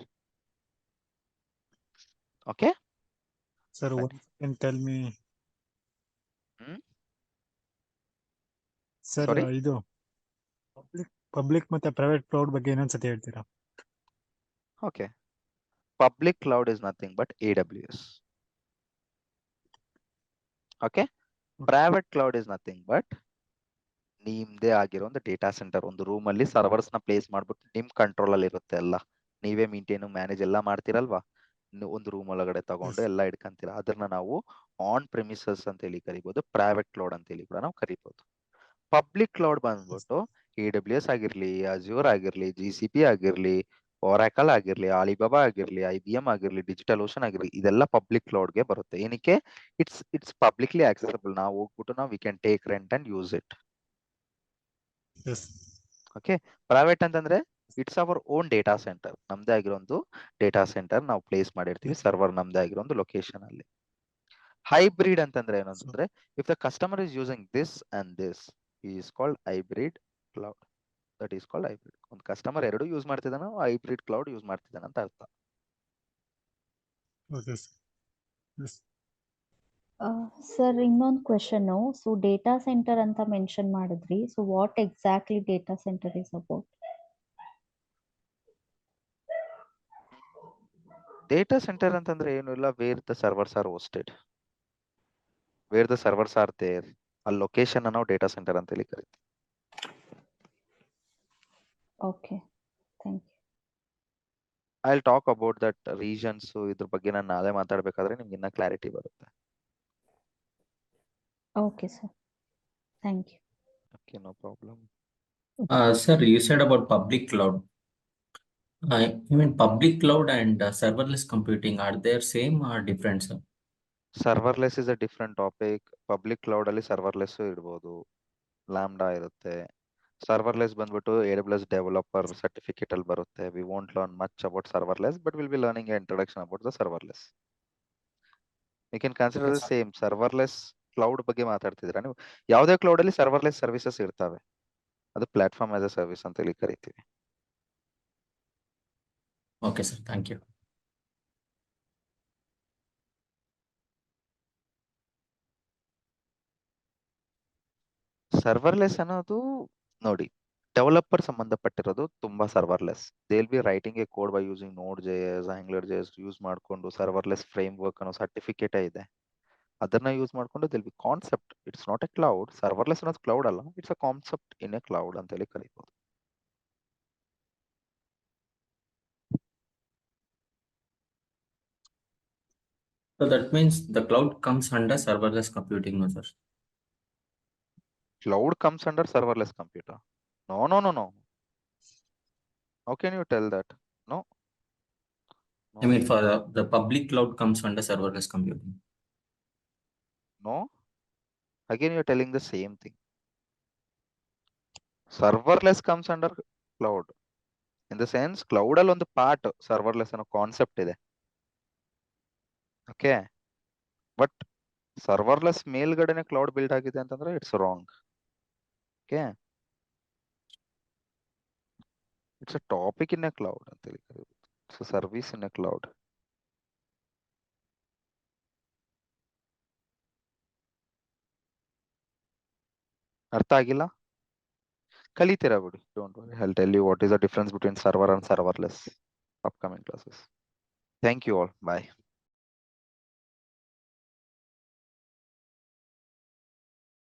Okay Sir, Fine. once you can tell me, sir, Sorry? ಇದು ಪಬ್ಲಿಕ್ ಮತ್ತೆ ಪ್ರೈವೇಟ್ ಕ್ಲೌಡ್ ಬಗ್ಗೆ ಇನ್ನೊಂದ್ಸತಿ ಹೇಳ್ತೀರಾ? Okay. Public cloud is nothing but AWS. Okay. Private cloud is nothing but ನಿಮ್ದೇ ಆಗಿರೋ ಒಂದು ಡೇಟಾ ಸೆಂಟರ್, ಒಂದು ರೂಮ್ ಅಲ್ಲಿ ಸರ್ವರ್ಸ್ ನ ಪ್ಲೇಸ್ ಮಾಡ್ಬಿಟ್ಟು ನಿಮ್ ಕಂಟ್ರೋಲ್ ಅಲ್ಲಿ ಇರುತ್ತೆ ಎಲ್ಲ, ನೀವೇ ಮೇಂಟೈನ್ ಮ್ಯಾನೇಜ್ ಎಲ್ಲ ಮಾಡ್ತಿರಲ್ವಾ, ಒಂದು ರೂಮ್ ಒಳಗಡೆ ತಗೊಂಡು ಎಲ್ಲ ಇಟ್ಕೊಂತೀರಾ, ಅದನ್ನ ನಾವು ಆನ್ ಪ್ರೆಮಿಸಸ್ ಅಂತ ಹೇಳಿ ಕರಿಬಹುದು, ಪ್ರೈವೇಟ್ ಕ್ಲೌಡ್ ಅಂತ ಹೇಳಿ ಕೂಡ ನಾವು ಕರಿಬಹುದು. ಪಬ್ಲಿಕ್ ಕ್ಲೌಡ್ ಬಂದ್ಬಿಟ್ಟು AWS ಆಗಿರ್ಲಿ, ಅಜೂರ್ ಆಗಿರ್ಲಿ, GCP ಆಗಿರ್ಲಿ, ಒರಾಕಲ್ ಆಗಿರ್ಲಿ, ಆಲಿಬಾಬಾ ಆಗಿರ್ಲಿ, IBM ಆಗಿರ್ಲಿ, ಡಿಜಿಟಲ್ ಓಷನ್ ಆಗಿರ್ಲಿ, ಇದೆಲ್ಲ ಪಬ್ಲಿಕ್ ಕ್ಲೌಡ್ಗೆ ಬರುತ್ತೆ. ಏನಕ್ಕೆ? It's publicly accessible. ನಾವು ಹೋಗ್ಬಿಟ್ಟು ನಾವು we can take rent and use it. Okay. Private ಅಂತಂದ್ರೆ it's our own data centre, ನಮ್ದೇ ಆಗಿರೋ ಒಂದು ಡೇಟಾ ಸೆಂಟರ್ ನಾವು ಪ್ಲೇಸ್ ಮಾಡಿರ್ತೀವಿ, ಸರ್ವರ್ ನಮ್ದೇ ಆಗಿರೋ ಒಂದು ಲೊಕೇಶನ್ ಅಲ್ಲಿ. ಹೈಬ್ರಿಡ್ ಅಂತಂದ್ರೆ ಏನು ಅಂತಂದ್ರೆ, if the customer is using this and this is called hybrid cloud. That is called hybrid. ಒಂದು ಕಸ್ಟಮರ್ ಎರಡು ಯೂಸ್ ಮಾಡ್ತಿದ್ದಾನೆ, ಹೈಬ್ರಿಡ್ ಕ್ಲೌಡ್ ಯೂಸ್ ಮಾಡ್ತಿದ್ದಾನೆ ಅಂತ ಅರ್ಥ. ಸರ್, ಇನ್ನೊಂದು ಕ್ವೆಶನ್. ಸೊ ಡೇಟಾ ಸೆಂಟರ್ ಅಂತ ಮೆನ್ಷನ್ ಮಾಡಿದ್ರಿ. So what exactly data center is about? Data center ಅಂತಂದ್ರೆ ಏನು ಇಲ್ಲ, where the servers are hosted, where the servers are there, ಆ ಲೊಕೇಶನ್ ನಾವು ಡೇಟಾ ಸೆಂಟರ್ ಅಂತ ಹೇಳಿ ಕರಿತೀವಿ. Okay, thank you. I will talk about that regions. ಇದ್ರ ಬಗ್ಗೆ ನಾನು ನಾಳೆ ಮಾತಾಡ್ಬೇಕಾದ್ರೆ ನಿಮ್ಗೆ ಇನ್ನ ಕ್ಲಾರಿಟಿ ಬರುತ್ತೆ. Okay sir, thank you. Okay, no problem. Sir, you said about public cloud. You mean public cloud and serverless computing, are they same or different, sir? Serverless is a different topic. Public cloud ಅಲ್ಲಿ ಸರ್ವರ್ಲೆಸ್ ಇರ್ಬೋದು, ಲ್ಯಾಂಬ್ಡಾ ಇರುತ್ತೆ. ಸರ್ವರ್ಲೆಸ್ ಬಂದ್ಬಿಟ್ಟು AWS ಡೆವಲಪರ್ ಸರ್ಟಿಫಿಕೇಟ್ ಅಲ್ಲಿ ಬರುತ್ತೆ. We won't learn much about serverless, but will be learning introduction about the serverless. You can consider the same. Serverless cloud ಬಗ್ಗೆ ಮಾತಾಡ್ತಿದ್ದೀರಾ ನೀವು? ಯಾವುದೇ ಕ್ಲೌಡ್ ಅಲ್ಲಿ ಸರ್ವರ್ಲೆಸ್ ಸರ್ವಿಸಸ್ ಇರ್ತವೆ, ಅದು ಪ್ಲಾಟ್ಫಾರ್ಮ್ ಆಸ್ ಅ ಸರ್ವಿಸ್ ಅಂತ ಹೇಳಿ ಕರಿತೀವಿ. Okay, sir. Thank you. ಸರ್ವರ್ಲೆಸ್ ಅನ್ನೋದು ನೋಡಿ, ಡೆವಲಪರ್ ಸಂಬಂಧಪಟ್ಟಿರೋದು ತುಂಬಾ serverless. They will be writing a code by using Node.js, AngularJS use ಮಾಡ್ಕೊಂಡು ಸರ್ವರ್ಲೆಸ್ ಫ್ರೇಮ್ ವರ್ಕ್ ಅನ್ನೋ ಸರ್ಟಿಫಿಕೇಟ್ ಇದೆ, ಅದನ್ನ ಯೂಸ್ ಮಾಡ್ಕೊಂಡು they'll be concept. It's not a cloud. Serverless ಅನ್ನೋದು ಕ್ಲೌಡ್ ಅಲ್ಲ, it's a concept in a cloud ಅಂತ ಹೇಳಿ ಕರಿಬಹುದು. So that means the cloud comes under serverless computing, no, sir? Cloud comes under serverless computer. No, no, no, no. How can you tell that? No. I mean, for the public cloud comes under serverless computing. No. Again, you're telling the same thing. Serverless comes under cloud. In the sense, cloud ಅಲ್ಲಿ ಒಂದು ಪಾರ್ಟ್ ಸರ್ವರ್ಲೆಸ್ ಅನ್ನೋ ಕಾನ್ಸೆಪ್ಟ್ ಇದೆ. ಓಕೆ, ಬಟ್ ಸರ್ವರ್ಲೆಸ್ ಮೇಲ್ಗಡೆನೆ ಕ್ಲೌಡ್ ಬಿಲ್ಡ್ ಆಗಿದೆ ಅಂತಂದ್ರೆ it's wrong. Okay, it's a topic in a cloud ಅಂತ ಹೇಳಿ ಕರೀಬಹುದು. It's a service in a cloud. ಅರ್ಥ ಆಗಿಲ್ಲ? ಕಲಿತೀರಾ ಬಿಡಿ, don't worry. I will tell you what is the difference between server and serverless upcoming classes. Thank you all. Bye.